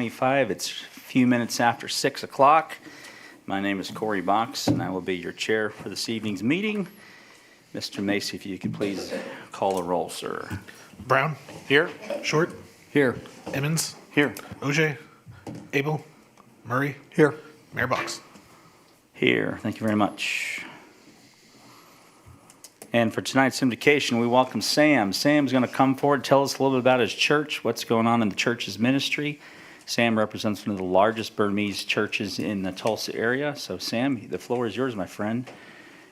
5:25. It's a few minutes after 6 o'clock. My name is Corey Box, and I will be your chair for this evening's meeting. Mr. Macy, if you could please call the roll, sir. Brown. Here. Short. Here. Emmons. Here. Oje. Abel. Murray. Here. Mayor Box. Here. Thank you very much. And for tonight's invocation, we welcome Sam. Sam's going to come forward, tell us a little bit about his church, what's going on in the church's ministry. Sam represents one of the largest Burmese churches in the Tulsa area. So, Sam, the floor is yours, my friend.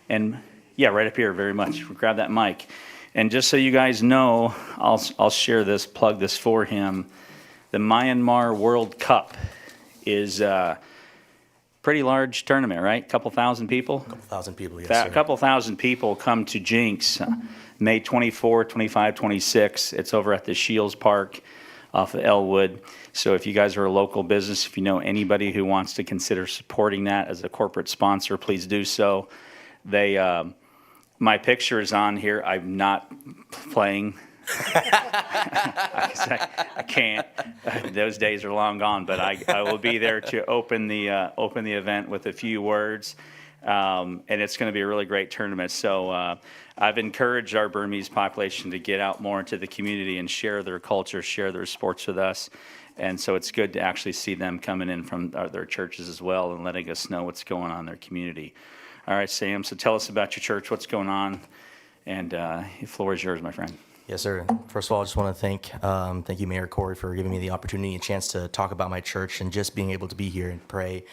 And, yeah, right up here, very much. Grab that mic. And just so you guys know, I'll share this, plug this for him. The Myanmar World Cup is pretty large tournament, right? A couple thousand people? A couple thousand people, yes, sir. A couple thousand people come to Jenks May 24, 25, 26. It's over at the Shields Park off of Elwood. So if you guys are a local business, if you know anybody who wants to consider supporting that as a corporate sponsor, please do so. My picture is on here. I'm not playing. I can't. Those days are long gone. But I will be there to open the event with a few words, and it's going to be a really great tournament. So I've encouraged our Burmese population to get out more into the community and share their culture, share their sports with us. And so it's good to actually see them coming in from their churches as well and letting us know what's going on in their community. All right, Sam. So tell us about your church, what's going on, and the floor is yours, my friend. Yes, sir. First of all, I just want to thank you, Mayor Corey, for giving me the opportunity and chance to talk about my church and just being able to be here and pray.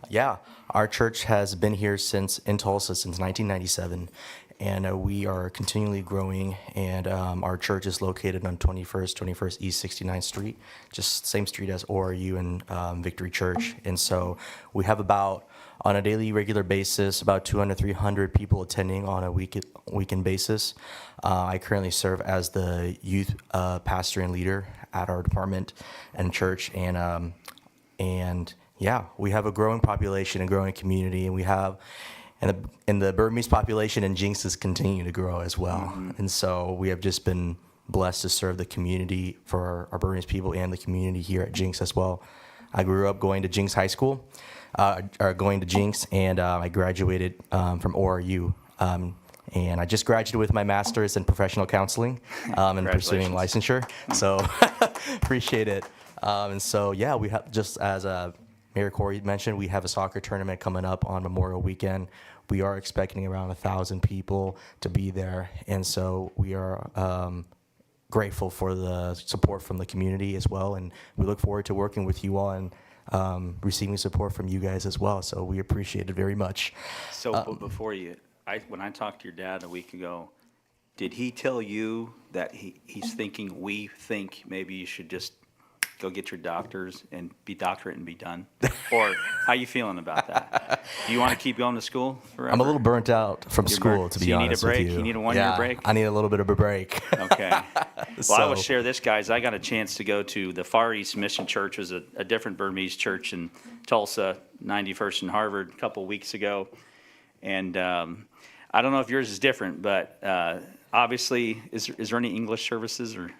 Yeah, our church has been here in Tulsa since 1997, and we are continually growing. And our church is located on 21st East 69th Street, just same street as ORU and Victory Church. And so we have on a daily, regular basis, about 200, 300 people attending on a weekend basis. I currently serve as the youth pastor and leader at our department and church. And yeah, we have a growing population, a growing community, and we have, and the Burmese population in Jenks is continuing to grow as well. Mm-hmm. And so we have just been blessed to serve the community for our Burmese people and the community here at Jenks as well. I grew up going to Jenks High School. Going to Jenks, and I graduated from ORU. And I just graduated with my master's in professional counseling and pursuing licensure. So appreciate it. And so, yeah, we have, just as Mayor Corey mentioned, we have a soccer tournament coming up on Memorial Weekend. We are expecting around 1,000 people to be there. And so we are grateful for the support from the community as well. And we look forward to working with you all and receiving support from you guys as well. So we appreciate it very much. So before when I talked to your dad a week ago, did he tell you that he's thinking we think maybe you should just go get your doctorate and be done? Or how you feeling about that? Do you want to keep going to school forever? I'm a little burnt out from school, to be honest with you. You need a one-year break? I need a little bit of a break. Okay. Well, I will share this, guys. I got a chance to go to the Far East Mission Church. It was a different Burmese church in Tulsa, 91st and Harvard, a couple weeks ago. And I don't know if yours is different, but obviously, is there any English services or?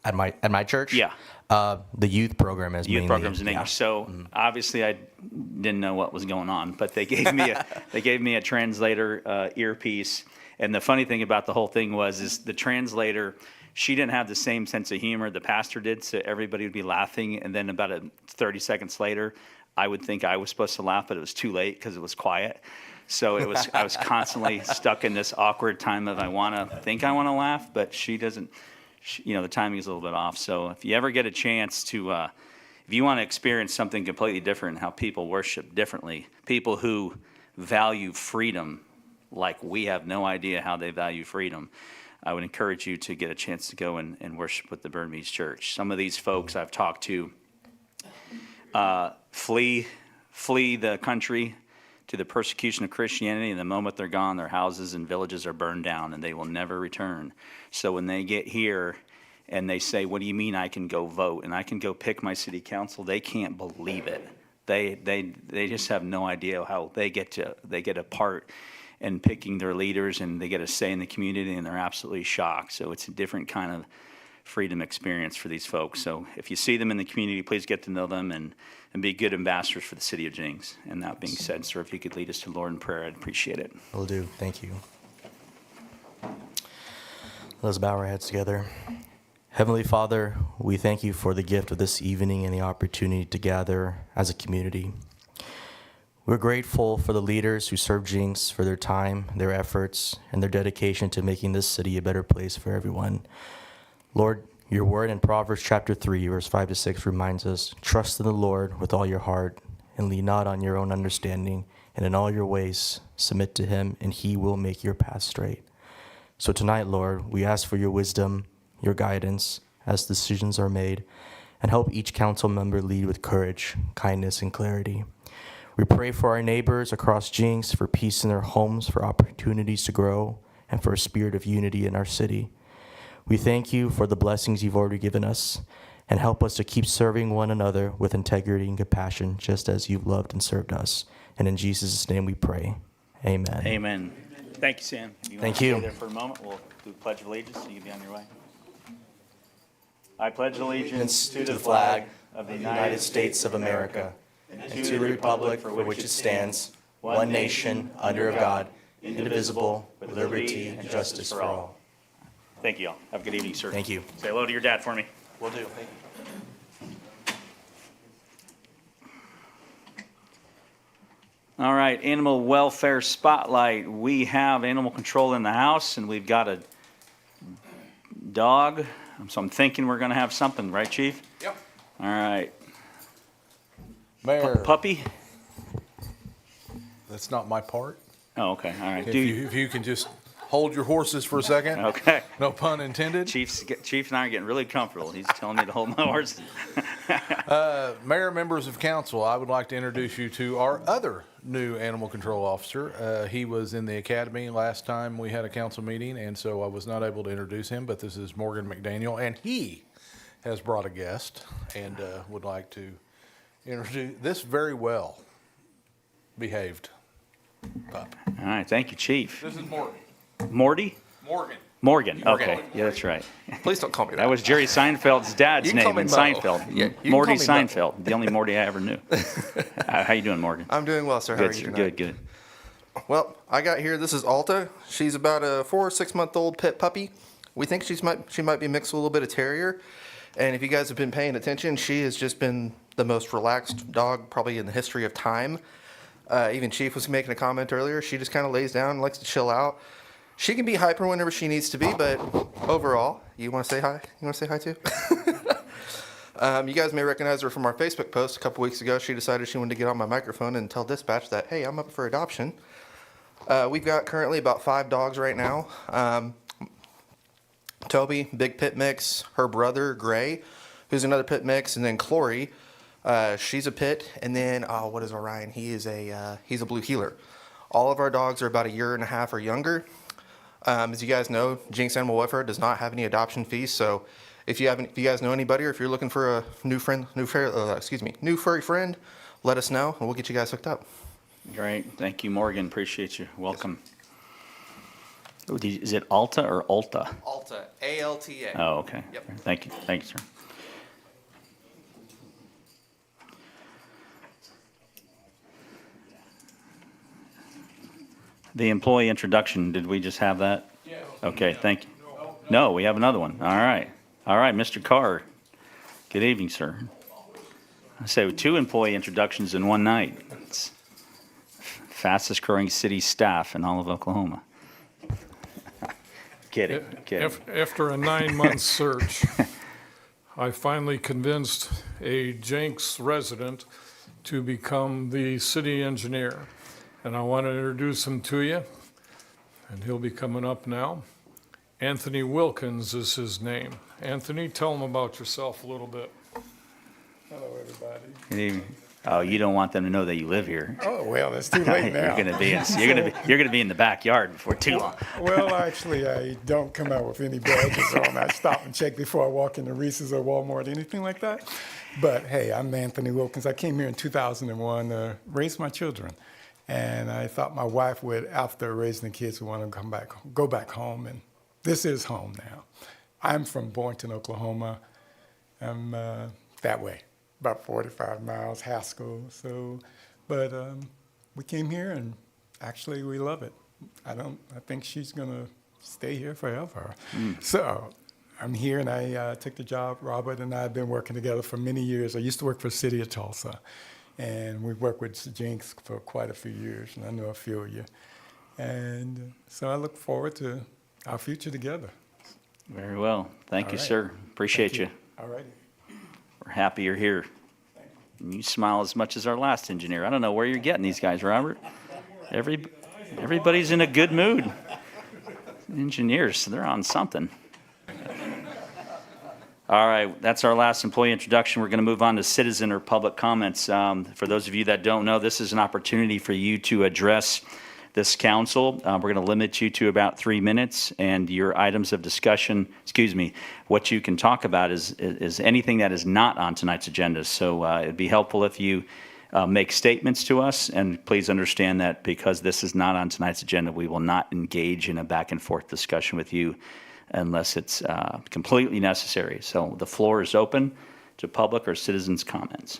At my church? Yeah. The youth program is mainly. Youth programs in English. So obviously I didn't know what was going on, but they gave me a translator earpiece. And the funny thing about the whole thing is the translator, she didn't have the same sense of humor the pastor did, so everybody would be laughing. And then about 30 seconds later, I would think I was supposed to laugh, but it was too late because it was quiet. So I was constantly stuck in this awkward time of I want to laugh, but she doesn't. The timing is a little bit off. So if you ever get a chance to, if you want to experience something completely different, how people worship differently, people who value freedom like we have no idea how they value freedom, I would encourage you to get a chance to go and worship with the Burmese church. Some of these folks I've talked to flee the country to the persecution of Christianity, and the moment they're gone, their houses and villages are burned down, and they will never return. So when they get here and they say, what do you mean I can go vote and I can go pick my city council, they can't believe it. They just have no idea how they get a part in picking their leaders, and they get a say in the community, and they're absolutely shocked. So it's a different kind of freedom experience for these folks. So if you see them in the community, please get to know them and be good ambassadors for the city of Jenks. And that being said, sir, if you could lead us to the Lord in prayer, I'd appreciate it. Will do. Thank you. Let's bow our heads together. Heavenly Father, we thank you for the gift of this evening and the opportunity to gather as a community. We're grateful for the leaders who serve Jenks, for their time, their efforts, and their dedication to making this city a better place for everyone. Lord, your word in Proverbs chapter 3, verse 5 to 6 reminds us, trust in the Lord with all your heart and lean not on your own understanding, and in all your ways submit to him, and he will make your path straight. So tonight, Lord, we ask for your wisdom, your guidance as decisions are made, and help each council member lead with courage, kindness, and clarity. We pray for our neighbors across Jenks, for peace in their homes, for opportunities to grow, and for a spirit of unity in our city. We thank you for the blessings you've already given us, and help us to keep serving one another with integrity and compassion, just as you've loved and served us. And in Jesus' name we pray. Amen. Amen. Thank you, Sam. Thank you. Stay there for a moment. We'll do the Pledge of Allegiance, so you can be on your way. I pledge allegiance to the flag of the United States of America and to the republic for which it stands, one nation, under God, indivisible, with liberty and justice for all. Thank you all. Have a good evening, sir. Thank you. Say hello to your dad for me. Will do. All right, animal welfare spotlight. We have animal control in the house, and we've got a dog. So I'm thinking we're going to have something, right, Chief? Yep. All right. Mayor, Puppy? that's not my part. Oh, okay. All right. If you can just hold your horses for a second. Okay. No pun intended. Chief and I are getting really comfortable. He's telling me to hold my horse. Mayor, members of council, I would like to introduce you to our other new animal control officer. He was in the academy last time we had a council meeting, and so I was not able to introduce him, but this is Morgan McDaniel, and he has brought a guest and would like to introduce this very well behaved pup. All right. Thank you, Chief. This is Morgan. Morty? Morgan. Morgan. Okay. Yeah, that's right. Please don't call me that. That was Jerry Seinfeld's dad's You can call name me in Mo. Seinfeld. Yeah, you can Morty call me Mo. Seinfeld, the only Morty I ever knew. How you doing, Morgan? I'm doing well, sir. How Good, are you sir. tonight? Good. Well, I got here. This is Alta. She's about a 4 or 6 month old pit puppy. We think she might be mixed with a little bit of terrier. And if you guys have been paying attention, she has just been the most relaxed dog probably in the history of time. Even Chief was making a comment earlier. She just kind of lays down and likes to chill out. She can be hyper whenever she needs to be, but overall, you want to say hi? You want to say hi too? You guys may recognize her from our Facebook post a couple weeks ago. She decided she wanted to get on my microphone and tell dispatch that, hey, I'm up for adoption. We've got currently about 5 dogs right now. Toby, big pit mix, her brother, Gray, who's another pit mix, and then Chloe, she's a pit, and then, what is Orion? He's a blue heeler. All of our dogs are about 1.5 years or younger. As you guys know, Jenks Animal Welfare does not have any adoption fees, so if you guys know anybody, or if you're looking for a new furry friend, let us know, and we'll get you guys hooked up. Great. Thank you, Morgan. Appreciate you. Welcome. Oh, is it Alta or Ulta? Alta, A-L-T-A. Oh, okay. Yep. Thank you, sir. The employee introduction, did we just have that? Yeah. Okay, thank you. No, we have another one. All right, Mr. Carr. Good evening, sir. I say 2 employee introductions in one night. It's fastest growing city staff in all of Oklahoma. Kidding. After a 9-month search, I finally convinced a Jenks resident to become the city engineer. And I want to introduce him to you, and he'll be coming up now. Anthony Wilkins is his name. Anthony, tell him about yourself a little bit. Hello, everybody. Good evening. Oh, you don't want them to know that you live here. Oh, well, it's too late now. You're gonna be in the backyard before too long. Well, actually, I don't come out with any badges on. I stop and check before I walk into Reese's or Walmart, anything like that. But hey, I'm Anthony Wilkins. I came here in 2001 to raise my children. And I thought my wife would, after raising the kids, would want to go back home. And this is home now. I'm from Boynton, Oklahoma. I'm that way, about 45 miles, Haskell. But we came here and actually we love it. I think she's gonna stay here forever. So I'm here and I took the job. Robert and I have been working together for many years. I used to work for the city of Tulsa, and we've worked with Jenks for quite a few years, and I know a few of you. And so I look forward to our future together. Very well. Thank All you, right. sir. Appreciate you. All righty. We're happy you're here. And you smile as much as our last engineer. I don't know where you're getting these guys, Robert. Everybody's in a good mood. Engineers, they're on something. All right, that's our last employee introduction. We're going to move on to citizen or public comments. For those of you that don't know, this is an opportunity for you to address this council. We're going to limit you to about 3 minutes, and your items of discussion, what you can talk about is anything that is not on tonight's agenda. So it'd be helpful if you make statements to us, and please understand that because this is not on tonight's agenda, we will not engage in a back and forth discussion with you unless it's completely necessary. So the floor is open to public or citizens' comments.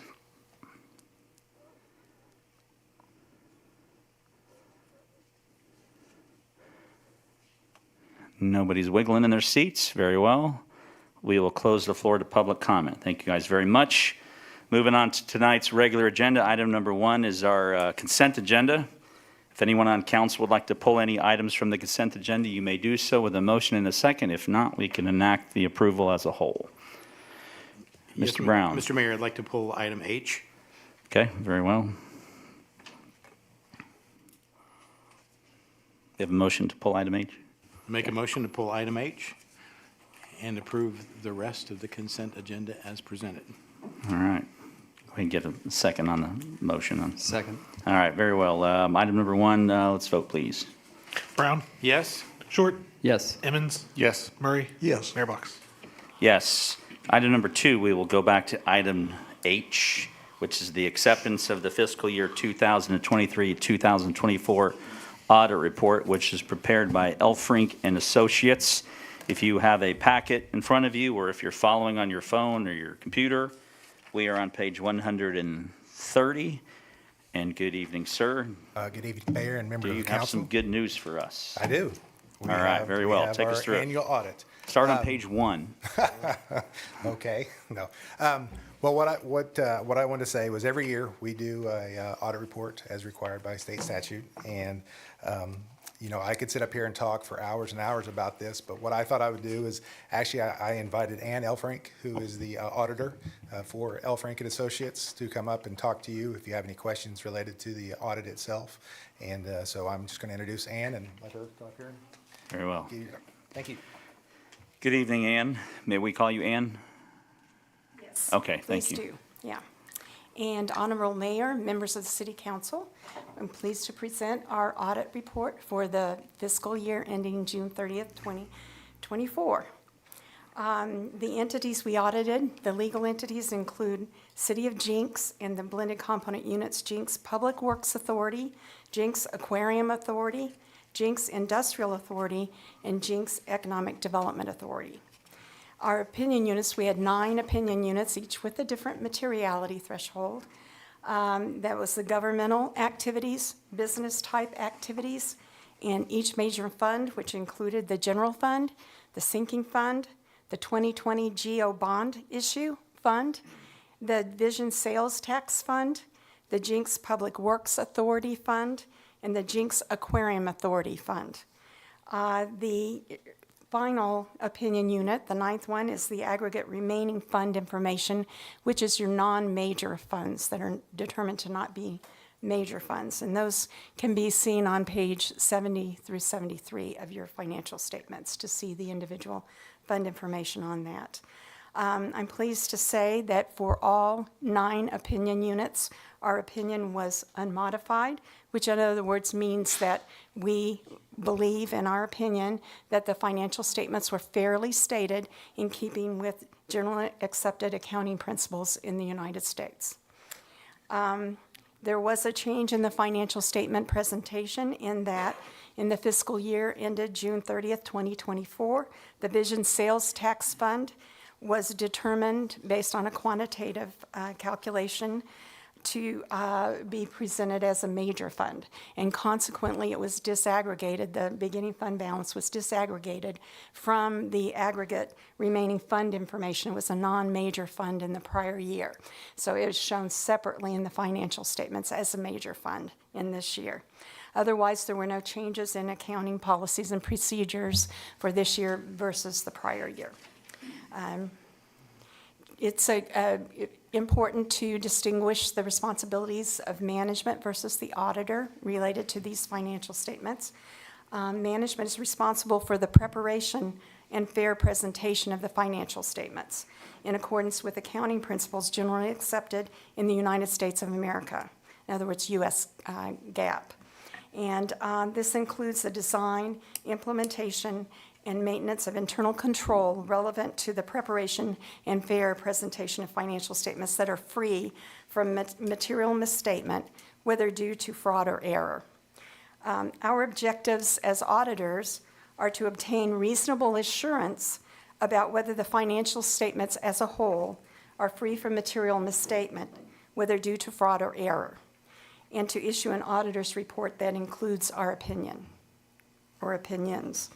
Nobody's wiggling in their seats. Very well. We will close the floor to public comment. Thank you guys very much. Moving on to tonight's regular agenda, item number 1 is our consent agenda. If anyone on council would like to pull any items from the consent agenda, you may do so with a motion in a second. If not, we can enact the approval as a whole. Yes, Mr. Brown. Mr. Mayor, I'd like to pull item H. Okay, very well. You have a motion to pull item H? Make a motion to pull item H and approve the rest of the consent agenda as presented. All right. Go ahead and get a second on the motion. Second. All right, very well. Item number 1, let's vote, please. Brown, Yes? Short, Yes. Emmons, Yes. Murray, Yes. Mayor Bucks. Yes. Item number 2, we will go back to item H, which is the acceptance of the fiscal year 2023-2024 audit report, which is prepared by Elfrink and Associates. If you have a packet in front of you, or if you're following on your phone or your computer, we are on page 130. And good evening, sir. Good evening, Mayor and members Do of you the have council. some good news for us? I do. All right, very well. Take us through it. Annual audit. Start on page 1. Okay, no. Well, what I wanted to say was every year we do a audit report as required by state statute, and I could sit up here and talk for hours and hours about this, but what I thought I would do is actually I invited Ann Elfrink, who is the auditor for Elfrink and Associates, to come up and talk to you if you have any questions related to the audit itself. And so I'm just going to introduce Ann and let her come up here. Very well. Thank you. Good evening, Ann. May we call you Ann? Yes. Okay, thank Please you. do, yeah. And Honorable Mayor, members of the City Council, I'm pleased to present our audit report for the fiscal year ending June 30th, 2024. The entities we audited, the legal entities include City of Jenks and the blended component units, Jenks Public Works Authority, Jenks Aquarium Authority, Jenks Industrial Authority, and Jenks Economic Development Authority. Our opinion units, we had 9 opinion units, each with a different materiality threshold. That was the governmental activities, business type activities, and each major fund, which included the general fund, the sinking fund, the 2020 GO bond issue fund, the Vision Sales Tax Fund, the Jenks Public Works Authority Fund, and the Jenks Aquarium Authority Fund. The final opinion unit, the 9th one, is the aggregate remaining fund information, which is your non-major funds that are determined to not be major funds. And those can be seen on page 70 through 73 of your financial statements to see the individual fund information on that. I'm pleased to say that for all 9 opinion units, our opinion was unmodified, which in other words means that we believe, in our opinion, that the financial statements were fairly stated in keeping with generally accepted accounting principles in the United States. There was a change in the financial statement presentation in that in the fiscal year ended June 30th, 2024, the Vision Sales Tax Fund was determined based on a quantitative calculation to be presented as a major fund. And consequently, it was disaggregated, the beginning fund balance was disaggregated from the aggregate remaining fund information. It was a non-major fund in the prior year. So it was shown separately in the financial statements as a major fund in this year. Otherwise, there were no changes in accounting policies and procedures for this year versus the prior year. It's important to distinguish the responsibilities of management versus the auditor related to these financial statements. Management is responsible for the preparation and fair presentation of the financial statements in accordance with accounting principles generally accepted in the United States of America, in other words, U.S. GAAP. And this includes the design, implementation, and maintenance of internal control relevant to the preparation and fair presentation of financial statements that are free from material misstatement, whether due to fraud or error. Our objectives as auditors are to obtain reasonable assurance about whether the financial statements as a whole are free from material misstatement, whether due to fraud or error, and to issue an auditor's report that includes our opinion or opinions.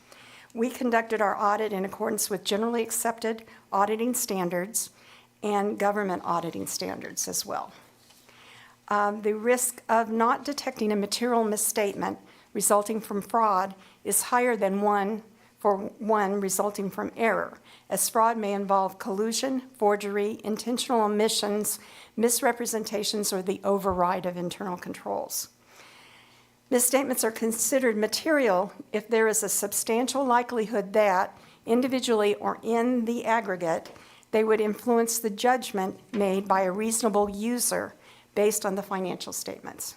We conducted our audit in accordance with generally accepted auditing standards and government auditing standards as well. The risk of not detecting a material misstatement resulting from fraud is higher than one resulting from error, as fraud may involve collusion, forgery, intentional omissions, misrepresentations, or the override of internal controls. Misstatements are considered material if there is a substantial likelihood that, individually or in the aggregate, they would influence the judgment made by a reasonable user based on the financial statements.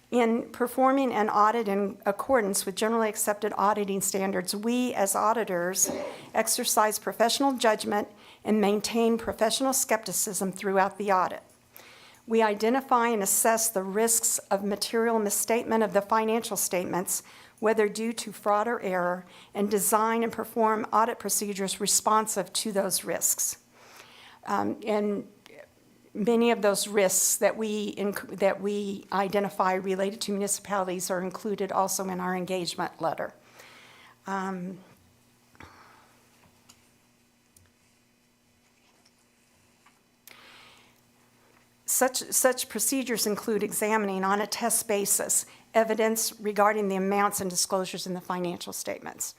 In performing an audit in accordance with generally accepted auditing standards, we as auditors exercise professional judgment and maintain professional skepticism throughout the audit. We identify and assess the risks of material misstatement of the financial statements, whether due to fraud or error, and design and perform audit procedures responsive to those risks. And many of those risks that we identify related to municipalities are included also in our engagement letter. Such procedures include examining on a test basis evidence regarding the amounts and disclosures in the financial statements.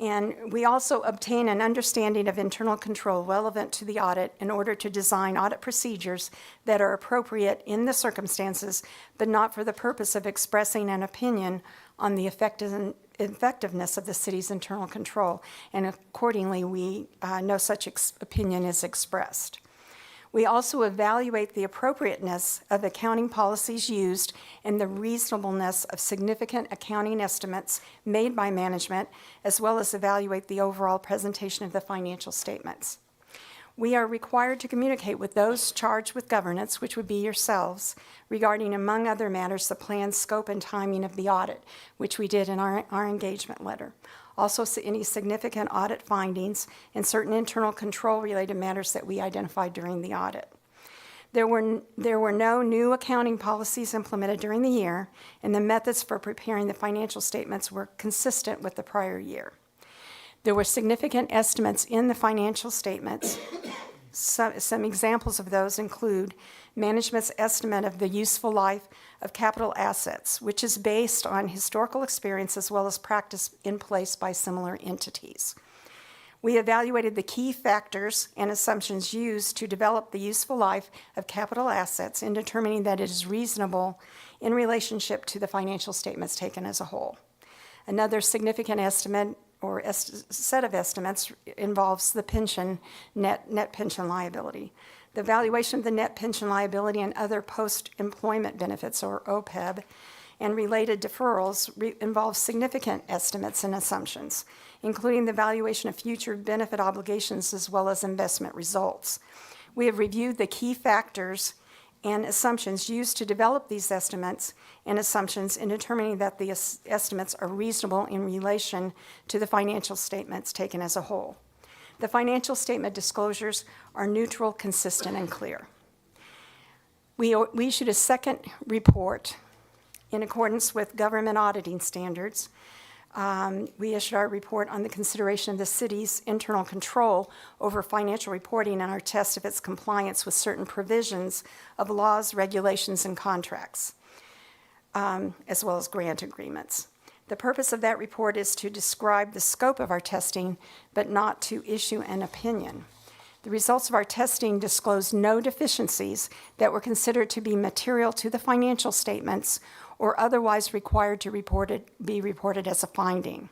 And we also obtain an understanding of internal control relevant to the audit in order to design audit procedures that are appropriate in the circumstances, but not for the purpose of expressing an opinion on the effectiveness of the city's internal control. And accordingly, no such opinion is expressed. We also evaluate the appropriateness of accounting policies used and the reasonableness of significant accounting estimates made by management, as well as evaluate the overall presentation of the financial statements. We are required to communicate with those charged with governance, which would be yourselves, regarding, among other matters, the plan, scope, and timing of the audit, which we did in our engagement letter. Also, any significant audit findings and certain internal control-related matters that we identified during the audit. There were no new accounting policies implemented during the year, and the methods for preparing the financial statements were consistent with the prior year. There were significant estimates in the financial statements. Some examples of those include management's estimate of the useful life of capital assets, which is based on historical experience as well as practice in place by similar entities. We evaluated the key factors and assumptions used to develop the useful life of capital assets in determining that it is reasonable in relationship to the financial statements taken as a whole. Another significant estimate or set of estimates involves the pension, net pension liability. The valuation of the net pension liability and other post-employment benefits, or OPEB, and related deferrals involve significant estimates and assumptions, including the valuation of future benefit obligations as well as investment results. We have reviewed the key factors and assumptions used to develop these estimates and assumptions in determining that the estimates are reasonable in relation to the financial statements taken as a whole. The financial statement disclosures are neutral, consistent, and clear. We issued a second report in accordance with government auditing standards. We issued our report on the consideration of the city's internal control over financial reporting and our test of its compliance with certain provisions of laws, regulations, and contracts, as well as grant agreements. The purpose of that report is to describe the scope of our testing, but not to issue an opinion. The results of our testing disclosed no deficiencies that were considered to be material to the financial statements or otherwise required to be reported as a finding.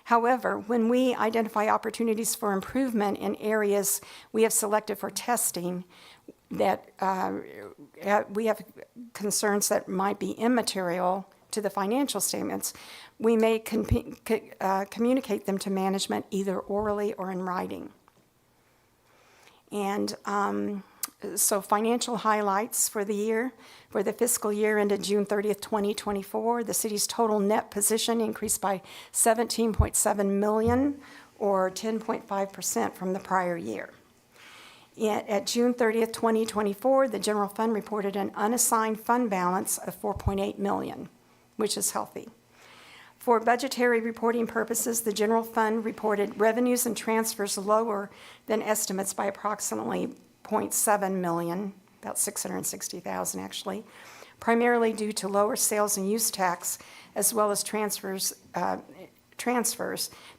However, when we identify opportunities for improvement in areas we have selected for testing that we have concerns that might be immaterial to the financial statements, we may communicate them to management either orally or in writing. And so financial highlights for the year, for the fiscal year ended June 30th, 2024, the city's total net position increased by $17.7 million or 10.5% from the prior year. At June 30th, 2024, the general fund reported an unassigned fund balance of $4.8 million, which is healthy. For budgetary reporting purposes, the general fund reported revenues and transfers lower than estimates by approximately $0.7 million, about $660,000 actually, primarily due to lower sales and use tax as well as transfers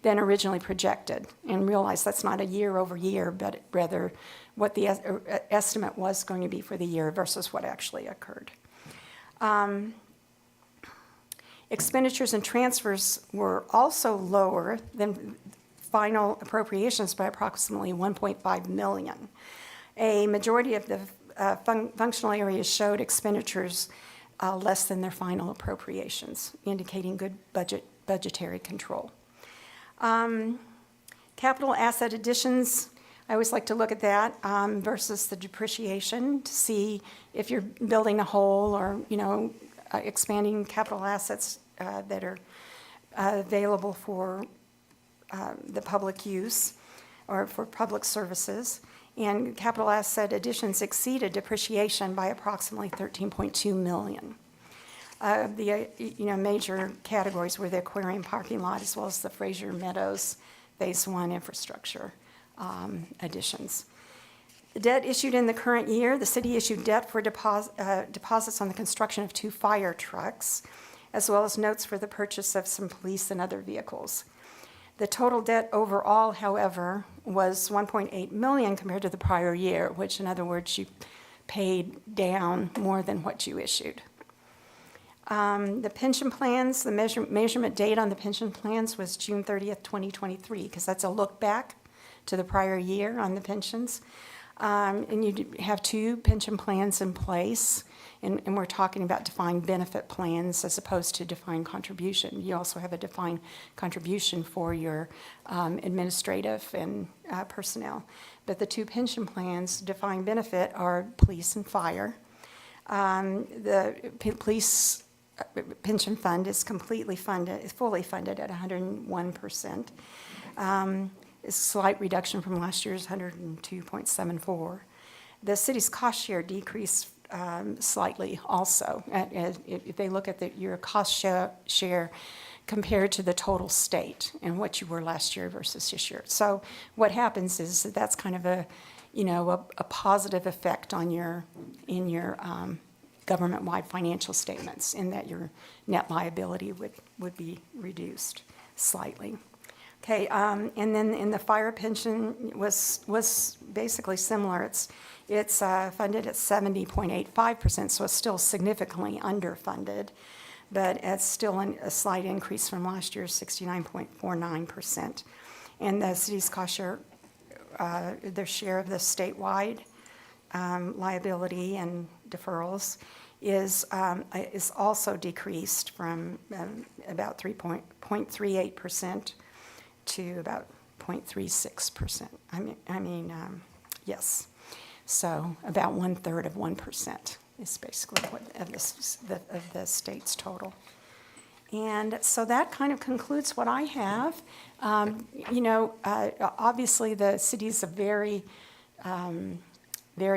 than originally projected. And realize that's not a year over year, but rather what the estimate was going to be for the year versus what actually occurred. Expenditures and transfers were also lower than final appropriations by approximately $1.5 million. A majority of the functional areas showed expenditures less than their final appropriations, indicating good budgetary control. Capital asset additions, I always like to look at that versus the depreciation to see if you're building a hole or, expanding capital assets that are available for the public use or for public services. And capital asset additions exceeded depreciation by approximately $13.2 million. The major categories were the aquarium parking lot as well as the Fraser Meadows Phase 1 infrastructure additions. The debt issued in the current year, the city issued debt for deposits on the construction of 2 fire trucks, as well as notes for the purchase of some police and other vehicles. The total debt overall, however, was $1.8 million compared to the prior year, which in other words, you paid down more than what you issued. The pension plans, the measurement date on the pension plans was June 30th, 2023, because that's a look back to the prior year on the pensions. And you have 2 pension plans in place, and we're talking about defined benefit plans as opposed to defined contribution. You also have a defined contribution for your administrative and personnel. But the 2 pension plans, defined benefit, are police and fire. The police pension fund is fully funded at 101%. A slight reduction from last year's 102.74. The city's cost share decreased slightly also. If they look at your cost share compared to the total state and what you were last year versus this year. So what happens is that's kind of a positive effect on your government-wide financial statements in that your net liability would be reduced slightly. Okay, and then in the fire pension was basically similar. It's funded at 70.85%, so it's still significantly underfunded, but it's still a slight increase from last year's 69.49%. And the city's cost share, their share of the statewide liability and deferrals is also decreased from about 3.38% to about 0.36%. Yes. So about 1/3 of 1% is basically what of the state's total. And so that kind of concludes what I have. Obviously, the city is a very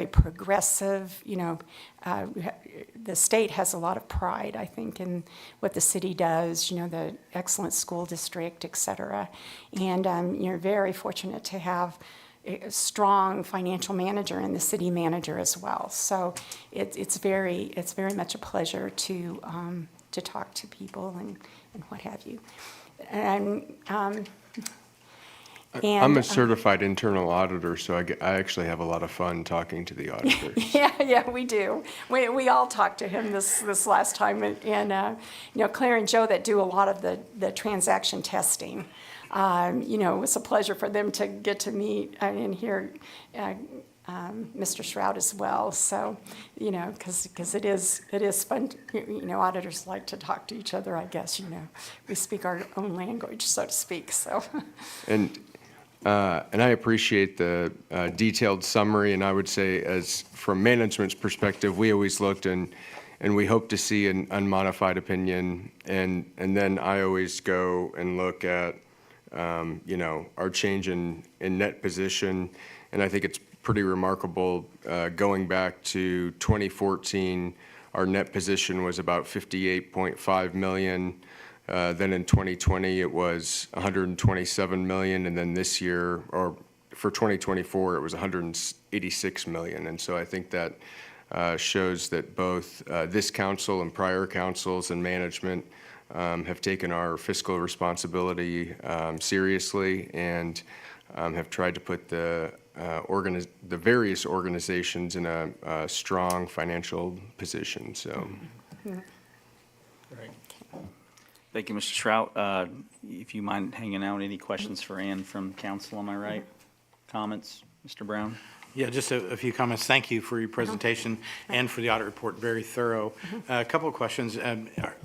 progressive, the state has a lot of pride, I think, in what the city does, the excellent school district, et cetera. And you're very fortunate to have a strong financial manager and the city manager as well. So it's very much a pleasure to talk to people and what have you. And I'm a certified internal auditor, so I actually have a lot of fun talking to the auditors. Yeah, we do. We all talked to him this last time, and Claire and Joe that do a lot of the transaction testing. It was a pleasure for them to get to meet and hear Mr. Shroud as well. So, because it is fun. Auditors like to talk to each other. I guess we speak our own language, so to speak. So. And I appreciate the detailed summary, and I would say, as from management's perspective, we always looked and we hope to see an unmodified opinion, and then I always go and look at our change in net position, and I think it's pretty remarkable. Going back to 2014, our net position was about 58.5 million. Then in 2020, it was 127 million, and then this year, or for 2024, it was 186 million. And so I think that shows that both this council and prior councils and management have taken our fiscal responsibility seriously, and have tried to put the various organizations in a strong financial position. So. Thank you, Mr. Shrout. If you mind hanging out, any questions for Ann from council, am I right? Comments, Mr. Brown? Yeah, just a few comments. Thank you for your presentation and for the audit report, very thorough. A couple of questions.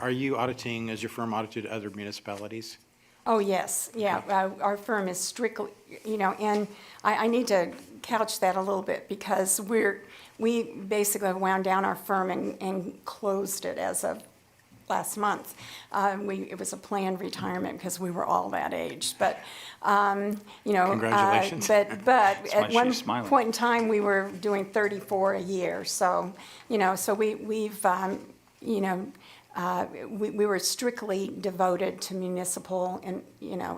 Are you auditing, has your firm audited other municipalities? Oh, yes, yeah, our firm is strictly, and I need to couch that a little bit because we basically wound down our firm and closed it as of last month. It was a planned retirement because we were all that age, but, Congratulations. But That's why at one she's smiling. point in time, we were doing 34 a year, so, so we were strictly devoted to municipal and,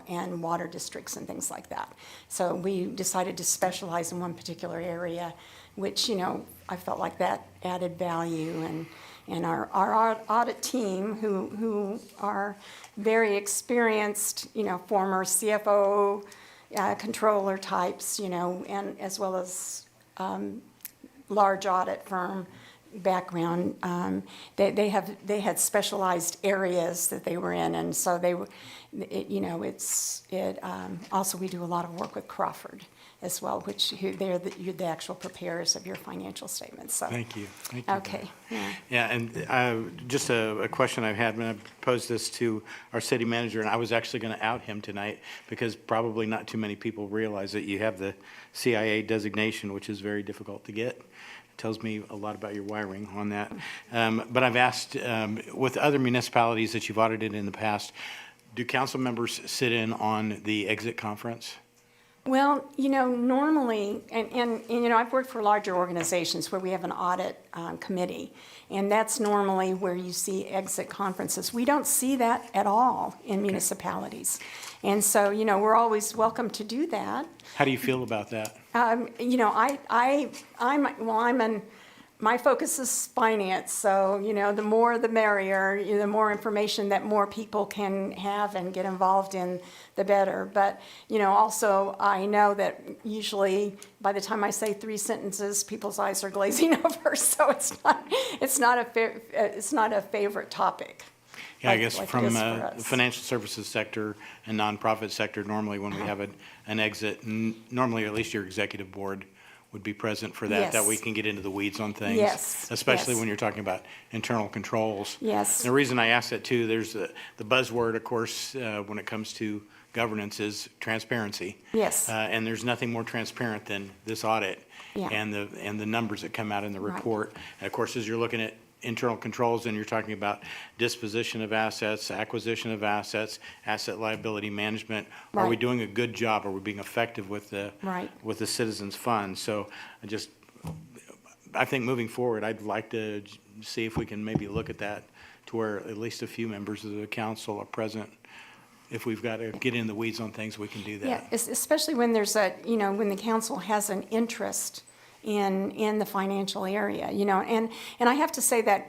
and water districts and things like that. So we decided to specialize in one particular area, which, I felt like that added value, and our audit team, who are very experienced, former CFO, controller types, and as well as large audit firm background, they had specialized areas that they were in, and so they were, also we do a lot of work with Crawford as well, they're the actual preparers of your financial statements. So Thank you. Thank you. Okay. Yeah. Yeah, and just a question I've had when I posed this to our city manager, and I was actually going to out him tonight because probably not too many people realize that you have the CIA designation, which is very difficult to get. Tells me a lot about your wiring on that. But I've asked, with other municipalities that you've audited in the past, do council members sit in on the exit conference? Well, normally, and I've worked for larger organizations where we have an audit committee, and that's normally where you see exit conferences. We don't see that at all in municipalities. And so, we're always welcome to do that. How do you feel about that? My focus is finance, so, the more the merrier, the more information that more people can have and get involved in, the better. But, also I know that usually by the time I say 3 sentences, people's eyes are glazing over, so it's not a favorite topic. Yeah, I guess like from it is for the us. financial services sector and nonprofit sector, normally when we have an exit, normally at least your executive board would be present for that, that we Yes. can get into the weeds on things. Yes, Especially yes. when you're talking about internal controls. Yes. The reason I ask that too, there's the buzzword, of course, when it comes to governance is transparency. Yes. And there's nothing more transparent than this audit Yeah. and the numbers that come out in the Right. report. And of course, as you're looking at internal controls and you're talking about disposition of assets, acquisition of assets, asset liability management, are we Right. doing a good job? Are we being effective with Right. the citizens' funds? So I think moving forward, I'd like to see if we can maybe look at that to where at least a few members of the council are present. If we've got to get in the weeds on things, we can do Yeah, that. especially when there's when the council has an interest in the financial area, and I have to say that,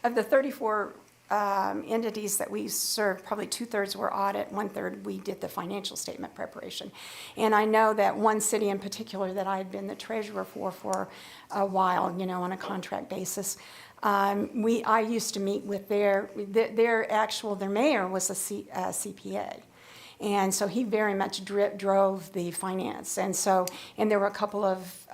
of the 34 entities that we serve, probably 2/3 were audit, 1/3 we did the financial statement preparation. And I know that one city in particular that I had been the treasurer for a while, on a contract basis, I used to meet with their mayor was a CPA. And so he very much drove the finance. And there were a couple of,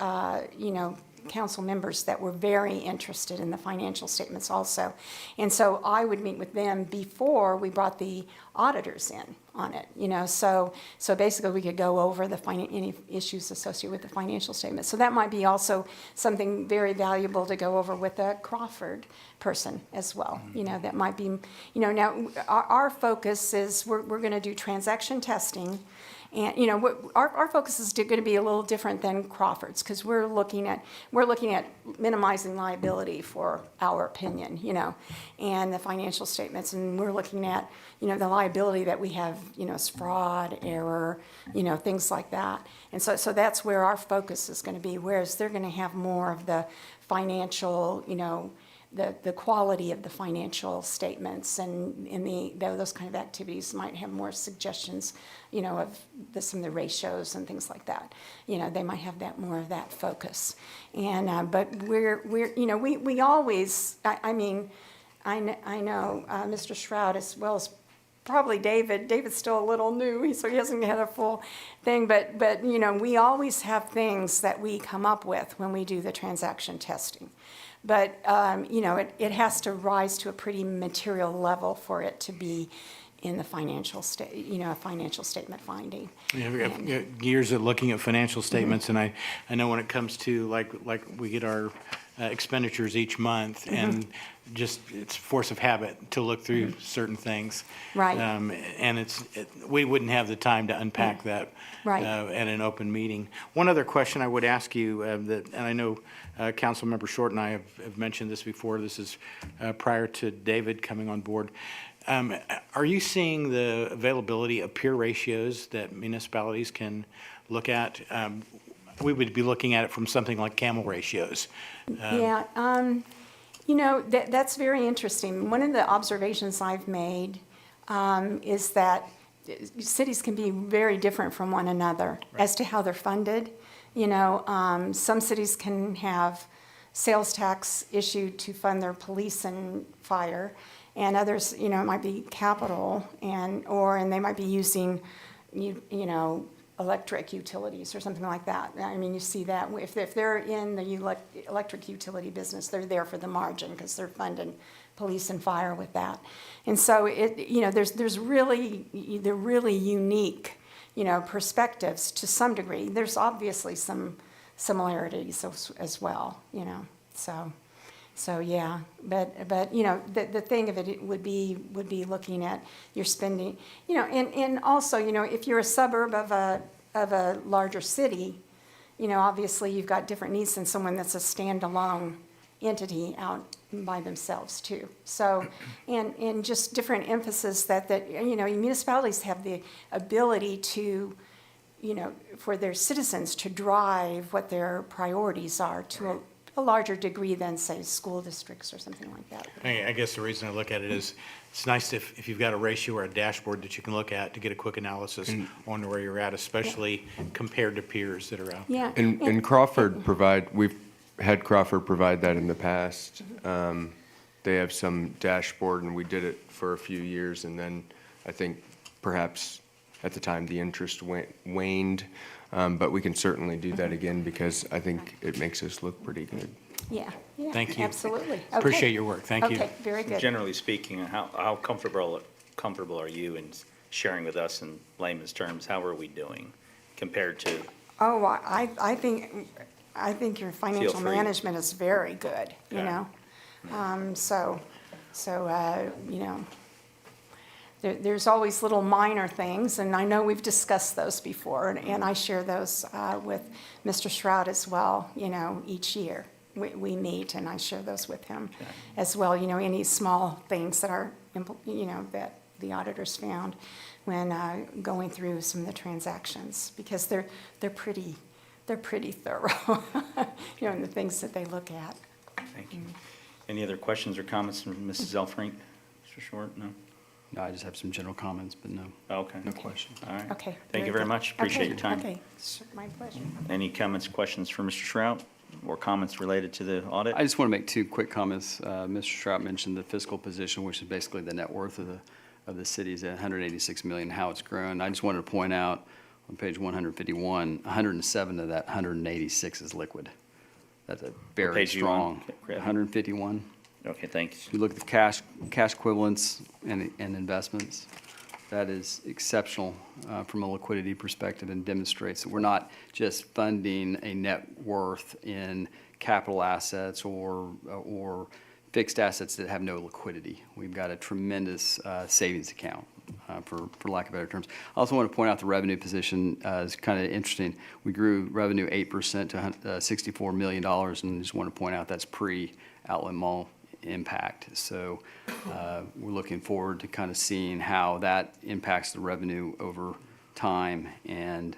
council members that were very interested in the financial statements also. And so I would meet with them before we brought the auditors in on it, So basically we could go over any issues associated with the financial statements. So that might be also something very valuable to go over with a Crawford person as well. That might be, now our focus is we're going to do transaction testing. And, our focus is going to be a little different than Crawford's because we're looking at minimizing liability for our opinion, and the financial statements. And we're looking at, the liability that we have, is fraud, error, things like that. And so that's where our focus is going to be, whereas they're going to have more of the financial, the quality of the financial statements and those kind of activities might have more suggestions, of some of the ratios and things like that. They might have more of that focus. And but we always, I know Mr. Shroud as well as probably David. David's still a little new, so he hasn't had a full thing. But we always have things that we come up with when we do the transaction testing. But, it has to rise to a pretty material level for it to be in the financial financial statement finding. Yeah, we got years of looking at financial statements, and I know when it comes to like we get our expenditures each month, and just it's force of habit to look through certain things. Right. And we wouldn't have the time to unpack that Right. at an open meeting. One other question I would ask you, and I know Councilmember Short and I have mentioned this before. This is prior to David coming on board. Are you seeing the availability of peer ratios that municipalities can look at? We would be looking at it from something like camel ratios. Yeah, that's very interesting. One of the observations I've made is that cities can be very different from one another as to how they're funded. Some cities can have sales tax issued to fund their police and fire, and others, it might be capital, and they might be using, electric utilities or something like that. I mean, you see that if they're in the electric utility business, they're there for the margin because they're funding police and fire with that. And so they're really unique, perspectives to some degree. There's obviously some similarities as well, So yeah, but the thing of it would be looking at your spending, and also, if you're a suburb of a larger city, obviously you've got different needs than someone that's a standalone entity out by themselves too. So, and just different emphasis that municipalities have the ability to, for their citizens to drive what their priorities are to a larger degree than, say, school districts or something like that. I guess the reason I look at it is it's nice if you've got a ratio or a dashboard that you can look at to get a quick analysis on where you're at, especially compared to peers that are out there. Yeah. And Crawford we've had Crawford provide that in the past. They have some dashboard, and we did it for a few years, and then I think perhaps at the time the interest waned. But we can certainly do that again because I think it makes us look pretty good. Yeah. Thank you. Absolutely. Appreciate your work. Thank you. Okay, very good. Generally speaking, how comfortable are you in sharing with us in layman's terms, how are we doing compared to, Oh, I think your financial free. management is very good, you Okay. know? You know, there's always little minor things, and I know we've discussed those before, and I share those with Mr. Shroud as well, you know, each year. We meet, and I share those with him as well, you know, any small things that are, you know, that the auditors found when going through some of the transactions, because they're pretty thorough, you know, in the things that they look at. thank you. Any other questions or comments from Mrs. Elfrink? Mr. Short, no? No, I just have some general comments, but no. Oh, okay. No questions. All right. Okay. Thank you very good. much. Appreciate Okay, your time. Okay, sure, my pleasure. Any comments, questions for Mr. Shrout, or comments related to the audit? I just want to make two quick comments. Mr. Strout mentioned the fiscal position, which is basically the net worth of the city is at 186 million, how it's grown. I just wanted to point out on page 151, 107 of that 186 is liquid. That's a very page you on? strong. 151. Okay, thanks. You look at the cash equivalents and investments, that is exceptional from a liquidity perspective and demonstrates that we're not just funding a net worth in capital assets or fixed assets that have no liquidity. We've got a tremendous savings account, for lack of better terms. I also want to point out the revenue position is kind of interesting. We grew revenue 8% to $64 million, and just want to point out that's pre-outlet mall impact. So we're looking forward to kind of seeing how that impacts the revenue over time, and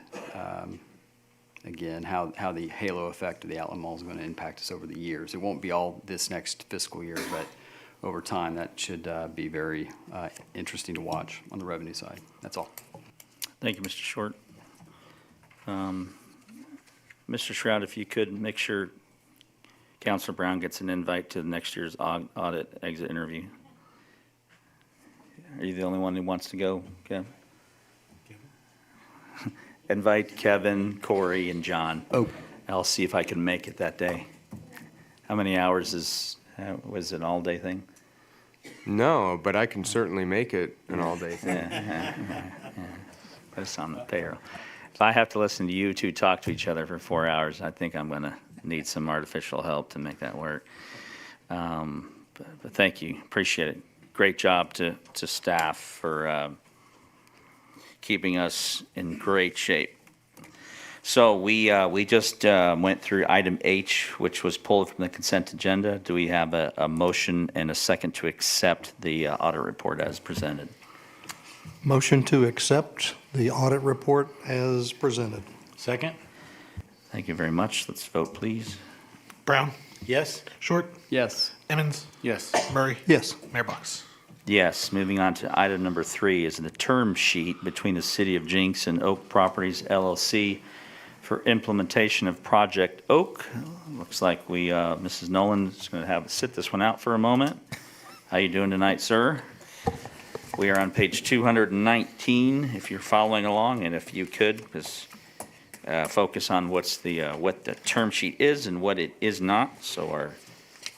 again, how the halo effect of the outlet mall is going to impact us over the years. It won't be all this next fiscal year, but over time, that should be very interesting to watch on the revenue side. That's all. Thank you, Mr. Short. Mr. Shrout, if you could make sure Counselor Brown gets an invite to next year's audit exit interview. Are you the only one who wants to go, Kevin? Invite Kevin, Corey, and John. Oh. I'll see if I can make it that day. How many hours was it an all-day thing? No, but I can certainly make it an all-day thing. That's on the payroll. If I have to listen to you two talk to each other for 4 hours, I think I'm going to need some artificial help to make that work. But thank you, appreciate it. Great job to staff for keeping us in great shape. So we just went through item H, which was pulled from the consent agenda. Do we have a motion and a second to accept the audit report as presented? Motion to accept the audit report as presented. Second? Thank you very much. Let's vote, please. Brown, Yes? Short, Yes. Emmons, Yes. Murray, Yes. Mayor Box. Yes, moving on to item number 3 is the term sheet between the City of Jenks and Oak Properties LLC for implementation of Project Oak. Looks like Mrs. Nolan is going to sit this one out for a moment. How you doing tonight, sir? We are on page 219, if you're following along, and if you could, just focus on what the term sheet is and what it is not, so our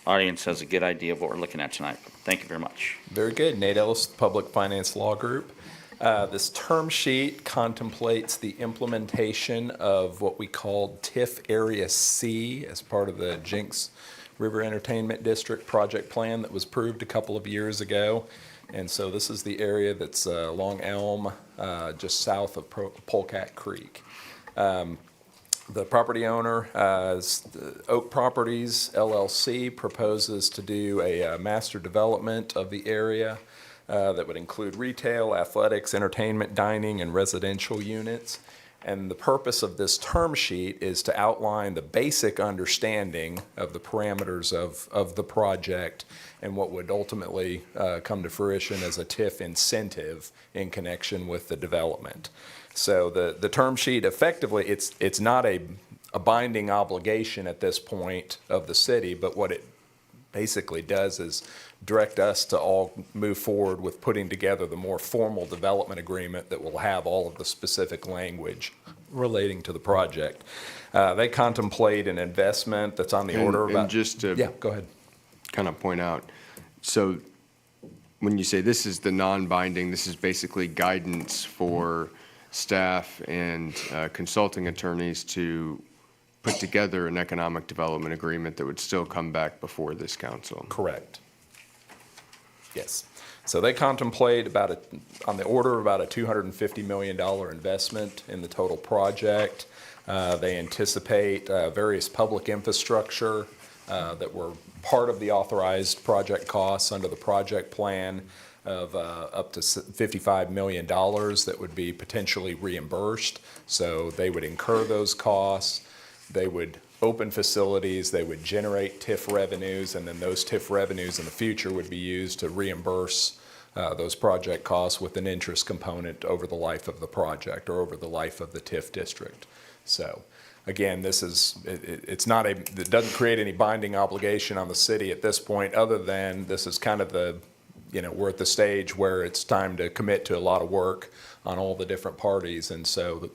audience has a good idea of what we're looking at tonight. Thank you very much. Very good. Nate Ellis, Public Finance Law Group. This term sheet contemplates the implementation of what we call TIF Area C as part of the Jenks River Entertainment District project plan that was approved a couple of years ago. And so this is the area that's along Elm, just south of Polecat Creek. The property owner, Oak Properties LLC, proposes to do a master development of the area that would include retail, athletics, entertainment, dining, and residential units. And the purpose of this term sheet is to outline the basic understanding of the parameters of the project and what would ultimately come to fruition as a TIF incentive in connection with the development. So the term sheet, effectively, it's not a binding obligation at this point of the city, but what it basically does is direct us to all move forward with putting together the more formal development agreement that will have all of the specific language relating to the project. They contemplate an investment that's on the order of about... And just to Yeah, go ahead. kind of point out, so when you say this is the non-binding, this is basically guidance for staff and consulting attorneys to put together an economic development agreement that would still come back before this council. Correct. Yes. So they contemplate on the order of about a $250 million investment in the total project. They anticipate various public infrastructure that were part of the authorized project costs under the project plan of up to $55 million that would be potentially reimbursed. So they would incur those costs. They would open facilities, they would generate TIF revenues, and then those TIF revenues in the future would be used to reimburse those project costs with an interest component over the life of the project or over the life of the TIF district. So again, this is, it doesn't create any binding obligation on the city at this point, other than this is kind of we're at the stage where it's time to commit to a lot of work on all the different parties. And so the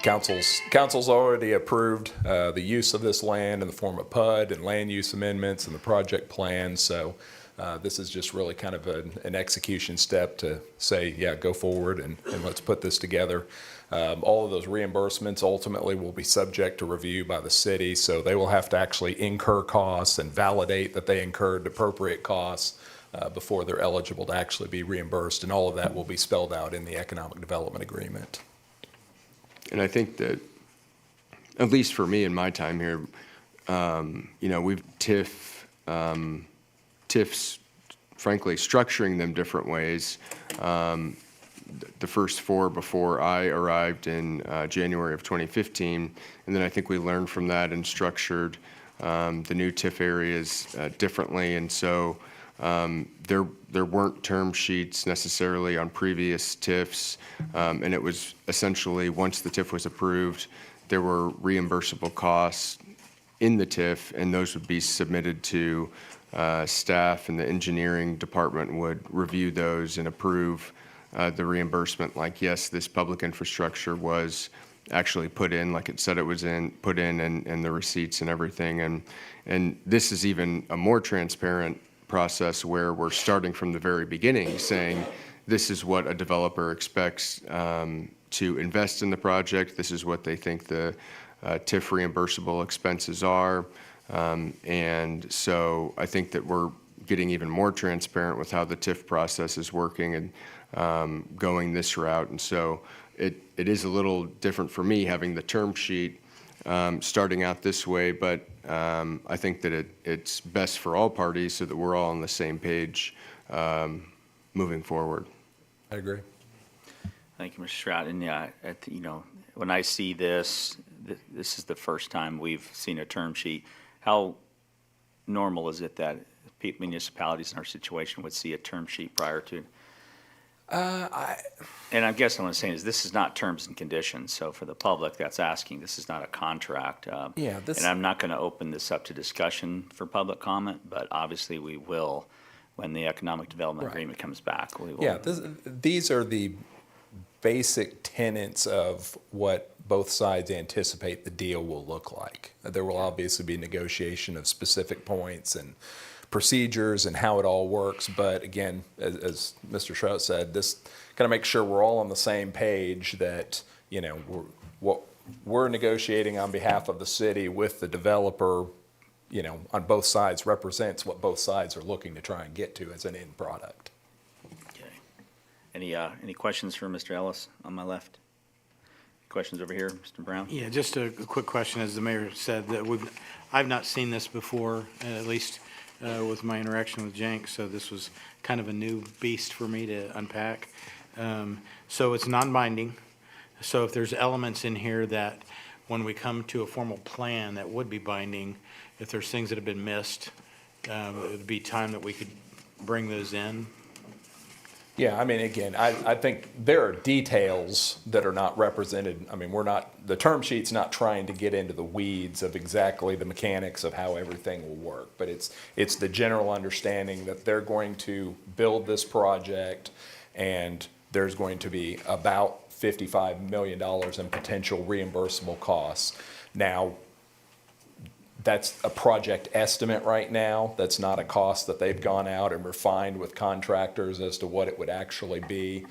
Council's already approved the use of this land in the form of PUD and land use amendments and the project plan. So this is just really kind of an execution step to say, yeah, go forward and let's put this together. All of those reimbursements ultimately will be subject to review by the city, so they will have to actually incur costs and validate that they incurred appropriate costs before they're eligible to actually be reimbursed, and all of that will be spelled out in the economic development agreement. And I think that, at least for me in my time here, we've TIFs, frankly, structuring them different ways. The first 4 before I arrived in January of 2015, and then I think we learned from that and structured the new TIF areas differently. And so there weren't term sheets necessarily on previous TIFs, and it was essentially, once the TIF was approved, there were reimbursable costs in the TIF, and those would be submitted to staff, and the engineering department would review those and approve the reimbursement. Like, yes, this public infrastructure was actually put in, like it said it was put in, and the receipts and everything. And this is even a more transparent process where we're starting from the very beginning, saying this is what a developer expects to invest in the project. This is what they think the TIF reimbursable expenses are. And so I think that we're getting even more transparent with how the TIF process is working and going this route. And so it is a little different for me having the term sheet starting out this way, but I think that it's best for all parties so that we're all on the same page moving forward. I agree. Thank you, Mr. Stroud. And yeah, when I see this, this is the first time we've seen a term sheet. How normal is it that municipalities in our situation would see a term sheet prior to? And I guess what I'm saying is this is not terms and conditions. So for the public that's asking, this is not a contract. And I'm not going to open this up to discussion for public comment, but obviously we will when the economic development agreement comes back. We will. Yeah, these are the basic tenets of what both sides anticipate the deal will look like. There will obviously be negotiation of specific points and procedures and how it all works. But again, as Mr. Stroud said, this kind of makes sure we're all on the same page, that, what we're negotiating on behalf of the city with the developer, on both sides represents what both sides are looking to try and get to as an end product. Okay. Any questions for Mr. Ellis on my left? Questions over here, Mr. Brown? Yeah, just a quick question. As the mayor said, that I've not seen this before, at least with my interaction with Jenks, so this was kind of a new beast for me to unpack. So it's non-binding. So if there's elements in here that when we come to a formal plan that would be binding, if there's things that have been missed, it would be time that we could bring those in. Yeah, I mean, again, I think there are details that are not represented. I mean, the term sheet's not trying to get into the weeds of exactly the mechanics of how everything will work, but it's the general understanding that they're going to build this project and there's going to be about $55 million in potential reimbursable costs. Now, That's a project estimate right now. That's not a cost that they've gone out and refined with contractors as to what it would actually be.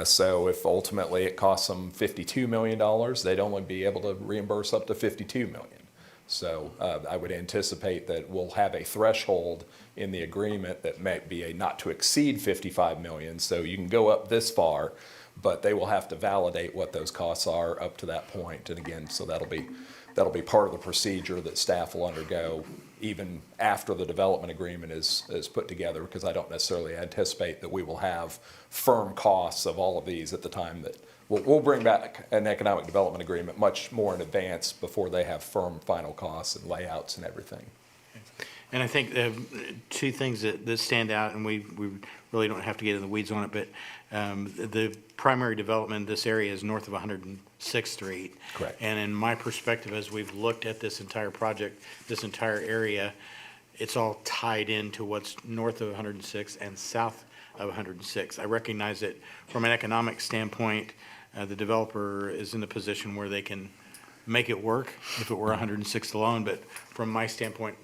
So if ultimately it costs them $52 million, they'd only be able to reimburse up to $52 million. So I would anticipate that we'll have a threshold in the agreement that might be a not to exceed 55 million. So you can go up this far, but they will have to validate what those costs are up to that point. And again, so that'll be part of the procedure that staff will undergo even after the development agreement is put together, because I don't necessarily anticipate that we will have firm costs of all of these at the time that we'll bring back an economic development agreement much more in advance before they have firm final costs and layouts and everything. And I think two things that stand out, and we really don't have to get in the weeds on it, but the primary development in this area is north of 106th Street. Correct. And in my perspective, as we've looked at this entire project, this entire area, it's all tied into what's north of 106 and south of 106. I recognize that from an economic standpoint, the developer is in a position where they can make it work if it were 106 alone, but from my standpoint,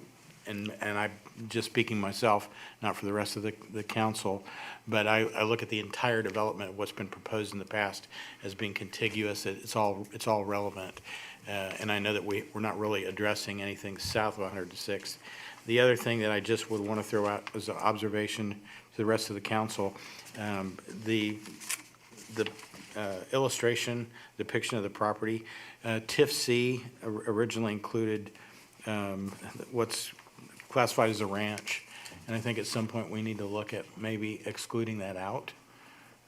and I'm just speaking myself, not for the rest of the council, but I look at the entire development of what's been proposed in the past as being contiguous. It's all relevant, and I know that we're not really addressing anything south of 106. The other thing that I just would want to throw out as an observation to the rest of the council, the illustration, depiction of the property, TIF C originally included what's classified as a ranch. And I think at some point we need to look at maybe excluding that out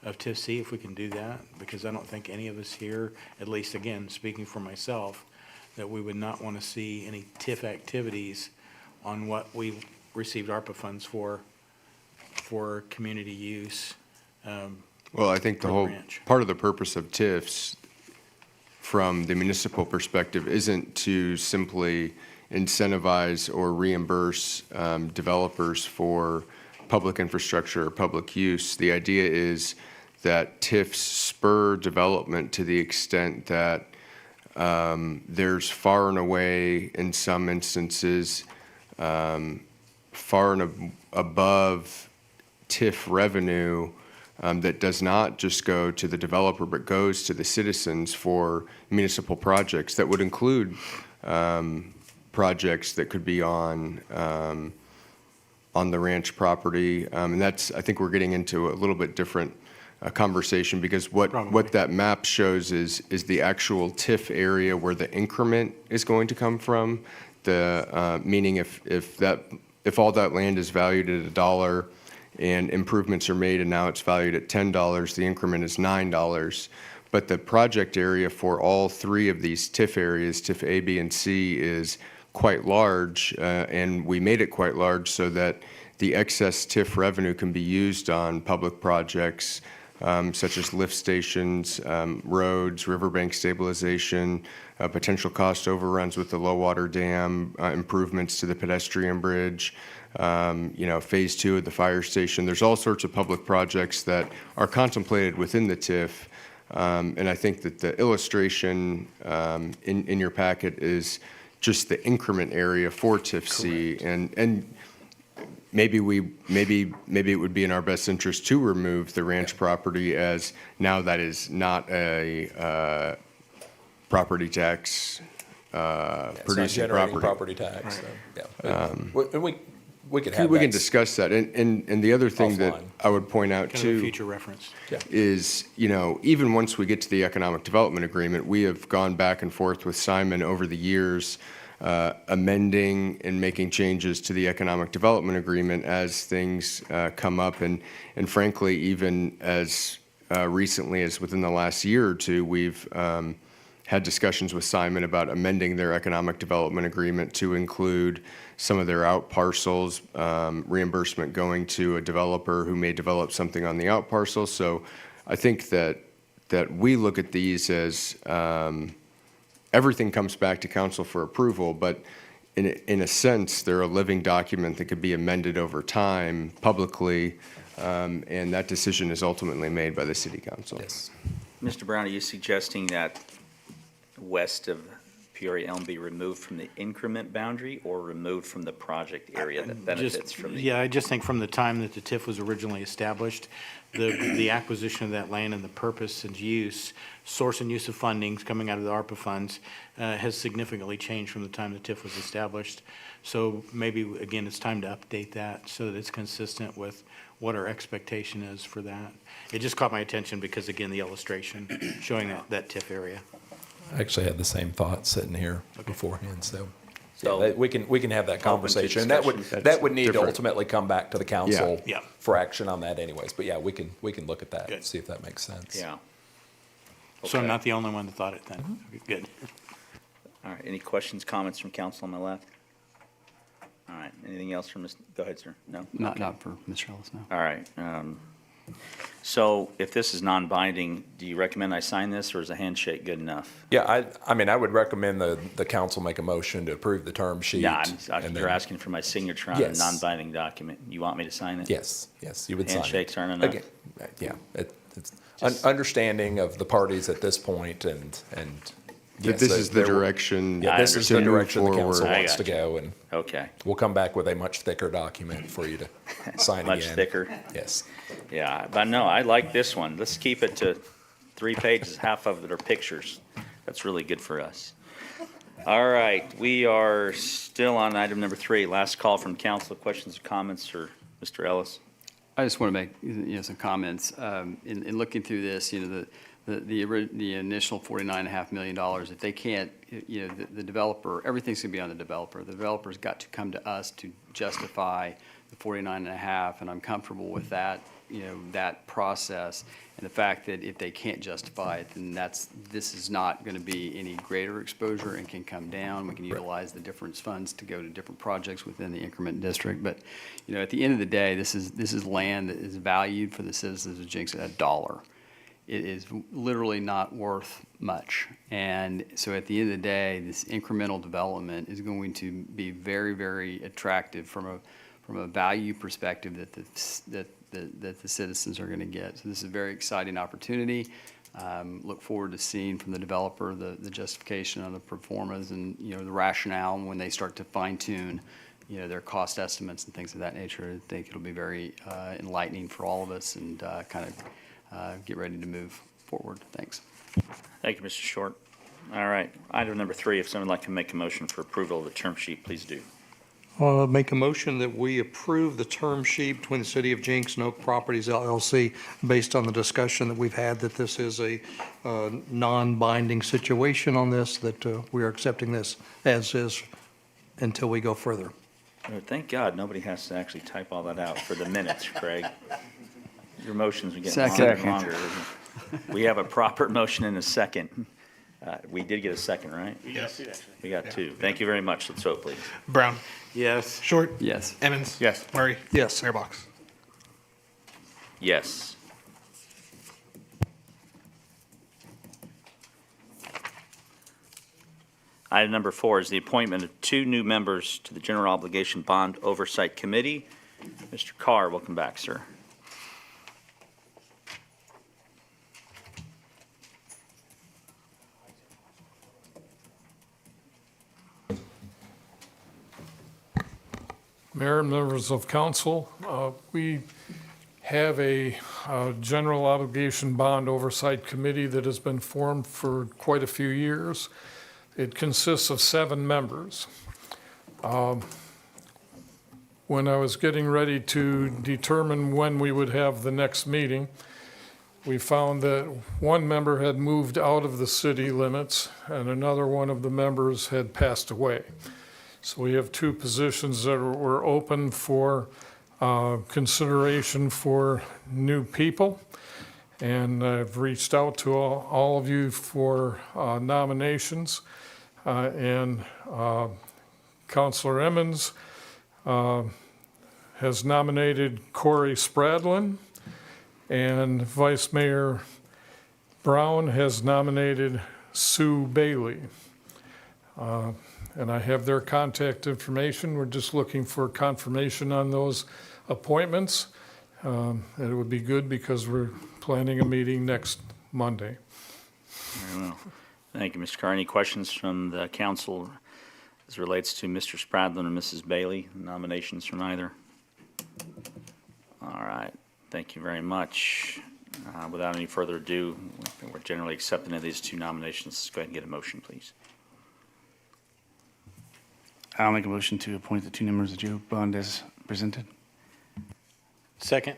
of TIF C if we can do that, because I don't think any of us here, at least again, speaking for myself, that we would not want to see any TIF activities on what we received ARPA funds for community use. Well, I think the whole, part of the purpose of TIFs from the municipal perspective isn't to simply incentivize or reimburse developers for public infrastructure or public use. The idea is that TIFs spur development to the extent that there's far and away, in some instances, far and above TIF revenue that does not just go to the developer, but goes to the citizens for municipal projects that would include projects that could be on the ranch property. And that's, I think we're getting into a little bit different conversation, because what that map shows is the actual TIF area where the increment is going to come from. The meaning if all that land is valued at $1 and improvements are made and now it's valued at $10, the increment is $9. But the project area for all three of these TIF areas, TIF A, B, and C, is quite large, and we made it quite large so that the excess TIF revenue can be used on public projects such as lift stations, roads, riverbank stabilization, potential cost overruns with the low water dam, improvements to the pedestrian bridge, phase 2 of the fire station. There's all sorts of public projects that are contemplated within the TIF. And I think that the illustration in your packet is just the increment area for TIF C, and maybe it would be in our best interest to remove the ranch property, as now that is not a property tax producing property tax. So, we could have we can discuss that. And the other thing that I would point out Kind of too a future reference. is, even once we get to the economic development agreement, we have gone back and forth with Simon over the years, amending and making changes to the economic development agreement as things come up. And frankly, even as recently as within the last year or two, we've had discussions with Simon about amending their economic development agreement to include some of their out parcels, reimbursement going to a developer who may develop something on the out parcel. So I think that we look at these as everything comes back to council for approval, but in a sense, they're a living document that could be amended over time publicly, and that decision is ultimately made by the city council. Yes. Mr. Brown, are you suggesting that west of Peoria Elm be removed from the increment boundary or removed from the project area that benefits from the? Yeah, I just think from the time that the TIF was originally established, the acquisition of that land and the purpose and use, source and use of fundings coming out of the ARPA funds has significantly changed from the time the TIF was established. So maybe, again, it's time to update that so that it's consistent with what our expectation is for that. It just caught my attention because, again, the illustration showing that TIF area. I actually had the same thought sitting here beforehand, so. So- Yeah, we can have that conversation. And that would need to different. ultimately come back to the council Yeah. for action on that anyways. But yeah, we can look at that, Good. see if that makes sense. Yeah. So I'm Okay. not the only one that thought it then. Good. All right, any questions, comments from council on my left? All right, anything else from Ms., go ahead, sir. No? Not for Mr. Ellis, no. All right. So if this is non-binding, do you recommend I sign this, or is a handshake good enough? Yeah, I mean, I would recommend the council make a motion to approve the term sheet. Yeah, and you're then- asking for my signature on a Yes. non-binding document. You want me to sign it? Yes, you would sign it. Handshakes aren't enough? Again, yeah, it's understanding of the parties at this point and. That yes, this is the there will- direction Yeah, this is to the move direction the council forward. wants I to got you. go, and Okay, we'll come back with a much thicker document for you to sign again. much thicker. Yes. Yeah, but no, I like this one. Let's keep it to 3 pages, half of it are pictures. That's really good for us. All right, we are still on item number 3, last call from council. Questions or comments for Mr. Ellis? I just want to make, some comments. In looking through this, the initial $49.5 million, if they can't, the developer, everything's going to be on the developer. The developer's got to come to us to justify the 49.5, and I'm comfortable with that, that process. And the fact that if they can't justify it, then this is not going to be any greater exposure and can come down. We can utilize the difference funds to go to different projects within the increment district. But, at the end of the day, this is land that is valued for the citizens of Jenks at $1. It is literally not worth much. And so at the end of the day, this incremental development is going to be very, very attractive from a value perspective that the citizens are going to get. So this is a very exciting opportunity. Look forward to seeing from the developer the justification on the performance and, the rationale when they start to fine tune, their cost estimates and things of that nature. I think it'll be very enlightening for all of us and kind of get ready to move forward. Thanks. Thank you, Mr. Short. All right, item number 3, if someone would like to make a motion for approval of the term sheet, please do. Make a motion that we approve the term sheet between the City of Jenks and Oak Properties LLC based on the discussion that we've had that this is a non-binding situation on this, that we are accepting this as is until we go further. Thank God nobody has to actually type all that out for the minutes, Craig. Your motions are getting longer and Second. longer. We have a proper motion and a second. We did get a second, right? Yes. We got 2. Thank you very much. Let's vote, please. Brown. Yes. Short. Yes. Emmons. Yes. Murray. Yes. Mayor Box. Yes. Item number 4 is the appointment of 2 new members to the General Obligation Bond Oversight Committee. Mr. Carr, welcome back, sir. Mayor and members of council, we have a general obligation bond oversight committee that has been formed for quite a few years. It consists of 7 members. When I was getting ready to determine when we would have the next meeting, we found that one member had moved out of the city limits and another one of the members had passed away. So we have 2 positions that were open for consideration for new people. And I've reached out to all of you for nominations. And Councilor Emmons has nominated Corey Spradlin, and Vice Mayor Brown has nominated Sue Bailey. And I have their contact information. We're just looking for confirmation on those appointments. And it would be good because we're planning a meeting next Monday. Very well. Thank you, Mr. Carr. Any questions from the council as relates to Mr. Spradlin and Mrs. Bailey? Nominations from either? All right. Thank you very much. Without any further ado, we're generally accepting of these two nominations. Let's go ahead and get a motion, please. I'll make a motion to appoint the two members of Joe Bond as presented. Second?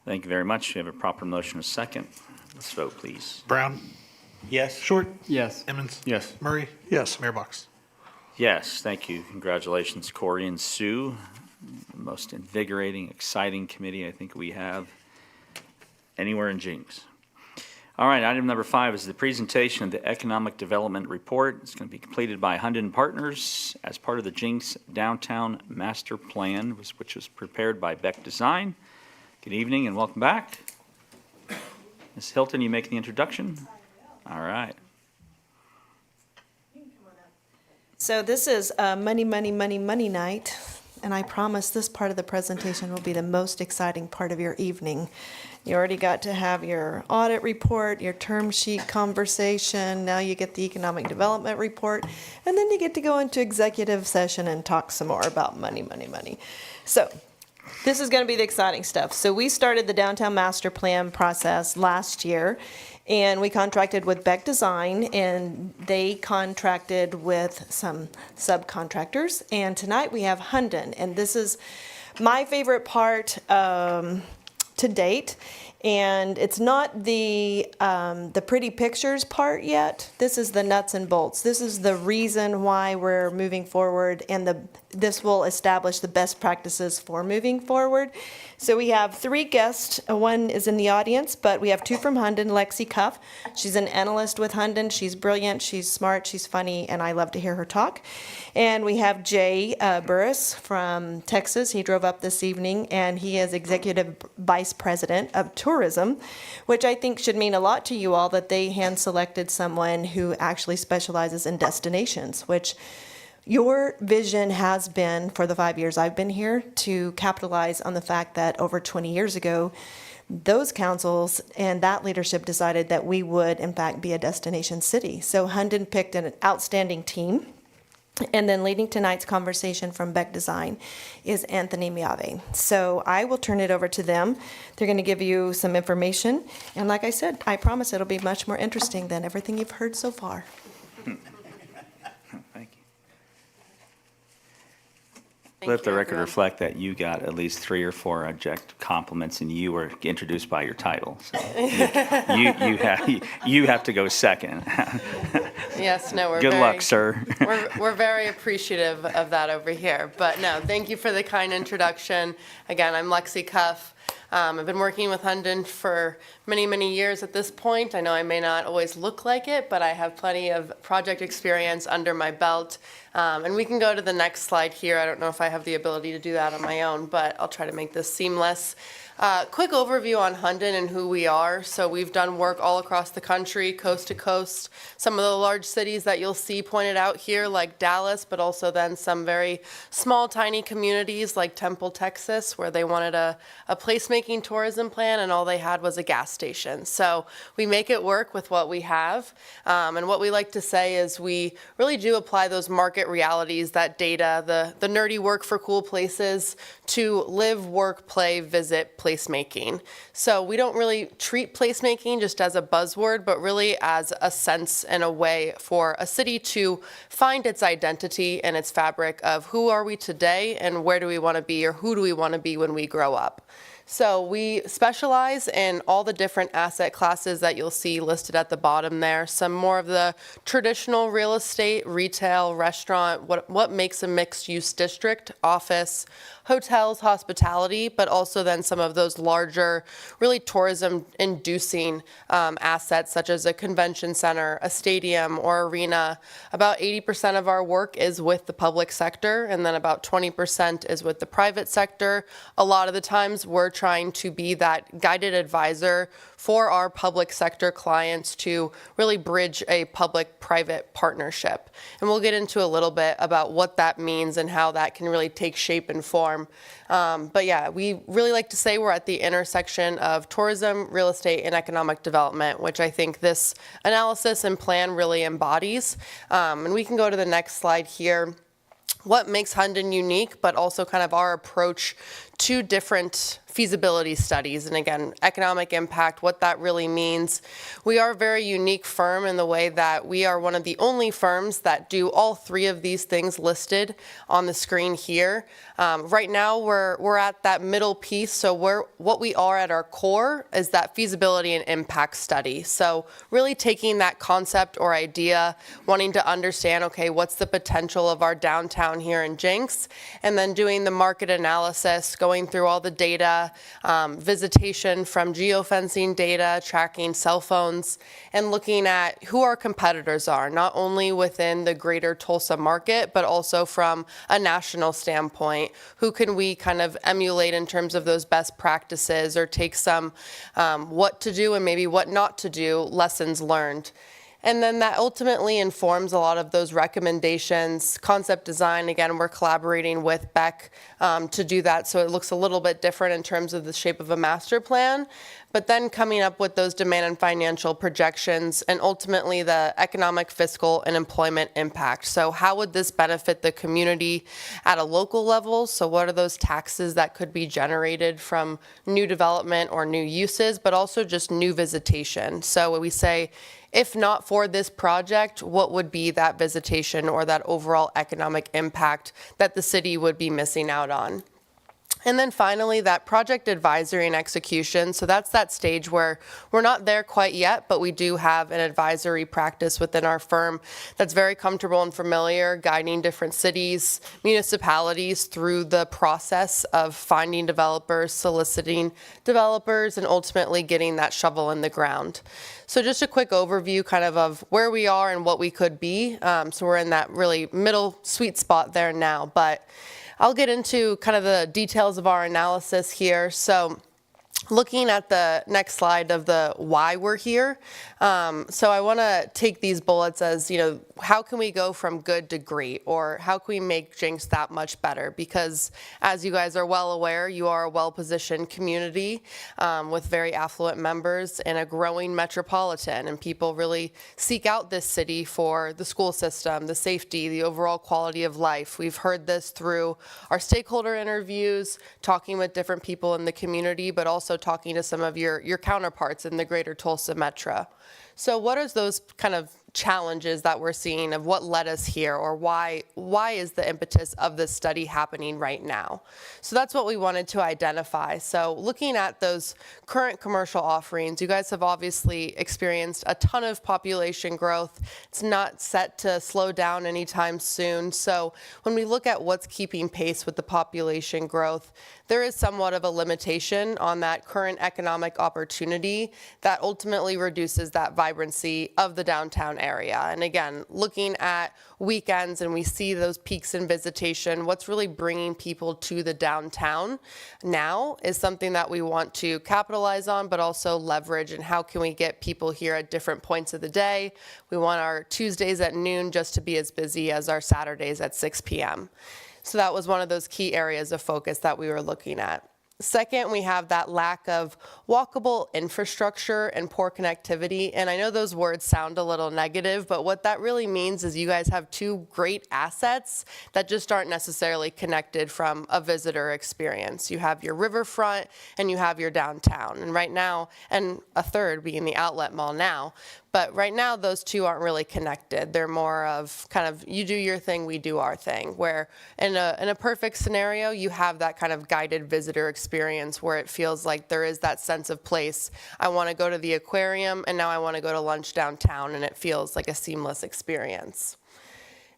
Thank you very much. We have a proper motion and a second. Let's vote, please. Brown, Yes. Short, Yes. Emmons, Yes. Murray, Yes. Mayor Box. Yes, thank you. Congratulations, Corey and Sue. The most invigorating, exciting committee I think we have anywhere in Jenks. All right, item number 5 is the presentation of the Economic Development Report. It's going to be completed by Hunden Partners as part of the Jenks Downtown Master Plan, which was prepared by Beck Design. Good evening and welcome back. Ms. Hilton, you make the introduction? All right. So this is Money, Money, Money, Money Night, and I promise this part of the presentation will be the most exciting part of your evening. You already got to have your audit report, your term sheet conversation, now you get the economic development report, and then you get to go into executive session and talk some more about money, money, money. So this is going to be the exciting stuff. So we started the downtown master plan process last year, and we contracted with Beck Design, and they contracted with some subcontractors. And tonight we have Hunden, and this is my favorite part to date. And it's not the pretty pictures part yet. This is the nuts and bolts. This is the reason why we're moving forward, and this will establish the best practices for moving forward. So we have 3 guests. One is in the audience, but we have 2 from Hunden. Lexi Cuff. She's an analyst with Hunden. She's brilliant. She's smart. She's funny, and I love to hear her talk. And we have Jay Burris from Texas. He drove up this evening, and he is Executive Vice President of Tourism, which I think should mean a lot to you all, that they hand-selected someone who actually specializes in destinations, which your vision has been, for the 5 years I've been here, to capitalize on the fact that over 20 years ago, those councils and that leadership decided that we would, in fact, be a destination city. So Hunden picked an outstanding team. And then leading tonight's conversation from Beck Design is Anthony Miave. So I will turn it over to them. They're going to give you some information. And like I said, I promise it'll be much more interesting than everything you've heard so far. Thank you. Let the record reflect that you got at least 3 or 4 object compliments, and you were introduced by your title. So you have to go second. Yes, no, we're Good very, luck, sir. we're very appreciative of that over here. But no, thank you for the kind introduction. Again, I'm Lexi Cuff. I've been working with Hunden for many, many years at this point. I know I may not always look like it, but I have plenty of project experience under my belt. And we can go to the next slide here. I don't know if I have the ability to do that on my own, but I'll try to make this seamless. Quick overview on Hunden and who we are. So we've done work all across the country, coast to coast. Some of the large cities that you'll see pointed out here, like Dallas, but also then some very small, tiny communities like Temple, Texas, where they wanted a placemaking tourism plan, and all they had was a gas station. So we make it work with what we have. And what we like to say is we really do apply those market realities, that data, the nerdy work for cool places, to live, work, play, visit, placemaking. So we don't really treat placemaking just as a buzzword, but really as a sense and a way for a city to find its identity and its fabric of who are we today and where do we want to be, or who do we want to be when we grow up. So we specialize in all the different asset classes that you'll see listed at the bottom there. Some more of the traditional real estate, retail, restaurant, what makes a mixed-use district, office, hotels, hospitality, but also then some of those larger, really tourism-inducing assets, such as a convention center, a stadium, or arena. About 80% of our work is with the public sector, and then about 20% is with the private sector. A lot of the times, we're trying to be that guided advisor for our public sector clients to really bridge a public-private partnership. And we'll get into a little bit about what that means and how that can really take shape and form. But yeah, we really like to say we're at the intersection of tourism, real estate, and economic development, which I think this analysis and plan really embodies. And we can go to the next slide here. What makes Hunden unique, but also kind of our approach to different feasibility studies, and again, economic impact, what that really means. We are a very unique firm in the way that we are one of the only firms that do all three of these things listed on the screen here. Right now, we're at that middle piece, so what we are at our core is that feasibility and impact study. So really taking that concept or idea, wanting to understand, okay, what's the potential of our downtown here in Jenks, and then doing the market analysis, going through all the data, visitation from geofencing data, tracking cell phones, and looking at who our competitors are, not only within the greater Tulsa market, but also from a national standpoint. Who can we kind of emulate in terms of those best practices, or take some what to do and maybe what not to do lessons learned. And then that ultimately informs a lot of those recommendations. Concept design, again, we're collaborating with Beck to do that, so it looks a little bit different in terms of the shape of a master plan. But then coming up with those demand and financial projections, and ultimately the economic, fiscal, and employment impact. So how would this benefit the community at a local level? So what are those taxes that could be generated from new development or new uses, but also just new visitation? So we say, if not for this project, what would be that visitation or that overall economic impact that the city would be missing out on? And then finally, that project advisory and execution. So that's that stage where we're not there quite yet, but we do have an advisory practice within our firm that's very comfortable and familiar, guiding different cities, municipalities through the process of finding developers, soliciting developers, and ultimately getting that shovel in the ground. So just a quick overview kind of where we are and what we could be. So we're in that really middle sweet spot there now, but I'll get into kind of the details of our analysis here. So looking at the next slide of the why we're here. So I want to take these bullets as, how can we go from good to great, or how can we make Jenks that much better? Because as you guys are well aware, you are a well-positioned community with very affluent members and a growing metropolitan, and people really seek out this city for the school system, the safety, the overall quality of life. We've heard this through our stakeholder interviews, talking with different people in the community, but also talking to some of your counterparts in the greater Tulsa metro. So what are those kind of challenges that we're seeing of what led us here, or why is the impetus of this study happening right now? So that's what we wanted to identify. So looking at those current commercial offerings, you guys have obviously experienced a ton of population growth. It's not set to slow down anytime soon. So when we look at what's keeping pace with the population growth, there is somewhat of a limitation on that current economic opportunity that ultimately reduces that vibrancy of the downtown area. And again, looking at weekends and we see those peaks in visitation, what's really bringing people to the downtown now is something that we want to capitalize on, but also leverage. And how can we get people here at different points of the day? We want our Tuesdays at noon just to be as busy as our Saturdays at 6 p.m. So that was one of those key areas of focus that we were looking at. Second, we have that lack of walkable infrastructure and poor connectivity. And I know those words sound a little negative, but what that really means is you guys have two great assets that just aren't necessarily connected from a visitor experience. You have your riverfront and you have your downtown. And right now, and a third being the outlet mall now, but right now, those two aren't really connected. They're more of kind of, you do your thing, we do our thing, where in a perfect scenario, you have that kind of guided visitor experience where it feels like there is that sense of place. I want to go to the aquarium, and now I want to go to lunch downtown, and it feels like a seamless experience.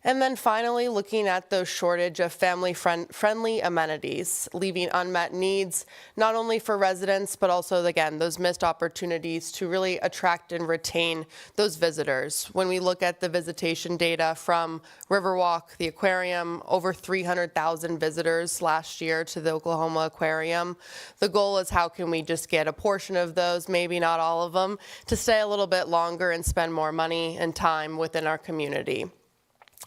And then finally, looking at those shortage of family-friendly amenities, leaving unmet needs, not only for residents, but also, again, those missed opportunities to really attract and retain those visitors. When we look at the visitation data from Riverwalk, the aquarium, over 300,000 visitors last year to the Oklahoma Aquarium. The goal is how can we just get a portion of those, maybe not all of them, to stay a little bit longer and spend more money and time within our community.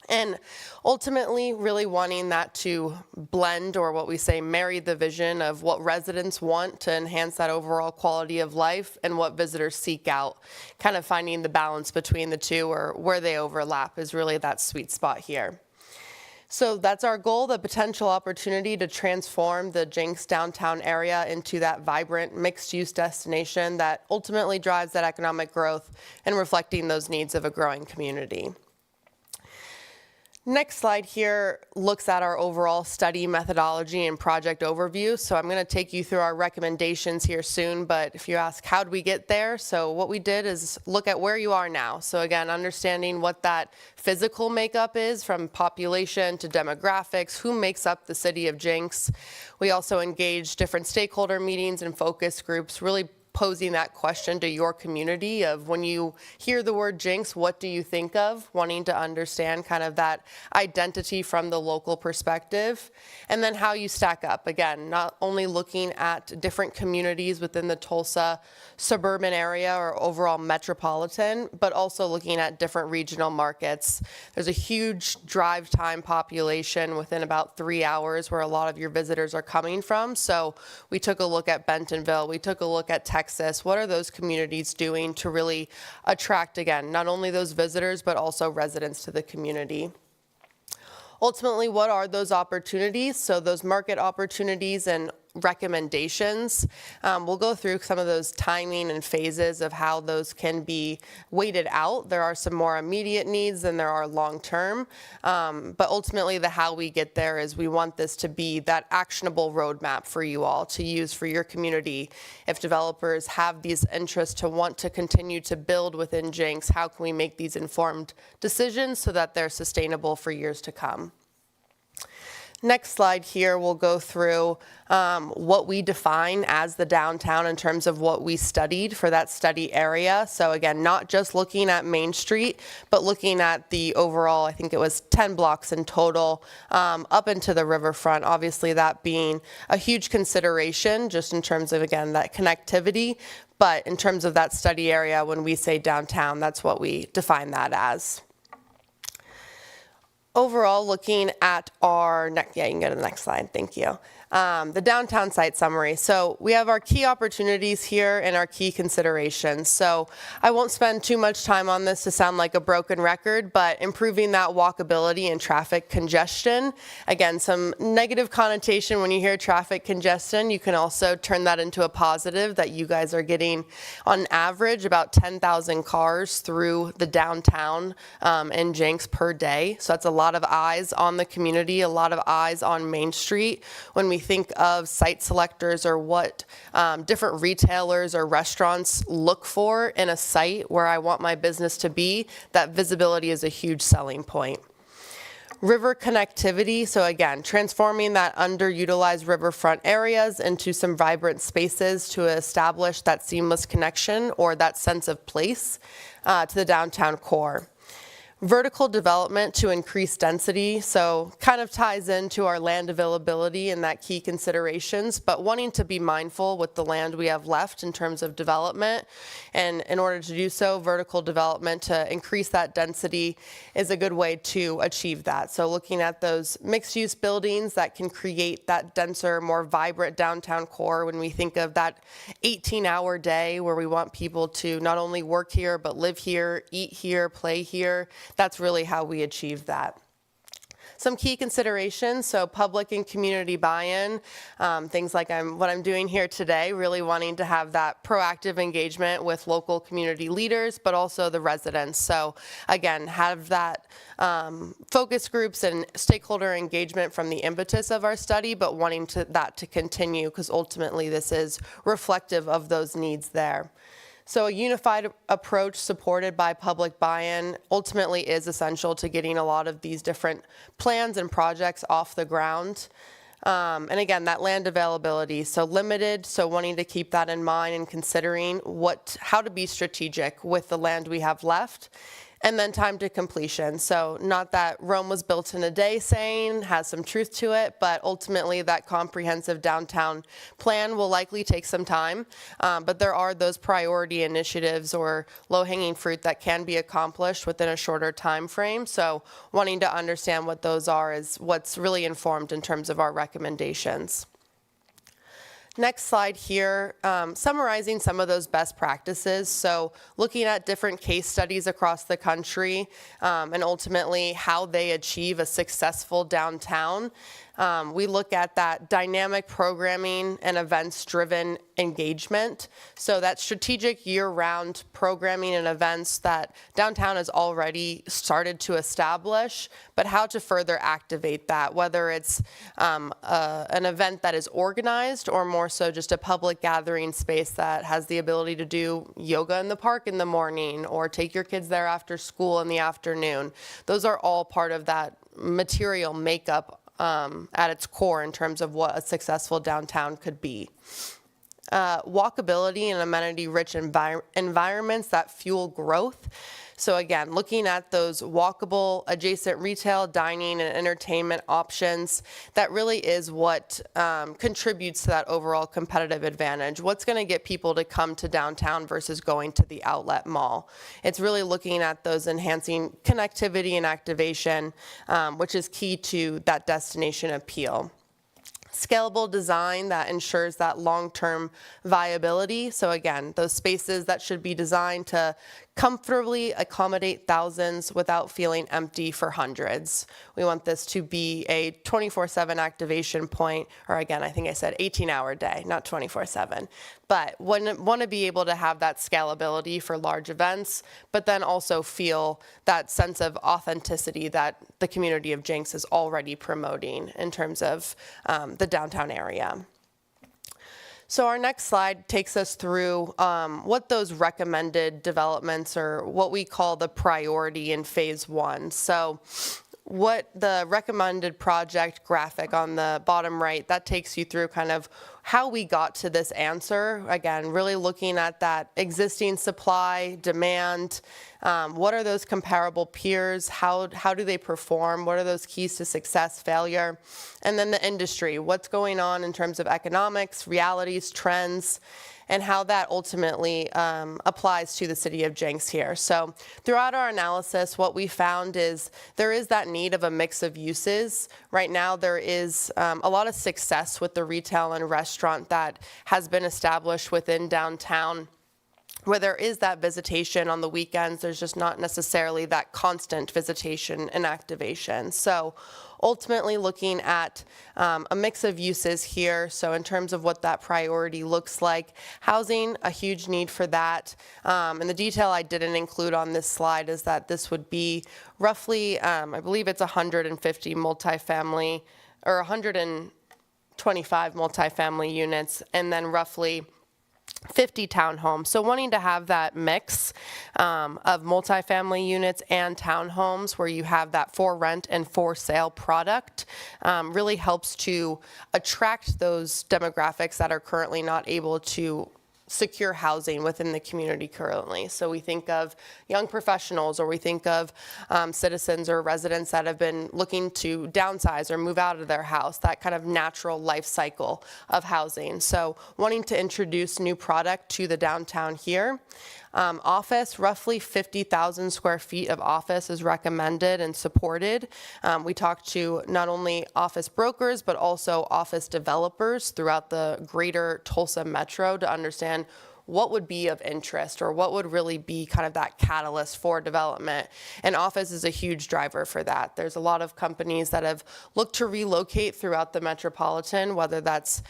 And ultimately, really wanting that to blend, or what we say, marry the vision of what residents want to enhance that overall quality of life and what visitors seek out. Kind of finding the balance between the two, or where they overlap, is really that sweet spot here. So that's our goal, the potential opportunity to transform the Jenks downtown area into that vibrant mixed-use destination that ultimately drives that economic growth and reflecting those needs of a growing community. Next slide here looks at our overall study methodology and project overview. So I'm going to take you through our recommendations here soon, but if you ask how did we get there, so what we did is look at where you are now. So again, understanding what that physical makeup is, from population to demographics, who makes up the city of Jenks. We also engaged different stakeholder meetings and focus groups, really posing that question to your community of, when you hear the word Jenks, what do you think of? Wanting to understand kind of that identity from the local perspective, and then how you stack up. Again, not only looking at different communities within the Tulsa suburban area or overall metropolitan, but also looking at different regional markets. There's a huge drive time population within about 3 hours where a lot of your visitors are coming from. So we took a look at Bentonville, we took a look at Texas. What are those communities doing to really attract, again, not only those visitors, but also residents to the community? Ultimately, what are those opportunities? So those market opportunities and recommendations. We'll go through some of those timing and phases of how those can be weighted out. There are some more immediate needs than there are long-term, but ultimately the how we get there is we want this to be that actionable roadmap for you all to use for your community. If developers have these interests to want to continue to build within Jenks, how can we make these informed decisions so that they're sustainable for years to come? Next slide here, we'll go through what we define as the downtown in terms of what we studied for that study area. So again, not just looking at Main Street, but looking at the overall, I think it was 10 blocks in total, up into the riverfront. Obviously that being a huge consideration just in terms of, again, that connectivity. But in terms of that study area, when we say downtown, that's what we define that as. Overall, looking at our next, yeah, you can go to the next slide, thank you. The downtown site summary. So we have our key opportunities here and our key considerations. So I won't spend too much time on this to sound like a broken record, but improving that walkability and traffic congestion. Again, some negative connotation when you hear traffic congestion. You can also turn that into a positive, that you guys are getting on average about 10,000 cars through the downtown in Jenks per day. So that's a lot of eyes on the community, a lot of eyes on Main Street. When we think of site selectors or what different retailers or restaurants look for in a site where I want my business to be, that visibility is a huge selling point. River connectivity, so again, transforming that underutilized riverfront areas into some vibrant spaces to establish that seamless connection or that sense of place to the downtown core. Vertical development to increase density, so kind of ties into our land availability and that key considerations, but wanting to be mindful with the land we have left in terms of development. And in order to do so, vertical development to increase that density is a good way to achieve that. So looking at those mixed-use buildings that can create that denser, more vibrant downtown core when we think of that 18-hour day where we want people to not only work here, but live here, eat here, play here. That's really how we achieve that. Some key considerations, so public and community buy-in, things like what I'm doing here today, really wanting to have that proactive engagement with local community leaders, but also the residents. So again, have that focus groups and stakeholder engagement from the impetus of our study, but wanting that to continue, because ultimately this is reflective of those needs there. So a unified approach supported by public buy-in ultimately is essential to getting a lot of these different plans and projects off the ground. And again, that land availability, so limited, so wanting to keep that in mind and considering how to be strategic with the land we have left. And then time to completion. So not that Rome was built in a day saying, has some truth to it, but ultimately that comprehensive downtown plan will likely take some time. But there are those priority initiatives or low-hanging fruit that can be accomplished within a shorter time frame. So wanting to understand what those are is what's really informed in terms of our recommendations. Next slide here, summarizing some of those best practices. So looking at different case studies across the country and ultimately how they achieve a successful downtown. We look at that dynamic programming and events-driven engagement. So that strategic year-round programming and events that downtown has already started to establish, but how to further activate that, whether it's an event that is organized or more so just a public gathering space that has the ability to do yoga in the park in the morning or take your kids there after school in the afternoon. Those are all part of that material makeup at its core in terms of what a successful downtown could be. Walkability and amenity-rich environments that fuel growth. So again, looking at those walkable adjacent retail, dining, and entertainment options, that really is what contributes to that overall competitive advantage. What's going to get people to come to downtown versus going to the outlet mall? It's really looking at those enhancing connectivity and activation, which is key to that destination appeal. Scalable design that ensures that long-term viability. So again, those spaces that should be designed to comfortably accommodate thousands without feeling empty for hundreds. We want this to be a 24/7 activation point, or again, I think I said 18-hour day, not 24/7. But want to be able to have that scalability for large events, but then also feel that sense of authenticity that the community of Jenks is already promoting in terms of the downtown area. So our next slide takes us through what those recommended developments or what we call the priority in phase one. So what the recommended project graphic on the bottom right, that takes you through kind of how we got to this answer. Again, really looking at that existing supply, demand, what are those comparable peers, how do they perform, what are those keys to success, failure, and then the industry, what's going on in terms of economics, realities, trends, and how that ultimately applies to the city of Jenks here. So throughout our analysis, what we found is there is that need of a mix of uses. Right now, there is a lot of success with the retail and restaurant that has been established within downtown, where there is that visitation on the weekends. There's just not necessarily that constant visitation and activation. So ultimately looking at a mix of uses here. So in terms of what that priority looks like, housing, a huge need for that. And the detail I didn't include on this slide is that this would be roughly, I believe it's 150 multifamily, or 125 multifamily units, and then roughly 50 townhomes. So wanting to have that mix of multifamily units and townhomes where you have that for rent and for sale product really helps to attract those demographics that are currently not able to secure housing within the community currently. So we think of young professionals, or we think of citizens or residents that have been looking to downsize or move out of their house, that kind of natural life cycle of housing. So wanting to introduce new product to the downtown here. Office, roughly 50,000 square feet of office is recommended and supported. We talked to not only office brokers, but also office developers throughout the greater Tulsa metro to understand what would be of interest or what would really be kind of that catalyst for development. And office is a huge driver for that. There's a lot of companies that have looked to relocate throughout the metropolitan, whether that's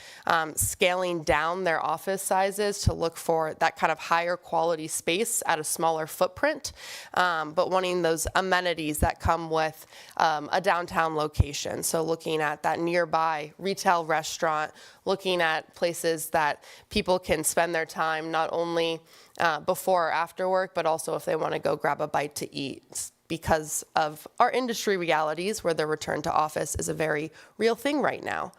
scaling down their office sizes to look for that kind of higher quality space at a smaller footprint, but wanting those amenities that come with a downtown location. So looking at that nearby retail restaurant, looking at places that people can spend their time not only before or after work, but also if they want to go grab a bite to eat, because of our industry realities where the return to office is a very real thing right now.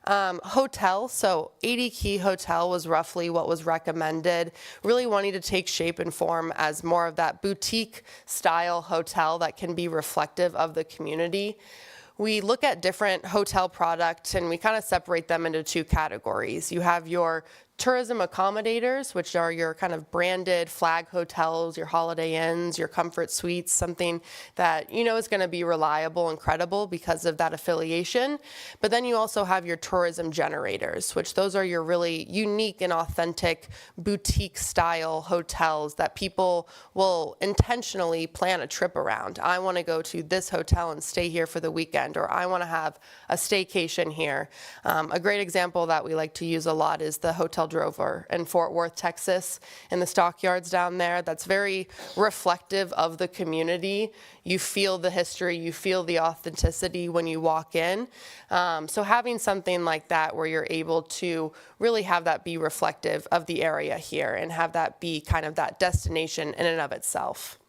Hotel, so 80 Key Hotel was roughly what was recommended, really wanting to take shape and form as more of that boutique style hotel that can be reflective of the community. We look at different hotel products and we kind of separate them into two categories. You have your tourism accommodators, which are your kind of branded flag hotels, your Holiday Inns, your Comfort Suites, something that you know is going to be reliable and credible because of that affiliation. But then you also have your tourism generators, which those are your really unique and authentic boutique style hotels that people will intentionally plan a trip around. I want to go to this hotel and stay here for the weekend, or I want to have a staycation here. A great example that we like to use a lot is the Hotel Drover in Fort Worth, Texas, in the stockyards down there. That's very reflective of the community. You feel the history, you feel the authenticity when you walk in. So having something like that where you're able to really have that be reflective of the area here and have that be kind of that destination in and of itself.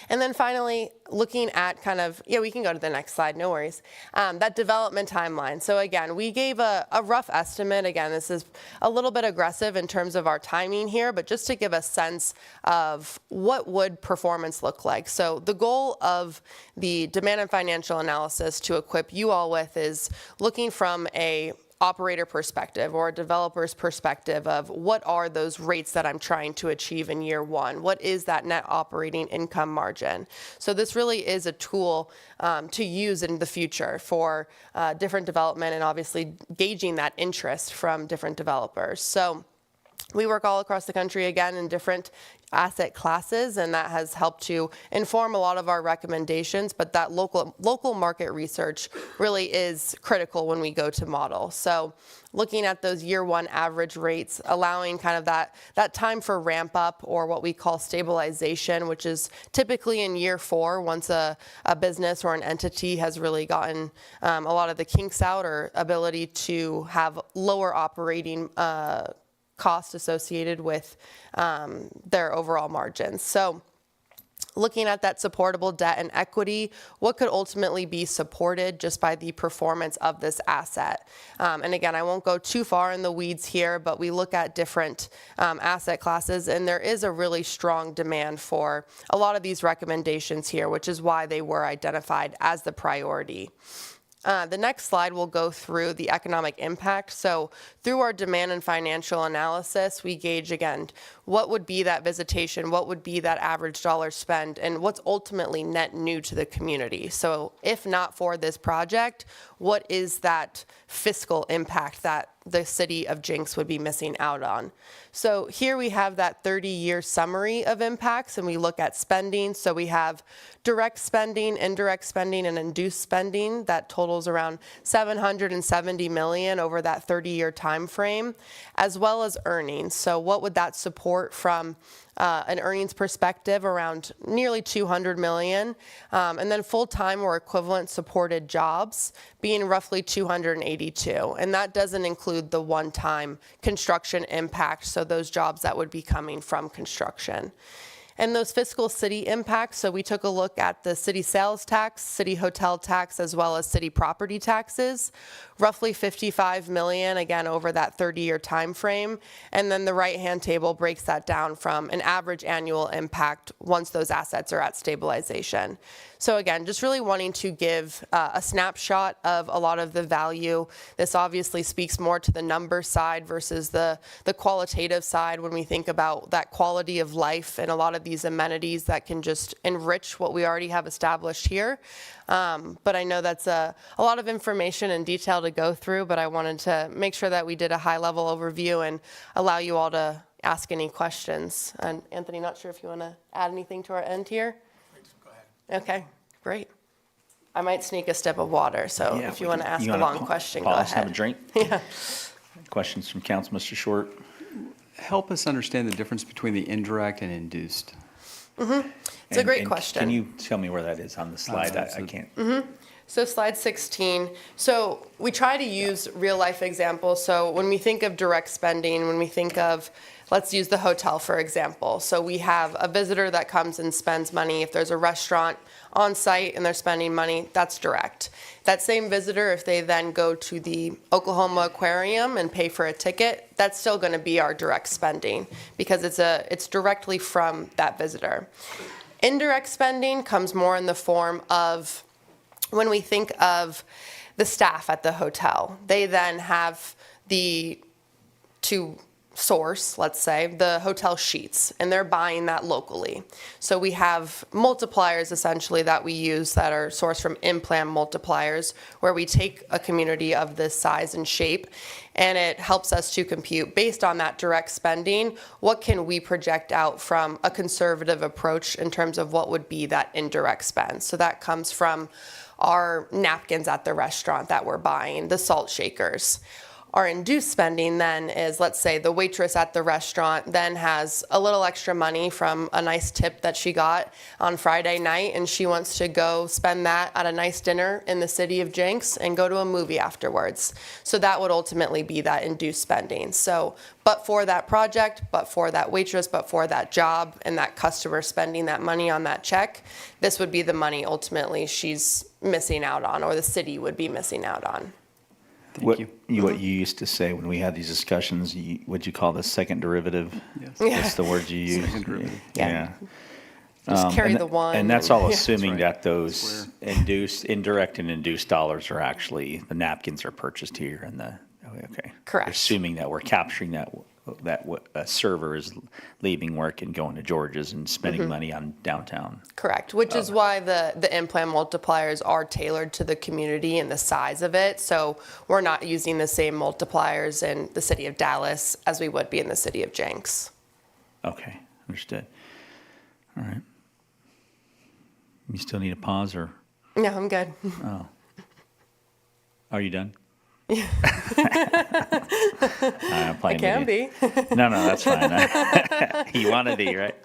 And then finally, looking at kind of, we can go to the next slide, no worries, that development timeline. So again, we gave a rough estimate. Again, this is a little bit aggressive in terms of our timing here, but just to give a sense of what would performance look like. So the goal of the demand and financial analysis to equip you all with is looking from a operator perspective or a developer's perspective of what are those rates that I'm trying to achieve in year one? What is that net operating income margin? So this really is a tool to use in the future for different development and obviously gauging that interest from different developers. So we work all across the country, again, in different asset classes, and that has helped to inform a lot of our recommendations, but that local market research really is critical when we go to model. So looking at those year one average rates, allowing kind of that time for ramp up or what we call stabilization, which is typically in year 4 once a business or an entity has really gotten a lot of the kinks out or ability to have lower operating cost associated with their overall margins. So looking at that supportable debt and equity, what could ultimately be supported just by the performance of this asset. And again, I won't go too far in the weeds here, but we look at different asset classes, and there is a really strong demand for a lot of these recommendations here, which is why they were identified as the priority. The next slide will go through the economic impact. So through our demand and financial analysis, we gauge, again, what would be that visitation, what would be that average dollar spend, and what's ultimately net new to the community. So if not for this project, what is that fiscal impact that the city of Jenks would be missing out on? So here we have that 30-year summary of impacts, and we look at spending. So we have direct spending, indirect spending, and induced spending that totals around $770 million over that 30-year time frame, as well as earnings. So what would that support from an earnings perspective? Around nearly $200 million, and then full-time or equivalent supported jobs being roughly 282, and that doesn't include the one-time construction impact, so those jobs that would be coming from construction. And those fiscal city impacts, so we took a look at the city sales tax, city hotel tax, as well as city property taxes, roughly $55 million, again, over that 30-year time frame. And then the right-hand table breaks that down from an average annual impact once those assets are at stabilization. So again, just really wanting to give a snapshot of a lot of the value. This obviously speaks more to the number side versus the qualitative side when we think about that quality of life and a lot of these amenities that can just enrich what we already have established here. But I know that's a lot of information and detail to go through, but I wanted to make sure that we did a high-level overview and allow you all to ask any questions. And Anthony, not sure if you want to add anything to our end here? Go ahead. Okay, great. I might sneak a sip of water, so if you want to ask a long question, go pause, ahead. have a drink? Yeah. Questions from council, Mr. Short? Help us understand the difference between the indirect and induced. It's a great question. Can you tell me where that is on the slide? I can't. So slide 16. So we try to use real life examples. So when we think of direct spending, when we think of, let's use the hotel for example. So we have a visitor that comes and spends money. If there's a restaurant on site and they're spending money, that's direct. That same visitor, if they then go to the Oklahoma Aquarium and pay for a ticket, that's still going to be our direct spending because it's directly from that visitor. Indirect spending comes more in the form of when we think of the staff at the hotel. They then have to source, let's say, the hotel sheets, and they're buying that locally. So we have multipliers essentially that we use that are sourced from in-plan multipliers, where we take a community of this size and shape, and it helps us to compute based on that direct spending, what can we project out from a conservative approach in terms of what would be that indirect spend. So that comes from our napkins at the restaurant that we're buying, the salt shakers. Our induced spending then is, let's say, the waitress at the restaurant then has a little extra money from a nice tip that she got on Friday night, and she wants to go spend that at a nice dinner in the city of Jenks and go to a movie afterwards. So that would ultimately be that induced spending. So, but for that project, but for that waitress, but for that job, and that customer spending that money on that check, this would be the money ultimately she's missing out on, or the city would be missing out on. What you used to say when we had these discussions, what'd you call the second derivative? Yes. That's the word you use. Second derivative. Yeah. Just carry the one. And that's all Yeah. assuming that those indirect and induced dollars are actually, the napkins are purchased here and okay. Correct. Assuming that we're capturing that a server is leaving work and going to George's and spending money on downtown. Correct, which is why the in-plan multipliers are tailored to the community and the size of it. So we're not using the same multipliers in the city of Dallas as we would be in the city of Jenks. Okay, understood. All right. You still need a pause or? No, I'm good. Oh. Are you done? I can be. No, that's fine. You want to be, right?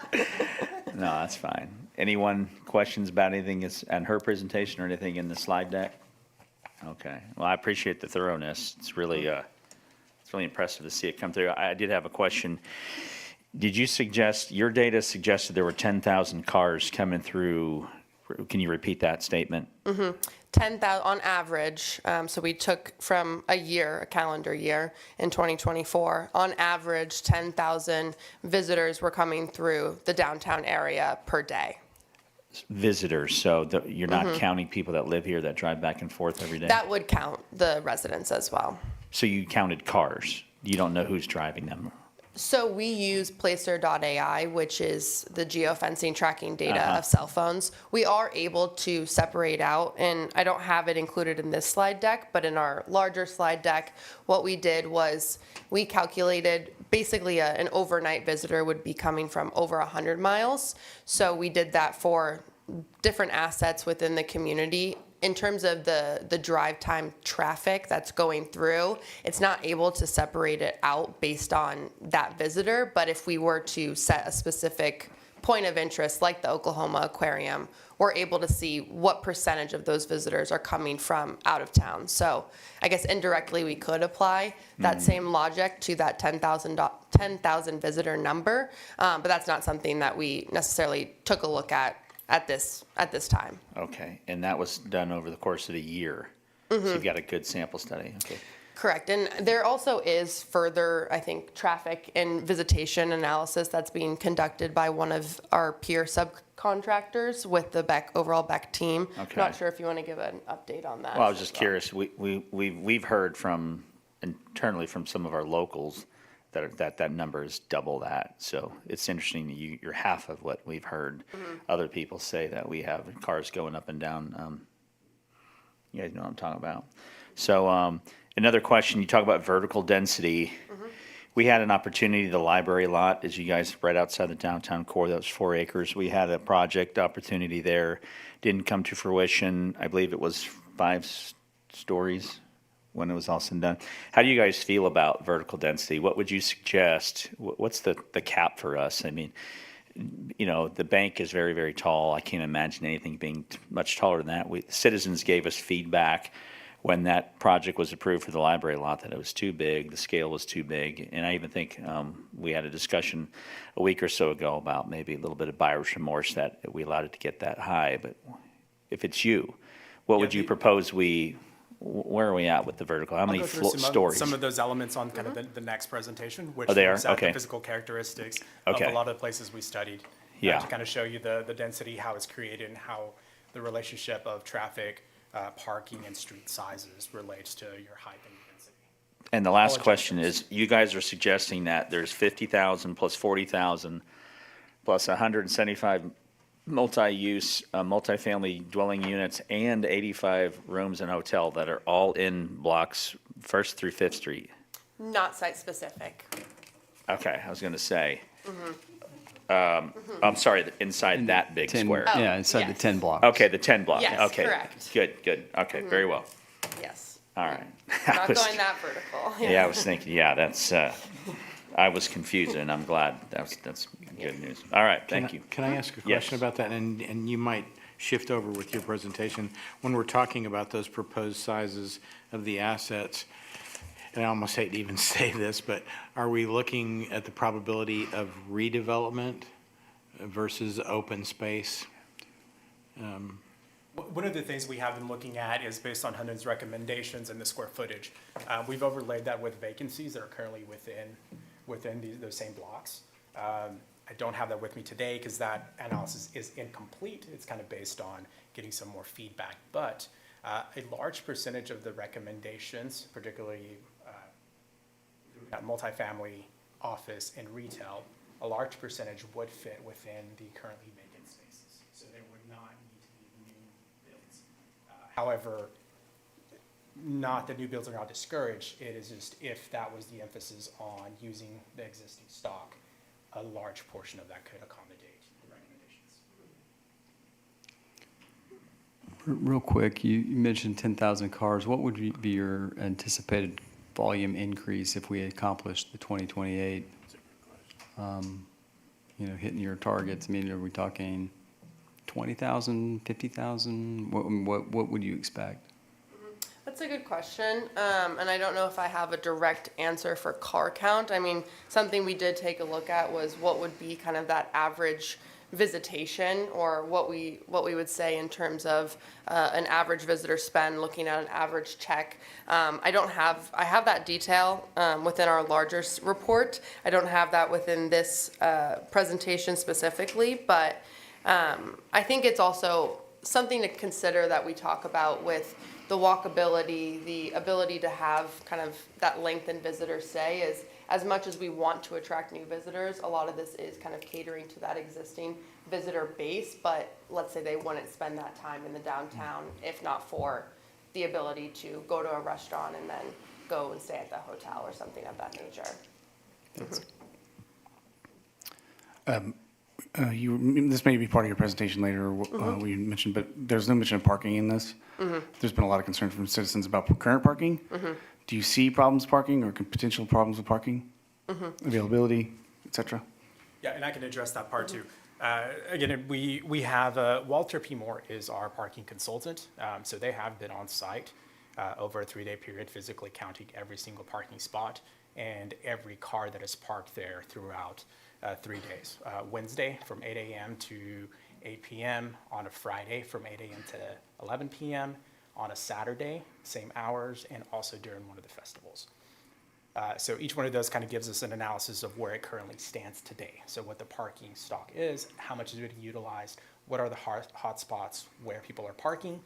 No, that's fine. Anyone questions about anything on her presentation or anything in the slide deck? Okay. Well, I appreciate the thoroughness. It's really impressive to see it come through. I did have a question. Did you suggest, your data suggested there were 10,000 cars coming through? Can you repeat that statement? 10,000 on average. So we took from a calendar year in 2024, on average, 10,000 visitors were coming through the downtown area per day. Visitors, so you're not counting people that live here that drive back and forth every day? That would count the residents as well. So you counted cars. You don't know who's driving them. So we use Placer.ai, which is the geofencing tracking data of cell phones. We are able to separate out, and I don't have it included in this slide deck, but in our larger slide deck, what we did was we calculated basically an overnight visitor would be coming from over 100 miles. So we did that for different assets within the community. In terms of the drive time traffic that's going through, it's not able to separate it out based on that visitor. But if we were to set a specific point of interest, like the Oklahoma Aquarium, we're able to see what percentage of those visitors are coming from out of town. So I guess indirectly we could apply that same logic to that 10,000 visitor number, but that's not something that we necessarily took a look at this time. Okay, and that was done over the course of a year. So you've got a good sample study. Okay. Correct, and there also is further, I think, traffic and visitation analysis that's being conducted by one of our peer subcontractors with the overall Beck team. Okay. Not sure if you want to give an update on that. Well, I was just curious. We've heard from internally from some of our locals that number is double that. So it's interesting that you're half of what we've heard other people say, that we have cars going up and down. You guys know what I'm talking about. So another question, you talk about vertical density. We had an opportunity, the library lot, as you guys right outside the downtown core, that was 4 acres. We had a project opportunity there, didn't come to fruition. I believe it was 5 stories when it was all said and done. How do you guys feel about vertical density? What would you suggest? What's the cap for us? I mean, the bank is very, very tall. I can't imagine anything being much taller than that. Citizens gave us feedback when that project was approved for the library lot that it was too big, the scale was too big. And I even think we had a discussion a week or so ago about maybe a little bit of buyer's remorse that we allowed it to get that high. But if it's you, what would you propose where are we at with the vertical? How many stories? Some of those elements on kind of the next presentation, which Oh, they are? looks at Okay. the physical characteristics Okay. of a lot of the places we studied. Yeah. To kind of show you the density, how it's created, and how the relationship of traffic, parking, and street sizes relates to your height and density. And the last question is, you guys are suggesting that there's 50,000 plus 40,000 plus 175 multi-use, multifamily dwelling units and 85 rooms and hotel that are all in blocks 1st through 5th Street. Not site-specific. Okay, I was gonna say. I'm sorry, inside that big 10 square. Yeah, inside the yes. 10 blocks. Okay, the 10 block. Yes, Okay, correct. good. Okay, very well. Yes. All right. Not going that vertical. Yeah, I was thinking, that's, I was confused, and I'm glad. That's good news. All right, thank you. Can I ask a Yes. question about that? And you might shift over with your presentation. When we're talking about those proposed sizes of the assets, and I almost hate to even say this, but are we looking at the probability of redevelopment versus open space? One of the things we have been looking at is based on Hunted's recommendations and the square footage. We've overlaid that with vacancies that are currently within those same blocks. I don't have that with me today because that analysis is incomplete. It's kind of based on getting some more feedback. But a large percentage of the recommendations, particularly at multifamily, office, and retail, a large percentage would fit within the currently vacant spaces. So there would not need to be new builds. However, not that new builds are not discouraged, it is just if that was the emphasis on using the existing stock, a large portion of that could accommodate the recommendations. Real quick, you mentioned 10,000 cars. What would be your anticipated volume increase if we accomplished the 2028, hitting your targets? I mean, are we talking 20,000, 50,000? What would you expect? That's a good question, and I don't know if I have a direct answer for car count. I mean, something we did take a look at was what would be kind of that average visitation, or what we would say in terms of an average visitor spend, looking at an average check. I have that detail within our larger report. I don't have that within this presentation specifically, but I think it's also something to consider that we talk about with the walkability, the ability to have kind of that lengthened visitor stay. Is as much as we want to attract new visitors, a lot of this is kind of catering to that existing visitor base, but let's say they wouldn't spend that time in the downtown if not for the ability to go to a restaurant and then go and stay at the hotel or something of that nature. This may be part of your presentation later, we mentioned, but there's no mention of parking in this. There's been a lot of concern from citizens about current parking. Do you see problems parking or potential problems with parking? Availability, et cetera? Yeah, and I can address that part too. Again, we have, Walter P. Moore is our parking consultant. So they have been on site over a 3-day period, physically counting every single parking spot and every car that is parked there throughout 3 days. Wednesday from 8 a.m. to 8 p.m., on a Friday from 8 a.m. to 11 p.m., on a Saturday, same hours, and also during one of the festivals. So each one of those kind of gives us an analysis of where it currently stands today. So what the parking stock is, how much is being utilized, what are the hot spots where people are parking.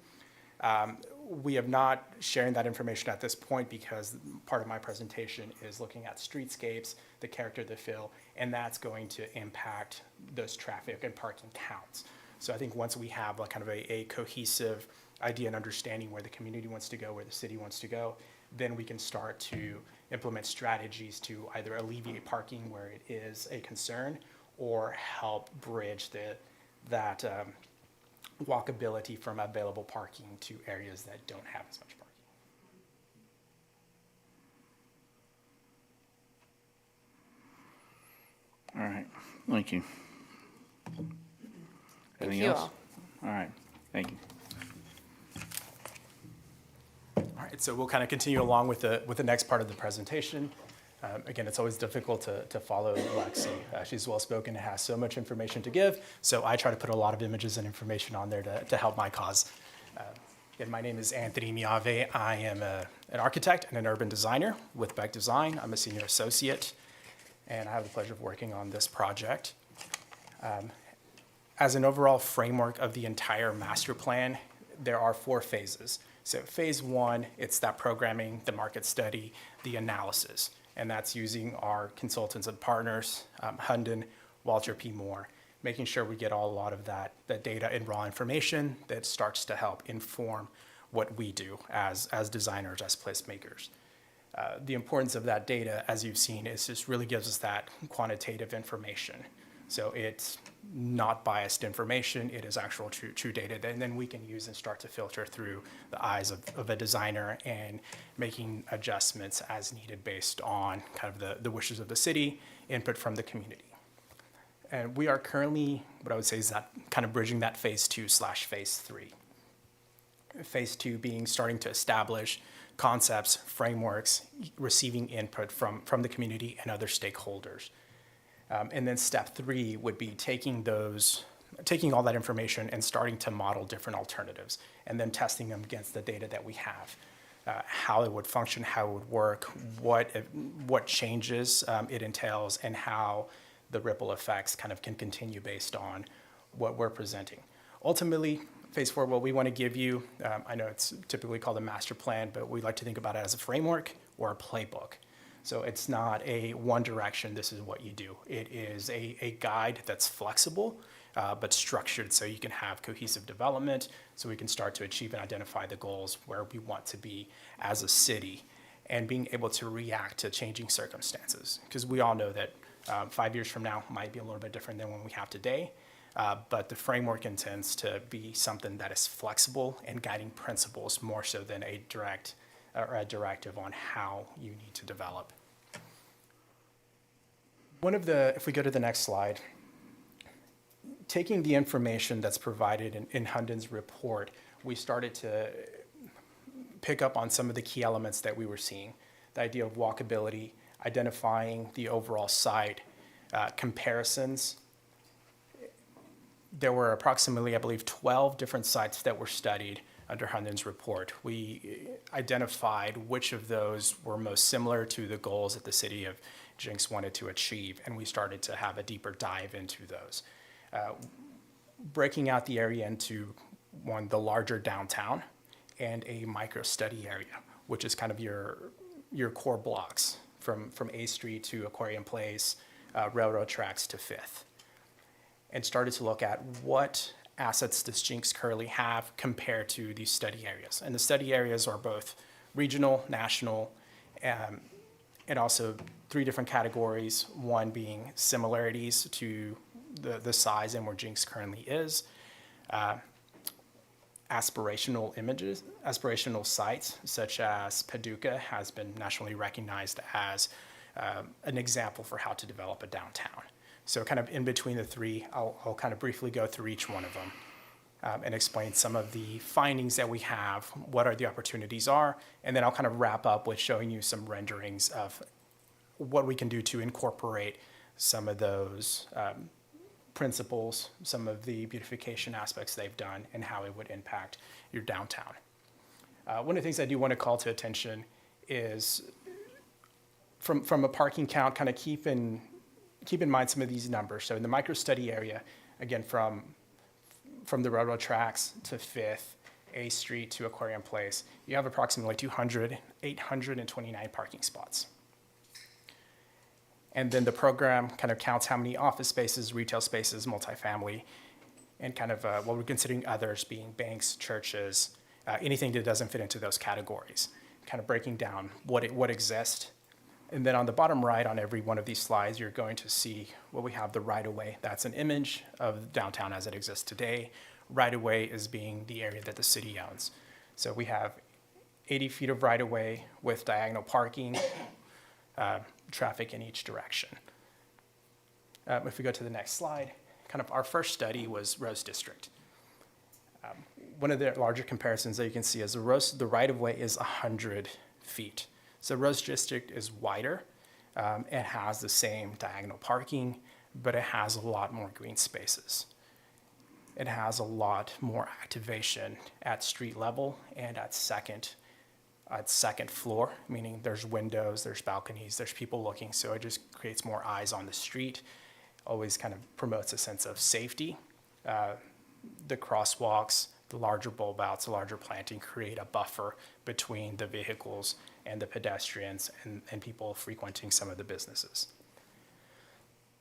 We have not sharing that information at this point because part of my presentation is looking at streetscapes, the character of the fill, and that's going to impact those traffic and parking counts. So I think once we have kind of a cohesive idea and understanding where the community wants to go, where the city wants to go, then we can start to implement strategies to either alleviate parking where it is a concern or help bridge that walkability from available parking to areas that don't have as much parking. All right, thank you. Anything you else? all. All right, thank you. All right, so we'll kind of continue along with the next part of the presentation. Again, it's always difficult to follow Lexi. She's well-spoken and has so much information to give, so I try to put a lot of images and information on there to help my cause. Again, my name is Anthony Miave. I am an architect and an urban designer with Beck Design. I'm a senior associate, and I have the pleasure of working on this project. As an overall framework of the entire master plan, there are 4 phases. So phase 1, it's that programming, the market study, the analysis, and that's using our consultants and partners, Hunden, Walter P. Moore, making sure we get a lot of that data and raw information that starts to help inform what we do as designers, as placemakers. The importance of that data, as you've seen, is just really gives us that quantitative information. So it's not biased information, it is actual true data that then we can use and start to filter through the eyes of a designer and making adjustments as needed based on kind of the wishes of the city, input from the community. And we are currently, what I would say is that kind of bridging that phase 2/phase 3. Phase 2 being starting to establish concepts, frameworks, receiving input from the community and other stakeholders. And then step 3 would be taking all that information and starting to model different alternatives and then testing them against the data that we have. How it would function, how it would work, what changes it entails, and how the ripple effects kind of can continue based on what we're presenting. Ultimately, phase 4, what we want to give you, I know it's typically called a master plan, but we like to think about it as a framework or a playbook. So it's not a one direction, this is what you do. It is a guide that's flexible, but structured so you can have cohesive development, so we can start to achieve and identify the goals where we want to be as a city, and being able to react to changing circumstances. Because we all know that 5 years from now might be a little bit different than what we have today, but the framework intends to be something that is flexible and guiding principles more so than a directive on how you need to develop. If we go to the next slide, taking the information that's provided in Hunden's report, we started to pick up on some of the key elements that we were seeing. The idea of walkability, identifying the overall site, comparisons. There were approximately, I believe, 12 different sites that were studied under Hunden's report. We identified which of those were most similar to the goals that the city of Jenks wanted to achieve, and we started to have a deeper dive into those. Breaking out the area into the larger downtown and a micro study area, which is kind of your core blocks from A Street to Aquarium Place, railroad tracks to 5th. And started to look at what assets does Jenks currently have compared to these study areas. And the study areas are both regional, national, and also 3 different categories, one being similarities to the size and where Jenks currently is, aspirational sites, such as Paducah has been nationally recognized as an example for how to develop a downtown. So kind of in between the 3, I'll kind of briefly go through each one of them and explain some of the findings that we have, what are the opportunities are, and then I'll kind of wrap up with showing you some renderings of what we can do to incorporate some of those principles, some of the beautification aspects they've done, and how it would impact your downtown. One of the things I do want to call to attention is from a parking count, kind of keep in mind some of these numbers. So in the micro study area, again, from the railroad tracks to 5th, A Street to Aquarium Place, you have approximately 829 parking spots. And then the program kind of counts how many office spaces, retail spaces, multifamily, and kind of what we're considering others being banks, churches, anything that doesn't fit into those categories, kind of breaking down what exists. And then on the bottom right on every one of these slides, you're going to see we have the right-of-way. That's an image of downtown as it exists today. Right-of-way is being the area that the city owns. So we have 80 feet of right-of-way with diagonal parking, traffic in each direction. If we go to the next slide, kind of our first study was Rose District. One of the larger comparisons that you can see is the right-of-way is 100 feet. So Rose District is wider, It has the same diagonal parking, but it has a lot more green spaces. It has a lot more activation at street level and at second floor, meaning there's windows, there's balconies, there's people looking, so it just creates more eyes on the street. Always kind of promotes a sense of safety. The crosswalks, the larger bulb outs, the larger planting create a buffer between the vehicles and the pedestrians and people frequenting some of the businesses.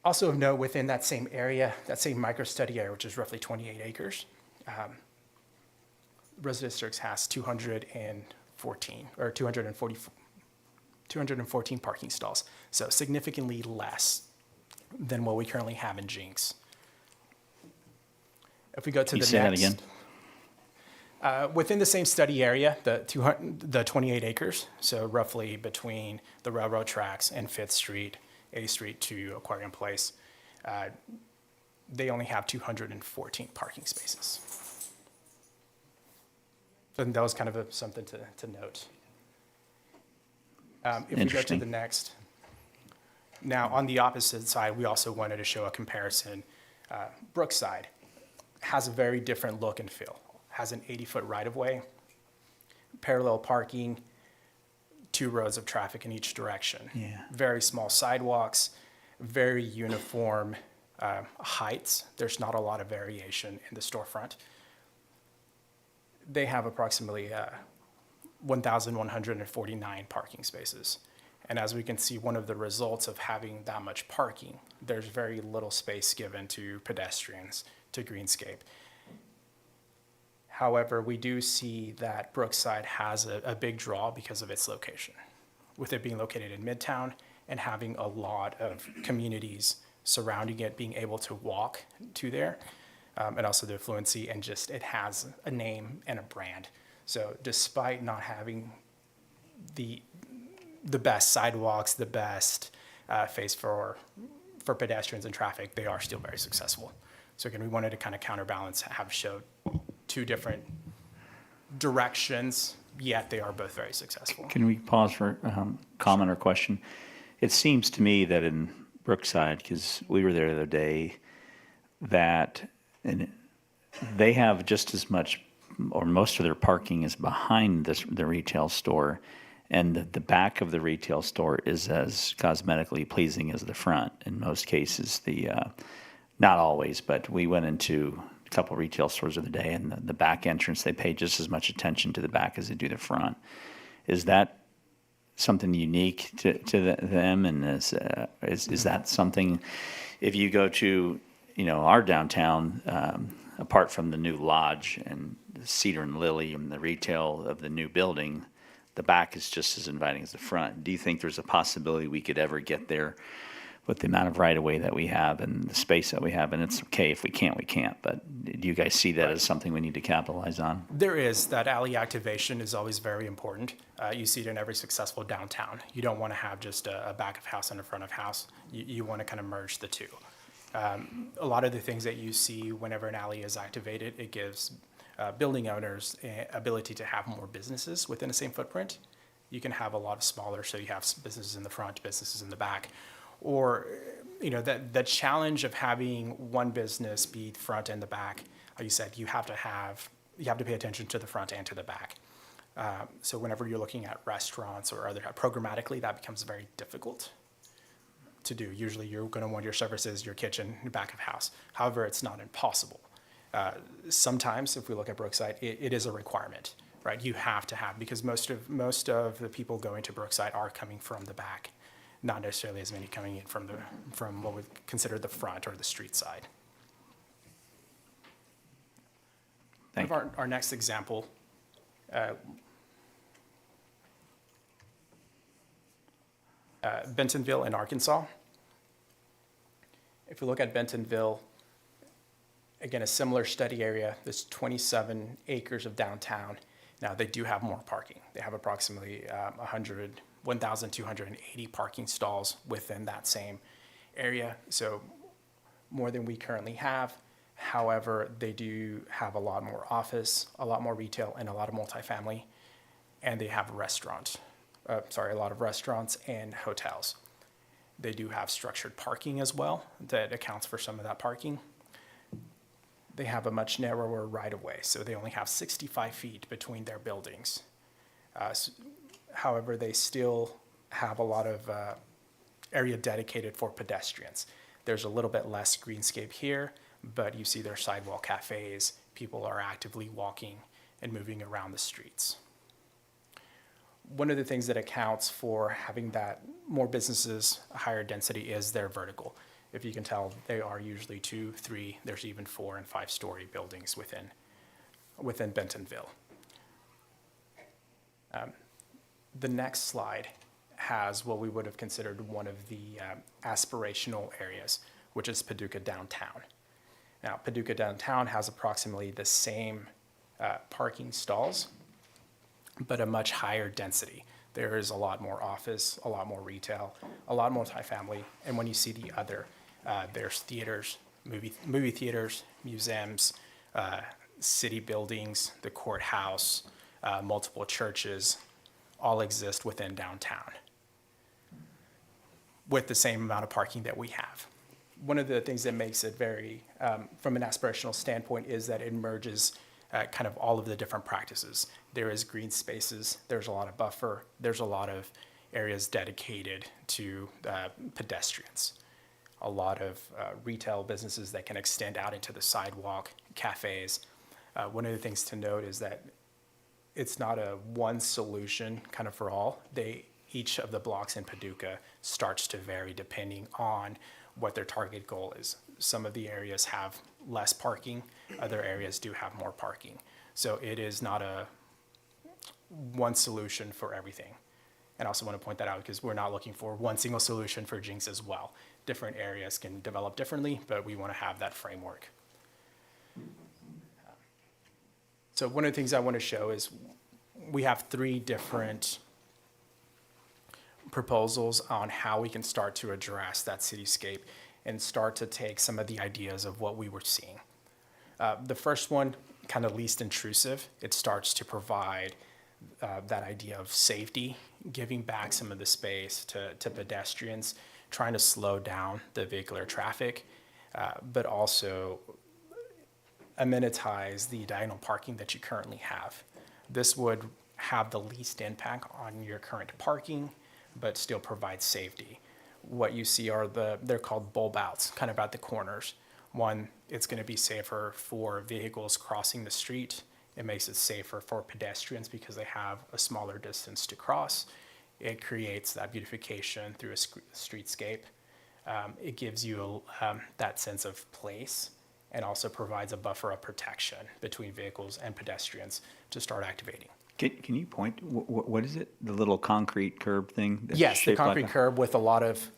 Also of note, within that same area, that same micro-study area, which is roughly 28 acres, Residence District has 214 parking stalls, so significantly less than what we currently have in Jenks. If we go to Can you the say that next. again? Within the same study area, the 28 acres, so roughly between the railroad tracks and 5th Street, A Street to Aquarium Place, they only have 214 parking spaces. And that was kind of something to note. If we go to Interesting. the next. Now, on the opposite side, we also wanted to show a comparison. Brookside has a very different look and feel. Has an 80-foot right-of-way, parallel parking, 2 rows of traffic in each direction. Yeah. Very small sidewalks, very uniform heights. There's not a lot of variation in the storefront. They have approximately 1,149 parking spaces. And as we can see, one of the results of having that much parking, there's very little space given to pedestrians, to greenscape. However, we do see that Brookside has a big draw because of its location, with it being located in Midtown and having a lot of communities surrounding it, being able to walk to there, and also the affluency, and just it has a name and a brand. So despite not having the best sidewalks, the best face for pedestrians and traffic, they are still very successful. So again, we wanted to kind of counterbalance, have showed 2 different directions, yet they are both very successful. Can we pause for comment or question? It seems to me that in Brookside, because we were there the other day, that they have just as much, or most of their parking is behind the retail store, and the back of the retail store is as cosmetically pleasing as the front. In most cases, not always, but we went into a couple retail stores the other day, and the back entrance, they pay just as much attention to the back as they do the front. Is that something unique to them? And is that something, if you go to, our downtown, apart from the new lodge and Cedar and Lily and the retail of the new building, the back is just as inviting as the front. Do you think there's a possibility we could ever get there with the amount of right-of-way that we have and the space that we have? And it's okay if we can't, we can't. But do you guys see that as something we need to capitalize on? There is. That alley activation is always very important. You see it in every successful downtown. You don't want to have just a back of house and a front of house. You want to kind of merge the two. A lot of the things that you see whenever an alley is activated, it gives building owners ability to have more businesses within the same footprint. You can have a lot of smaller, so you have businesses in the front, businesses in the back. Or, the challenge of having one business be front and the back, like you said, you have to pay attention to the front and to the back. So whenever you're looking at restaurants or other, programmatically, that becomes very difficult to do. Usually you're going to want your services, your kitchen, your back of house. However, it's not impossible. Sometimes, if we look at Brookside, it is a requirement, right? You have to have, because most of the people going to Brookside are coming from the back, not necessarily as many coming in from what we consider the front or the street side. Thank you. Our next example, Bentonville in Arkansas. If we look at Bentonville, again, a similar study area, there's 27 acres of downtown. Now, they do have more parking. They have approximately 1,280 parking stalls within that same area, so more than we currently have. However, they do have a lot more office, a lot more retail, and a lot of multifamily, and they have a lot of restaurants and hotels. They do have structured parking as well that accounts for some of that parking. They have a much narrower right-of-way, so they only have 65 feet between their buildings. However, they still have a lot of area dedicated for pedestrians. There's a little bit less greenscape here, but you see their sidewalk cafes. People are actively walking and moving around the streets. One of the things that accounts for having that more businesses, a higher density, is their vertical. If you can tell, they are usually 2, 3, there's even 4 and 5-story buildings within Bentonville. The next slide has what we would have considered one of the aspirational areas, which is Paducah Downtown. Now, Paducah Downtown has approximately the same parking stalls, but a much higher density. There is a lot more office, a lot more retail, a lot more multifamily, and when you see the other, there's theaters, movie theaters, museums, city buildings, the courthouse, multiple churches, all exist within downtown with the same amount of parking that we have. One of the things that makes it very, from an aspirational standpoint, is that it merges kind of all of the different practices. There is green spaces, there's a lot of buffer, there's a lot of areas dedicated to pedestrians, a lot of retail businesses that can extend out into the sidewalk, cafes. One of the things to note is that it's not a one solution kind of for all. Each of the blocks in Paducah starts to vary depending on what their target goal is. Some of the areas have less parking, other areas do have more parking. So it is not a one solution for everything. And I also want to point that out because we're not looking for one single solution for Jenks as well. Different areas can develop differently, but we want to have that framework. So one of the things I want to show is we have 3 different proposals on how we can start to address that cityscape and start to take some of the ideas of what we were seeing. The first one, kind of least intrusive, it starts to provide that idea of safety, giving back some of the space to pedestrians, trying to slow down the vehicular traffic, but also amenitize the diagonal parking that you currently have. This would have the least impact on your current parking, but still provide safety. What you see are they're called bulb outs, kind of at the corners. One, it's going to be safer for vehicles crossing the street. It makes it safer for pedestrians because they have a smaller distance to cross. It creates that beautification through a streetscape. It gives you that sense of place and also provides a buffer of protection between vehicles and pedestrians to start activating. Can you point, what is it? The little concrete curb thing? that's Yes, the shaped like concrete a- curb with a lot of,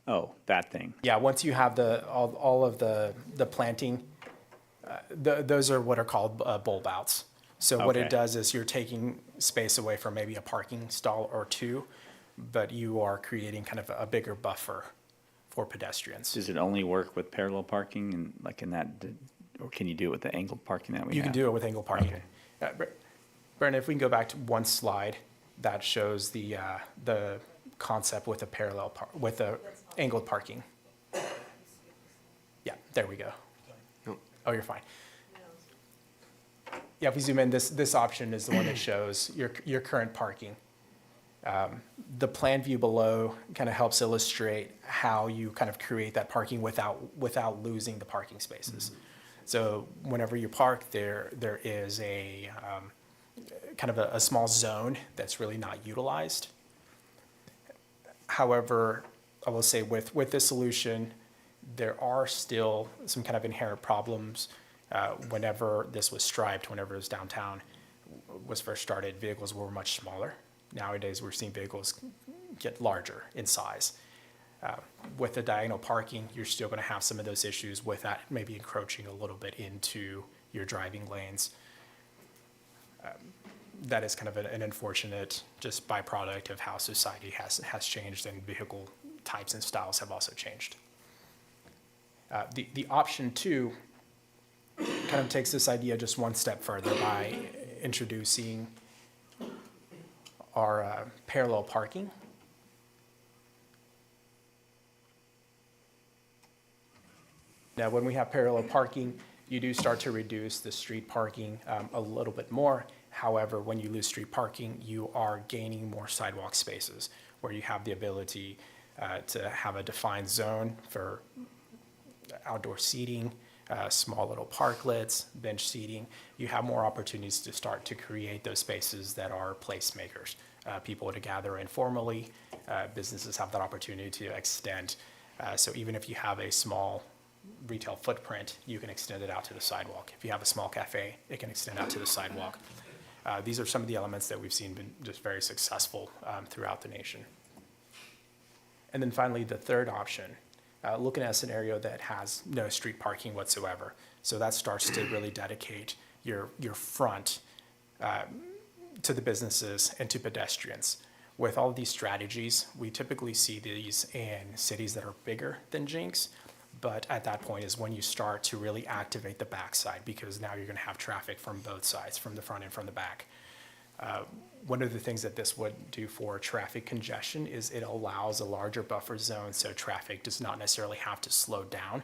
Oh, that thing. yeah, once you have all of the planting, those are what are called bulb outs. So what Okay. it does is you're taking space away from maybe a parking stall or 2, but you are creating kind of a bigger buffer for pedestrians. Does it only work with parallel parking and like in that, or can you do it with the angled parking that we have? You can do it with angled parking. Okay. Brandon, if we can go back to one slide that shows the concept with a with the angled parking. Yeah, there we go. Oh, you're fine. Yeah, if we zoom in, this option is the one that shows your current parking. The plan view below kind of helps illustrate how you kind of create that parking without losing the parking spaces. So whenever you park, there is a kind of a small zone that's really not utilized. However, I will say with this solution, there are still some kind of inherent problems. Whenever this was striped, whenever it was downtown, was first started, vehicles were much smaller. Nowadays, we're seeing vehicles get larger in size. With the diagonal parking, you're still going to have some of those issues with that maybe encroaching a little bit into your driving lanes. That is kind of an unfortunate just byproduct of how society has changed and vehicle types and styles have also changed. The option 2 kind of takes this idea just one step further by introducing our parallel parking. Now, when we have parallel parking, you do start to reduce the street parking a little bit more. However, when you lose street parking, you are gaining more sidewalk spaces where you have the ability to have a defined zone for outdoor seating, small little parklets, bench seating. You have more opportunities to start to create those spaces that are placemakers. People to gather informally, businesses have that opportunity to extend. So even if you have a small retail footprint, you can extend it out to the sidewalk. If you have a small cafe, it can extend out to the sidewalk. These are some of the elements that we've seen been just very successful throughout the nation. And then finally, the third option, looking at a scenario that has no street parking whatsoever. So that starts to really dedicate your front to the businesses and to pedestrians. With all of these strategies, we typically see these in cities that are bigger than Jenks, but at that point is when you start to really activate the backside, because now you're gonna have traffic from both sides, from the front and from the back. One of the things that this would do for traffic congestion is it allows a larger buffer zone, so traffic does not necessarily have to slow down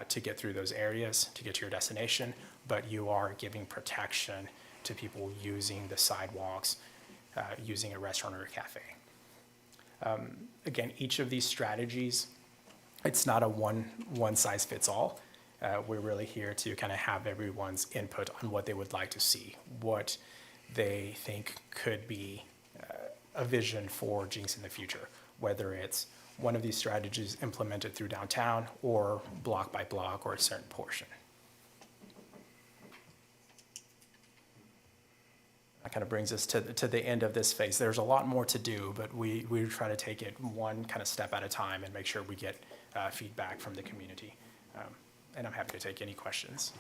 to get through those areas, to get to your destination, but you are giving protection to people using the sidewalks, using a restaurant or a cafe. Again, each of these strategies, it's not a one size fits all. We're really here to kind of have everyone's input on what they would like to see, what they think could be a vision for Jenks in the future, whether it's one of these strategies implemented through downtown or block by block or a certain portion. That kind of brings us to the end of this phase. There's a lot more to do, but we try to take it one kind of step at a time and make sure we get feedback from the community. And I'm happy to take any questions.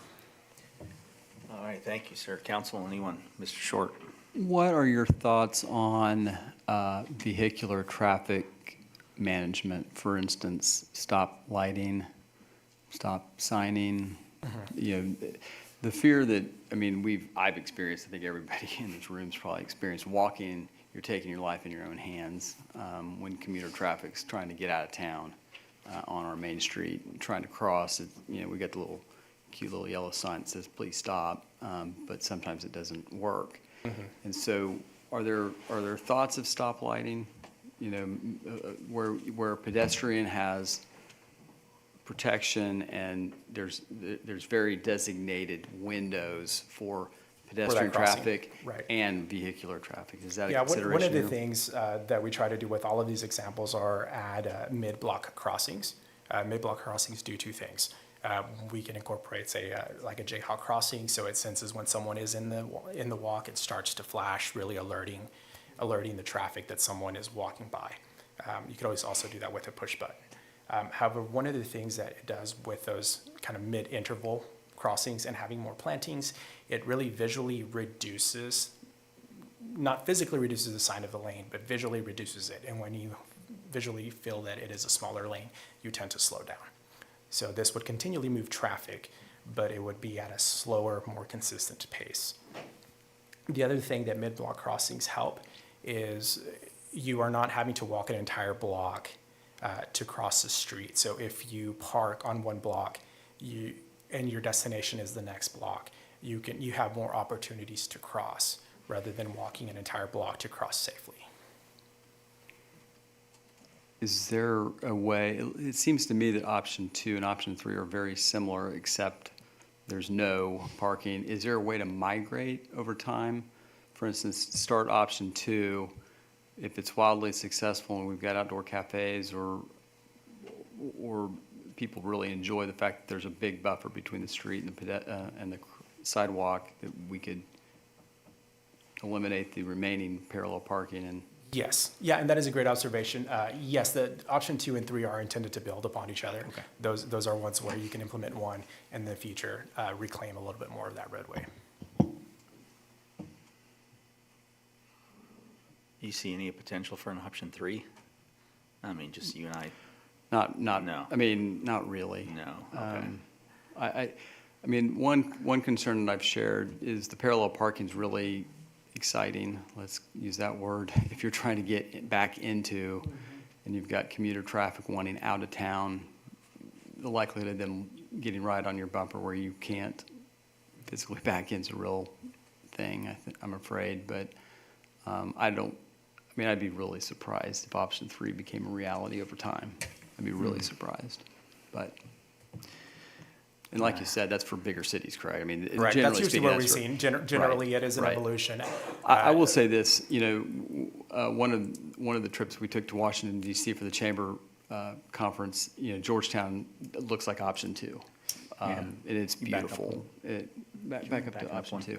All right, thank you, sir. Council, anyone? Mr. Short? What are your thoughts on vehicular traffic management? For instance, stop lighting, stop signing? You know, the fear that, I mean, I've experienced, I think everybody in this room's probably experienced walking, you're taking your life in your own hands when commuter traffic's trying to get out of town on our main street, trying to cross. You know, we got the cute little yellow sign that says, please stop, but sometimes it doesn't work. And so are there thoughts of stop lighting, you know, where a pedestrian has protection and there's very designated windows for pedestrian traffic and vehicular traffic? Is that a consideration? One of the things that we try to do with all of these examples are add mid-block crossings. Mid-block crossings do two things. We can incorporate, say, like a Jayhawk crossing, so it senses when someone is in the walk, it starts to flash, really alerting the traffic that someone is walking by. You could always also do that with a push button. However, one of the things that it does with those kind of mid-interval crossings and having more plantings, it really visually reduces, not physically reduces the sign of the lane, but visually reduces it. And when you visually feel that it is a smaller lane, you tend to slow down. So this would continually move traffic, but it would be at a slower, more consistent pace. The other thing that mid-block crossings help is you are not having to walk an entire block to cross the street. So if you park on one block and your destination is the next block, you have more opportunities to cross rather than walking an entire block to cross safely. Is there a way, it seems to me that option 2 and option 3 are very similar, except there's no parking. Is there a way to migrate over time? For instance, start option 2, if it's wildly successful and we've got outdoor cafes or people really enjoy the fact that there's a big buffer between the street and the sidewalk, that we could eliminate the remaining parallel parking and Yes, yeah, and that is a great observation. Yes, the option 2 and 3 are intended to build upon each other. Okay. Those are ones where you can implement one and in the future reclaim a little bit more of that roadway. You see any potential for an option 3? I mean, just you and I. No. I mean, not really. No. Okay. I mean, one concern that I've shared is the parallel parking is really exciting, let's use that word, if you're trying to get back into and you've got commuter traffic wanting out of town, the likelihood of them getting right on your bumper where you can't physically back in's a real thing, I'm afraid, but I'd be really surprised if option 3 became a reality over time. I'd be really surprised, but, and like you said, that's for bigger cities, correct? I mean, Right, generally that's usually speaking, what that's we've for- seen. Generally, right, it is an right. evolution. I will say this, one of the trips we took to Washington DC for the chamber conference, Georgetown looks like option 2. And it's beautiful. Back up to option 2.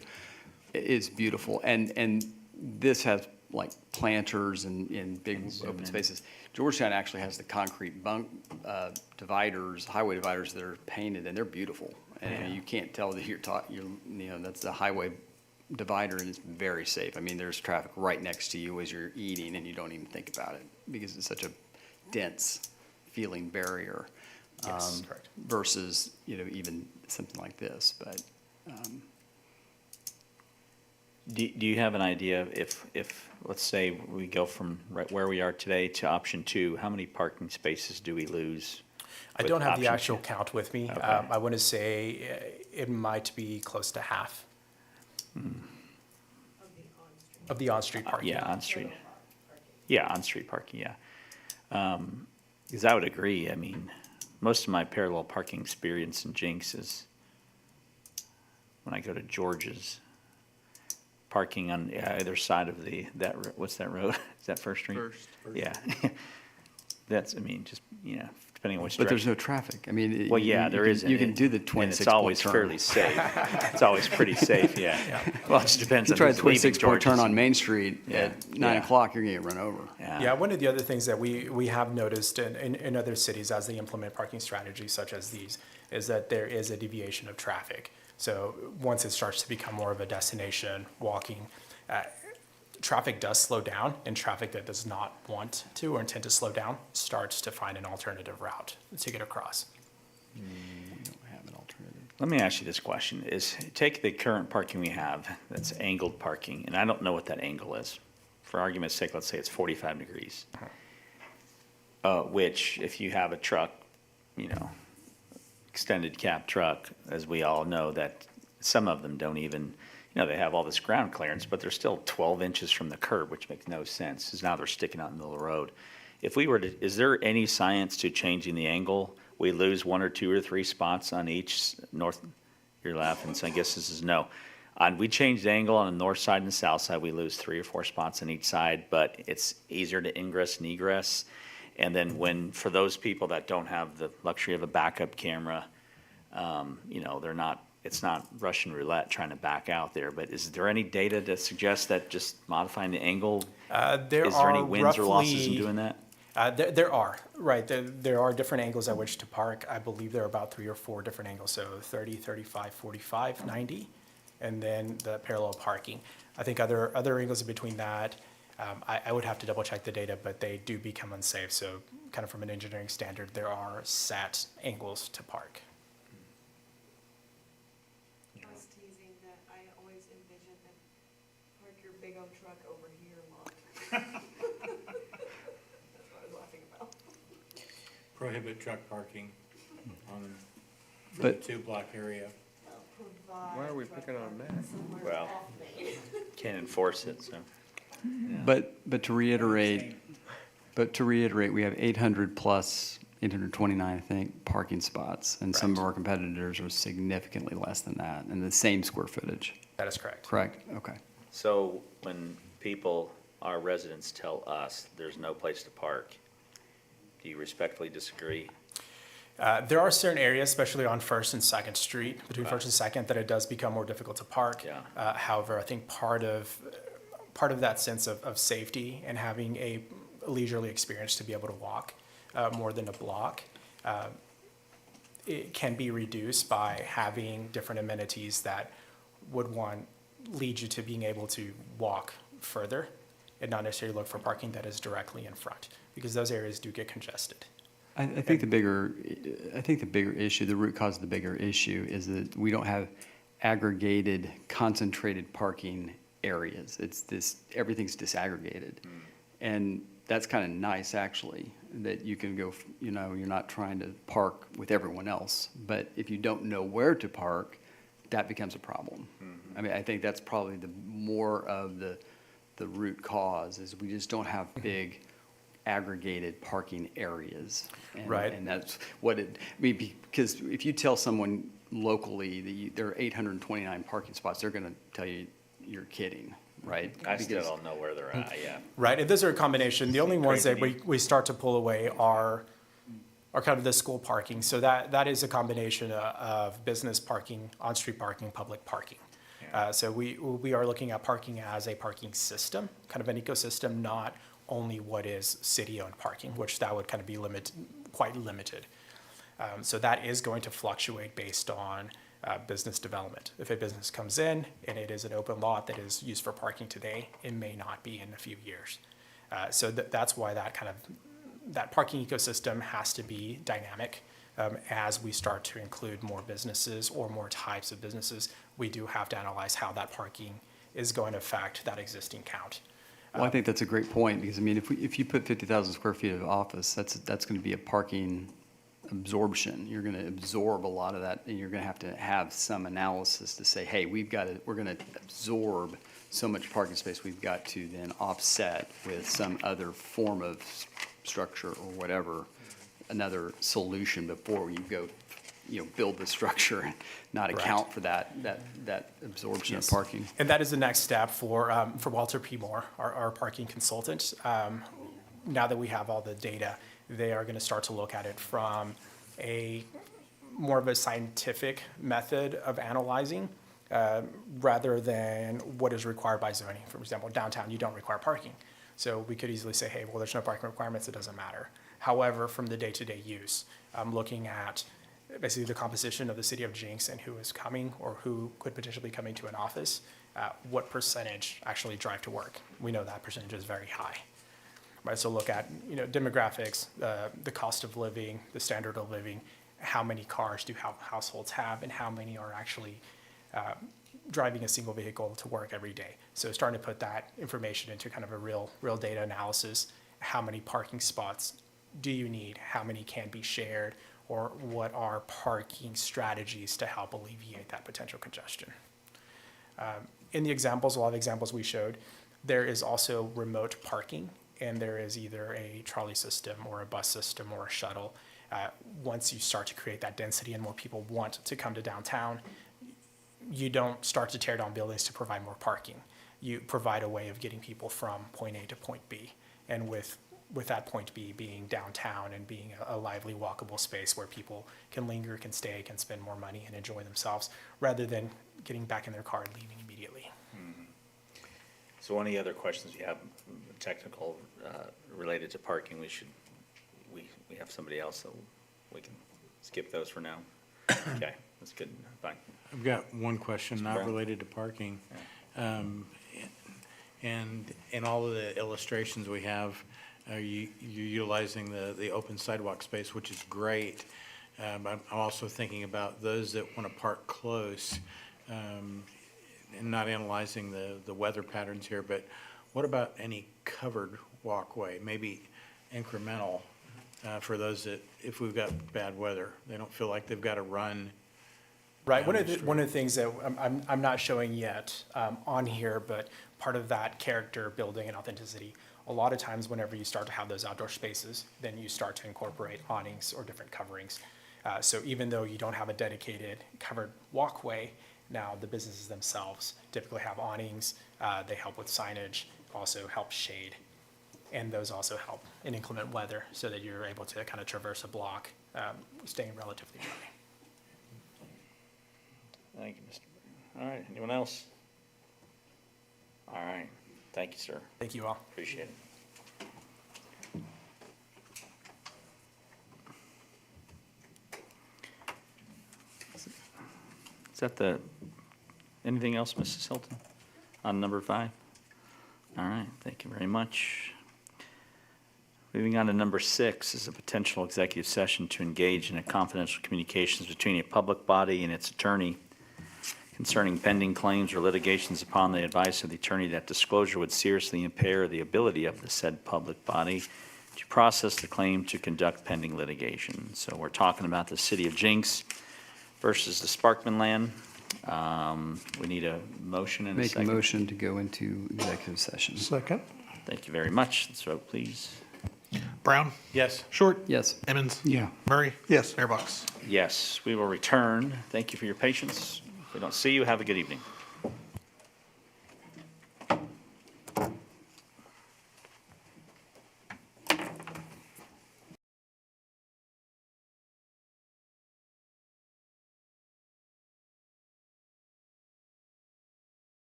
It's beautiful. And this has like planters and big open spaces. Georgetown actually has the concrete highway dividers that are painted, and they're beautiful. And you can't tell that that's the highway divider, and it's very safe. I mean, there's traffic right next to you as you're eating, and you don't even think about it because it's such a dense feeling barrier. Yes, correct. Versus, even something like this, but. Do you have an idea if, let's say, we go from right where we are today to option 2, how many parking spaces do we lose? I with don't have the option actual 2? count with me. Okay. I want to say it might be close to half of the on-street parking. Yeah, on-street. Yeah, on-street parking, yeah. Because I would agree, I mean, most of my parallel parking experience in Jenks is when I go to George's, parking on either side of what's that road? Is that First Street? First. Yeah. That's, I mean, just, depending on which But there's direction. no traffic. I mean. Well, yeah, there isn't. You can do the And 26 it's always turn. fairly safe. It's always pretty safe, yeah. Well, it just depends You on try a who's leaving 26-point turn George's. on Main Street Yeah, at 9 yeah. o'clock, you're gonna get run over. Yeah, one of the other things that we have noticed in other cities as they implement parking strategies such as these is that there is a deviation of traffic. So once it starts to become more of a destination walking, traffic does slow down, and traffic that does not want to or intend to slow down starts to find an alternative route to get across. We don't have an alternative. Let me ask you this question, take the current parking we have, that's angled parking, and I don't know what that angle is. For argument's sake, let's say it's 45 degrees. Which, if you have a truck, extended cab truck, as we all know, that some of them don't even, they have all this ground clearance, but they're still 12 inches from the curb, which makes no sense, because now they're sticking out in the middle of the road. If we were to, is there any science to changing the angle? We lose 1 or 2 or 3 spots on each north, you're laughing, so I guess this is no. We change the angle on the north side and the south side, we lose 3 or 4 spots on each side, but it's easier to ingress and egress. And then for those people that don't have the luxury of a backup camera, it's not Russian roulette trying to back out there, but is there any data that suggests that just modifying the angle, is there any wins or losses in doing that? There are, right. There are different angles at which to park. I believe there are about 3 or 4 different angles, so 30, 35, 45, 90, and then the parallel parking. I think other angles in between that, I would have to double check the data, but they do become unsafe. So kind of from an engineering standard, there are set angles to park. I was teasing that I always envisioned them park your big old truck over here lot. That's what I was laughing about. Prohibit truck parking on the But- 2-block area. Why are we picking on Matt? Well, can't enforce it, so. But to reiterate, we have 800 plus, 829, I think, parking spots, and some of our competitors are significantly less than that, and the same square footage. That is correct. Correct? Okay. So when people, our residents tell us there's no place to park, do you respectfully disagree? There are certain areas, especially on First and Second Street, between First and Second, that it does become more difficult to park. Yeah. However, I think part of that sense of safety and having a leisurely experience to be able to walk more than a block, it can be reduced by having different amenities that would lead you to being able to walk further and not necessarily look for parking that is directly in front, because those areas do get congested. I think the bigger issue, the root cause of the bigger issue is that we don't have aggregated, concentrated parking areas. Everything's disaggregated. And that's kind of nice, actually. that you can go, you know, you're not trying to park with everyone else. But if you don't know where to park, that becomes a problem. I mean, I think that's probably the more of the root cause is we just don't have big aggregated parking areas. And, Right. And that's what it, I mean, because if you tell someone locally that there are 829 parking spots, they're going to tell you you're kidding, right? I still Because- don't know where they're at, yeah. Right, and those are a combination. The only ones that Crazy. we start to pull away are kind of the school parking. So that is a combination of business parking, on-street parking, public parking. So we are looking at parking as a parking system, kind of an ecosystem, not only what is city-owned parking, which that would kind of be quite limited. So that is going to fluctuate based on business development. If a business comes in and it is an open lot that is used for parking today, it may not be in a few years. So that's why that parking ecosystem has to be dynamic. As we start to include more businesses or more types of businesses, we do have to analyze how that parking is going to affect that existing count. Well, I think that's a great point, because I mean, if you put 50,000 square feet of office, that's going to be a parking absorption. You're going to absorb a lot of that, and you're going to have some analysis to say, hey, we're going to absorb so much parking space, we've got to then offset with some other form of structure or whatever, another solution before you go, you know, build the structure and not account for that absorption of Yes. parking. And that is the next step for Walter P. Moore, our parking consultant. Now that we have all the data, they are going to start to look at it from more of a scientific method of analyzing rather than what is required by zoning. For example, downtown, you don't require parking. So we could easily say, hey, well, there's no parking requirements, it doesn't matter. However, from the day-to-day use, I'm looking at basically the composition of the city of Jenks and who is coming or who could potentially be coming to an office, what percentage actually drive to work. We know that percentage is very high. Right, so look at, you know, demographics, the cost of living, the standard of living, how many cars do households have, and how many are actually driving a single vehicle to work every day. So starting to put that information into kind of a real data analysis. How many parking spots do you need? How many can be shared? Or what are parking strategies to help alleviate that potential congestion? In the examples, a lot of examples we showed, there is also remote parking, and there is either a trolley system or a bus system or a shuttle. Once you start to create that density and more people want to come to downtown, you don't start to tear down buildings to provide more parking. You provide a way of getting people from point A to point B. And with that point B being downtown and being a lively, walkable space where people can linger, can stay, can spend more money and enjoy themselves, rather than getting back in their car and leaving immediately. So any other questions you have, technical, related to parking, we have somebody else, so we can skip those for now. Okay, that's good, fine. I've got one question, Mr. not Brown? related to parking. And in all of the illustrations we have, you're utilizing the open sidewalk space, which is great. I'm also thinking about those that want to park close, and not analyzing the weather patterns here, but what about any covered walkway, maybe incremental, for those that, if we've got bad weather, they don't feel like they've got to run. Right, one of the things that I'm not showing yet on here, but part of that character building and authenticity, a lot of times whenever you start to have those outdoor spaces, then you start to incorporate awnings or different coverings. So even though you don't have a dedicated covered walkway, now the businesses themselves typically have awnings, they help with signage, also help shade. And those also help in inclement weather so that you're able to kind of traverse a block, staying relatively dry. Thank you, Mr. All right, anyone else? All right, thank you, sir. Thank you all. Appreciate it. Is that anything else, Mrs. Hilton, on number 5? All right, thank you very much. Moving on to number 6 is a potential executive session to engage in a confidential communications between a public body and its attorney concerning pending claims or litigations upon the advice of the attorney that disclosure would seriously impair the ability of the said public body to process the claim to conduct pending litigation. So we're talking about the city of Jenks versus the Sparkman land. We need a motion and a Make a second. motion to go into executive session. Second. Thank you very much. Let's vote, please. Brown, Yes. Short, Yes. Emmons, Yeah. Murray, Yes. Mayor Bucks. Yes, we will return. Thank you for your patience. If we don't see you, have a good evening.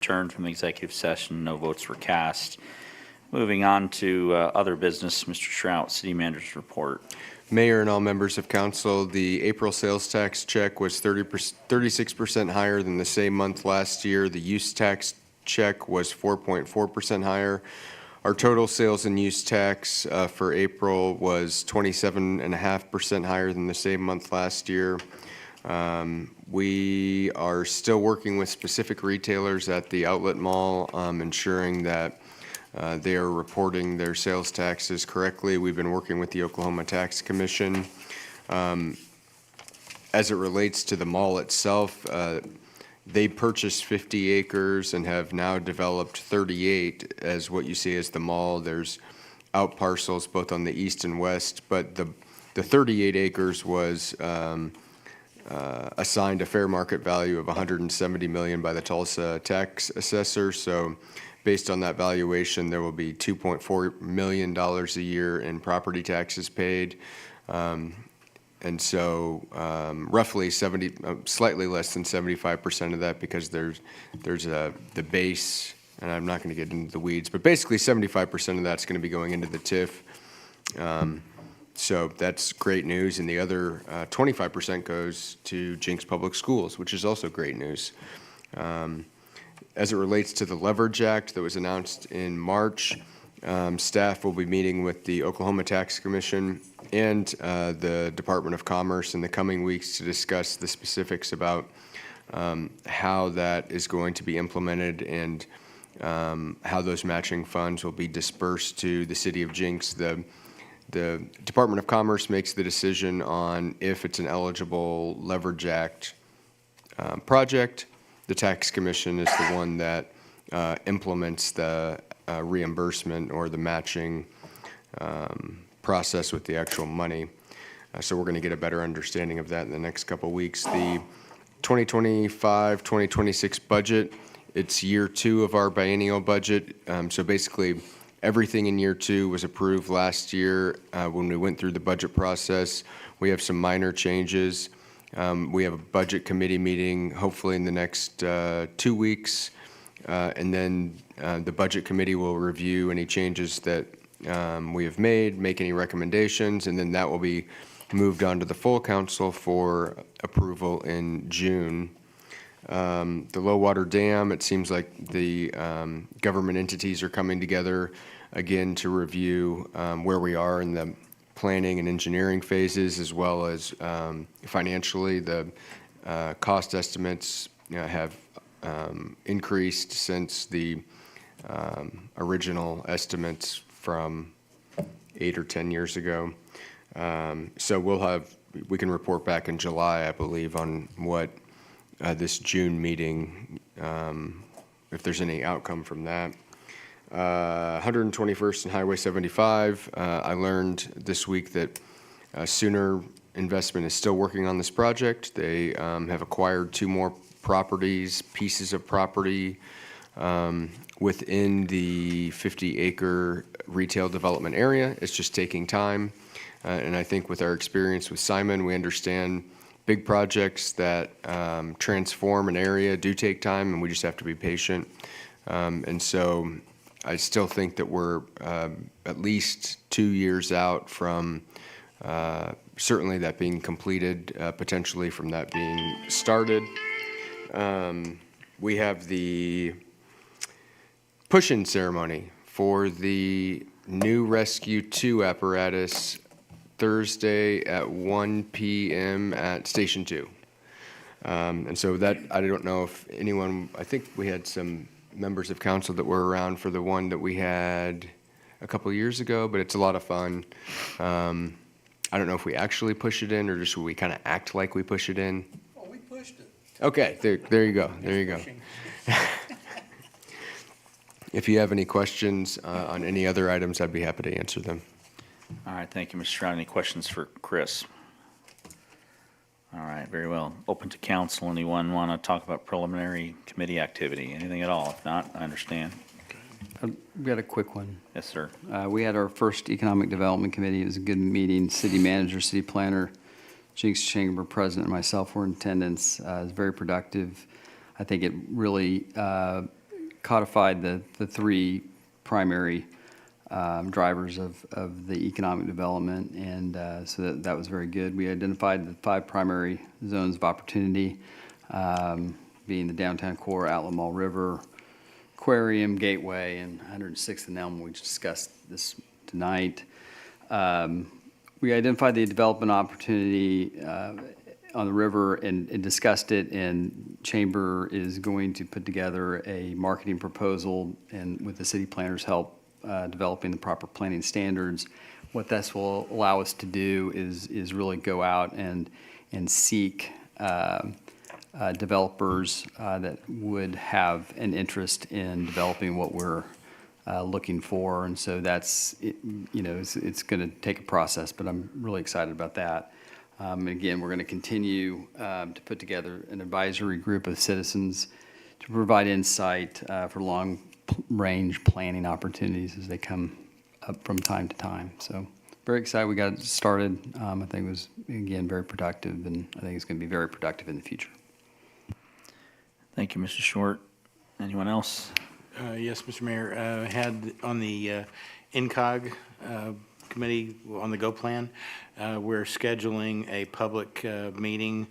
Returned from executive session, no votes were cast. Moving on to other business, Mr. Shrout, City Manager's report. Mayor and all members of council, the April sales tax check was 36% higher than the same month last year. The use tax check was 4.4% higher. Our total sales and use tax for April was 27.5% higher than the same month last year. We are still working with specific retailers at the outlet mall, ensuring that they are reporting their sales taxes correctly. We've been working with the Oklahoma Tax Commission. As it relates to the mall itself, they purchased 50 acres and have now developed 38 as what you see as the mall. There's out parcels both on the east and west, but the 38 acres was assigned a fair market value of $170 million by the Tulsa tax assessor. So based on that valuation, there will be $2.4 million a year in property taxes paid. And so roughly slightly less than 75% of that, because there's the base, and I'm not going to get into the weeds, but basically 75% of that's going to be going into the TIF. So that's great news. And the other 25% goes to Jenks Public Schools, which is also great news. As it relates to the Leverage Act that was announced in March, staff will be meeting with the Oklahoma Tax Commission and the Department of Commerce in the coming weeks to discuss the specifics about how that is going to be implemented and how those matching funds will be dispersed to the city of Jenks. The Department of Commerce makes the decision on if it's an eligible Leverage Act project. The Tax Commission is the one that implements the reimbursement or the matching process with the actual money. So we're going to get a better understanding of that in the next couple of weeks. The 2025-2026 budget, it's year 2 of our biennial budget. So basically, everything in year 2 was approved last year when we went through the budget process. We have some minor changes. We have a budget committee meeting hopefully in the next 2 weeks. And then the budget committee will review any changes that we have made, make any recommendations, and then that will be moved on to the full council for approval in June. The low water dam, it seems like the government entities are coming together again to review where we are in the planning and engineering phases, as well as financially. The cost estimates have increased since the original estimates from 8 or 10 years ago. So we can report back in July, I believe, on what this June meeting, if there's any outcome from that. 121st and Highway 75, I learned this week that Sooner Investment is still working on this project. They have acquired 2 more properties, pieces of property within the 50-acre retail development area. It's just taking time. And I think with our experience with Simon, we understand big projects that transform an area do take time, and we just have to be patient. And so I still think that we're at least 2 years out from certainly that being completed, potentially from that being started. We have the push-in ceremony for the new Rescue 2 apparatus Thursday at 1 p.m. at Station 2. And so that, I don't know if anyone, I think we had some members of council that were around for the one that we had a couple of years ago, but it's a lot of fun. I don't know if we actually push it in or just we kind of act like we push it in. Oh, we pushed it. Okay, there you go. There you go. If you have any questions on any other items, I'd be happy to answer them. All right, thank you, Mr. Stroud. Any questions for Chris? All right, very well. Open to council. Anyone want to talk about preliminary committee activity? Anything at all? If not, I understand. We got a quick one. Yes, sir. We had our first Economic Development Committee. It was a good meeting. City manager, city planner, Jenks Chamber president, and myself were in attendance. It was very productive. I think it really codified the three primary drivers of the economic development, and so that was very good. We identified the 5 primary zones of opportunity, being the downtown core, Outlet Mall River, Aquarium, Gateway, and 106th and Elm. We discussed this tonight. We identified the development opportunity on the river and discussed it, and Chamber is going to put together a marketing proposal and with the city planner's help, developing the proper planning standards. What this will allow us to do is really go out and seek developers that would have an interest in developing what we're looking for. And so that's, it's going to take a process, but I'm really excited about that. Again, we're going to continue to put together an advisory group of citizens to provide insight for long-range planning opportunities as they come up from time to time. So very excited we got it started. I think it was, again, very productive, and I think it's going to be very productive in the future. Thank you, Mr. Short. Anyone else? Yes, Mr. Mayor, had on the INCOG committee on the GO plan, we're scheduling a public meeting.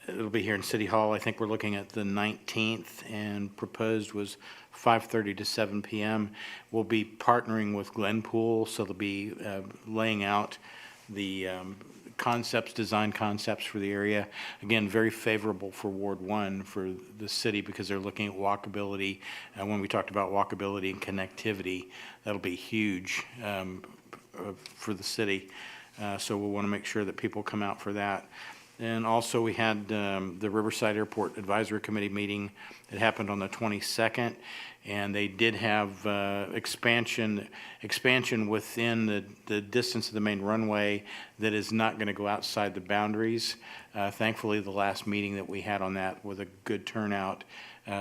It'll be here in City Hall. I think we're looking at the 19th, and proposed was 5:30 to 7 p.m. We'll be partnering with Glenpool, so they'll be laying out the design concepts for the area. Again, very favorable for Ward 1 for the city because they're looking at walkability. And when we talked about walkability and connectivity, that'll be huge for the city. So we'll want to make sure that people come out for that. And also we had the Riverside Airport Advisory Committee meeting that happened on the 22nd. And they did have expansion within the distance of the main runway that is not going to go outside the boundaries. Thankfully, the last meeting that we had on that with a good turnout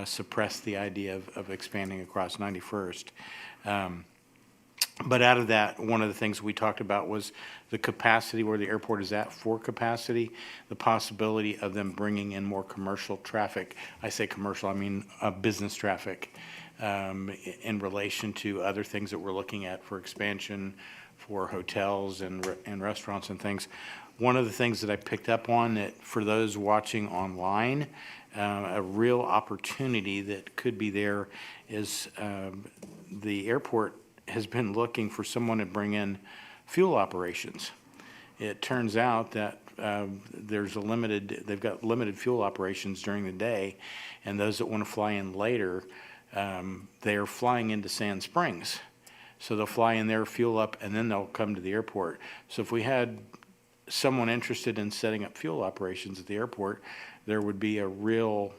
suppressed the idea of expanding across 91st. But out of that, one of the things we talked about was the capacity where the airport is at for capacity, the possibility of them bringing in more commercial traffic. I say commercial, I mean business traffic. In relation to other things that we're looking at for expansion for hotels and restaurants and things. One of the things that I picked up on that for those watching online, a real opportunity that could be there is the airport has been looking for someone to bring in fuel operations. It turns out that they've got limited fuel operations during the day, and those that want to fly in later, they are flying into Sand Springs. So they'll fly in there, fuel up, and then they'll come to the airport. So if we had someone interested in setting up fuel operations at the airport, there would be a real,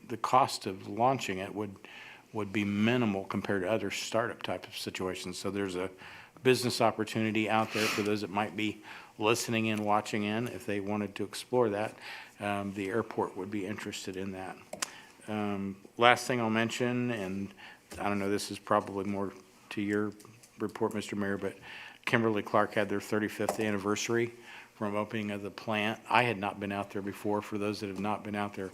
the cost of launching it would be minimal compared to other startup type of situations. So there's a business opportunity out there for those that might be listening in, watching in. If they wanted to explore that, the airport would be interested in that. Last thing I'll mention, and I don't know, this is probably more to your report, Mr. Mayor, but Kimberly-Clark had their 35th anniversary from opening of the plant. I had not been out there before. For those that have not been out there,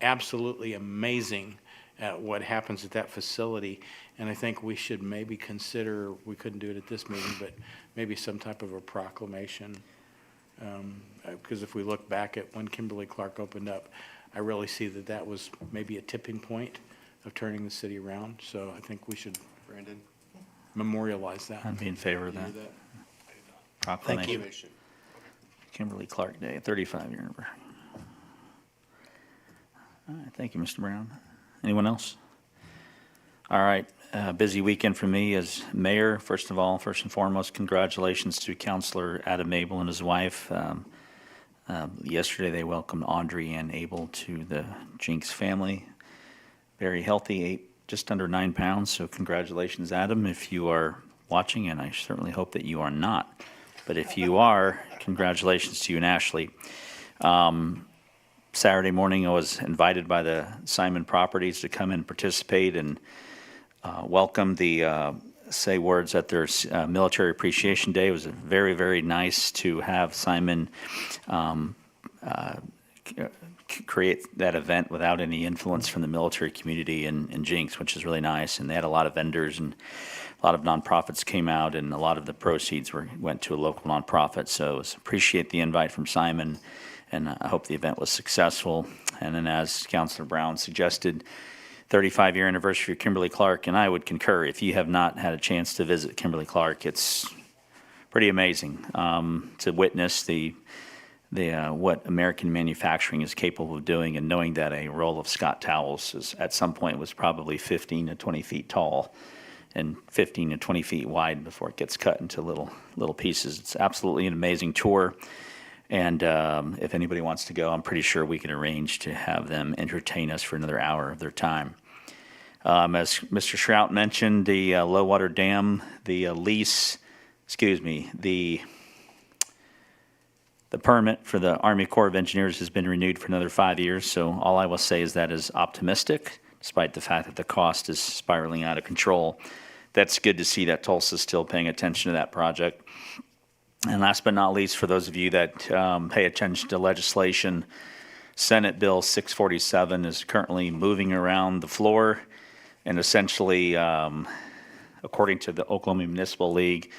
absolutely amazing at what happens at that facility. And I think we should maybe consider, we couldn't do it at this meeting, but maybe some type of a proclamation. Because if we look back at when Kimberly-Clark opened up, I really see that that was maybe a tipping point of turning the city around. So I think we should memorialize that. I'd be in favor of that. Proclamation. Thank you. Kimberly-Clark Day, 35-year anniversary. All right, thank you, Mr. Brown. Anyone else? All right, busy weekend for me as mayor. First and foremost, congratulations to Councilor Adam Abel and his wife. Yesterday, they welcomed Audrey and Abel to the Jenks family. Very healthy, ate just under 9 pounds. So congratulations, Adam, if you are watching, and I certainly hope that you are not. But if you are, congratulations to you and Ashley. Saturday morning, I was invited by the Simon Properties to come and participate and welcome the say words at their Military Appreciation Day. It was very, very nice to have Simon create that event without any influence from the military community in Jenks, which is really nice. And they had a lot of vendors and a lot of nonprofits came out, and a lot of the proceeds went to a local nonprofit. So appreciate the invite from Simon, and I hope the event was successful. And then, as Councilor Brown suggested, 35-year anniversary of Kimberly-Clark, and I would concur. If you have not had a chance to visit Kimberly-Clark, it's pretty amazing to witness what American manufacturing is capable of doing, and knowing that a roll of Scott towels at some point was probably 15 to 20 feet tall and 15 to 20 feet wide before it gets cut into little pieces. It's absolutely an amazing tour. And if anybody wants to go, I'm pretty sure we can arrange to have them entertain us for another hour of their time. As Mr. Shrout mentioned, the low water dam, the permit for the Army Corps of Engineers has been renewed for another 5 years. So all I will say is that is optimistic, despite the fact that the cost is spiraling out of control. That's good to see that Tulsa's still paying attention to that project. And last but not least, for those of you that pay attention to legislation, Senate Bill 647 is currently moving around the floor. And essentially, according to the Oklahoma Municipal League,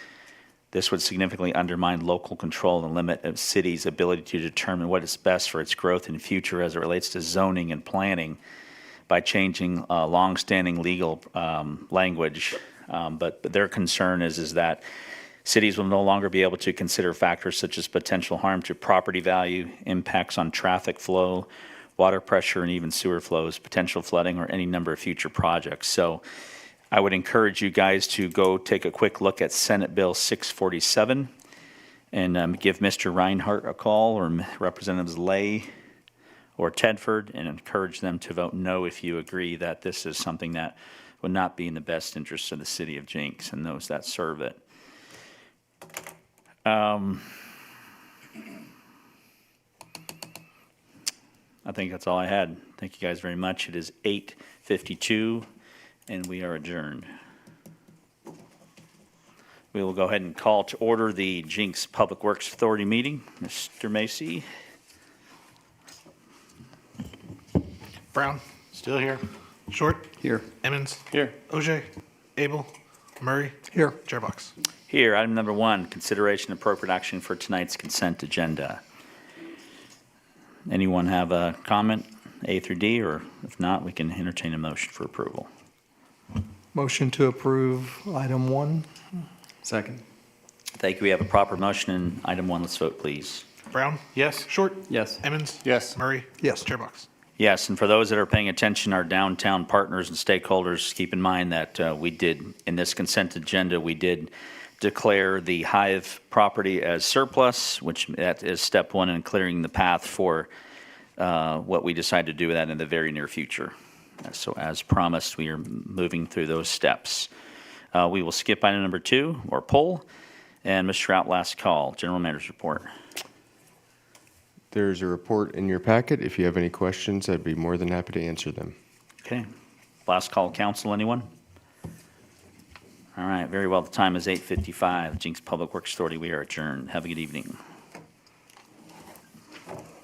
this would significantly undermine local control and limit a city's ability to determine what is best for its growth and future as it relates to zoning and planning by changing longstanding legal language. But their concern is that cities will no longer be able to consider factors such as potential harm to property value, impacts on traffic flow, water pressure, and even sewer flows, potential flooding, or any number of future projects. So I would encourage you guys to go take a quick look at Senate Bill 647 and give Mr. Reinhardt a call, or Representatives Lay or Tedford, and encourage them to vote no if you agree that this is something that would not be in the best interest of the city of Jenks and those that serve it. I think that's all I had. Thank you guys very much. It is 8:52, and we are adjourned. We will go ahead and call to order the Jenks Public Works Authority meeting. Mr. Macy. Brown. Still here. Short. Here. Emmons. Here. OJ. Abel. Murray. Here. Chairbox. Here, item number 1, consideration of appropriate action for tonight's consent agenda. Anyone have a comment, A through D, or if not, we can entertain a motion for approval. Motion to approve item 1. Second. Thank you. We have a proper motion in item 1. Let's vote, please. Brown. Yes. Short. Yes. Emmons. Yes. Murray. Yes. Chairbox. Yes, and for those that are paying attention, our downtown partners and stakeholders, keep in mind that we did, in this consent agenda, we did declare the Hive property as surplus, which that is step 1 in clearing the path for what we decide to do with that in the very near future. So as promised, we are moving through those steps. We will skip item number 2, or poll, and Mr. Trout, last call, General Manager's report. There's a report in your packet. If you have any questions, I'd be more than happy to answer them. Okay. Last call, council, anyone? All right, very well. The time is 8:55. Jenks Public Works Authority, we are adjourned. Have a good evening.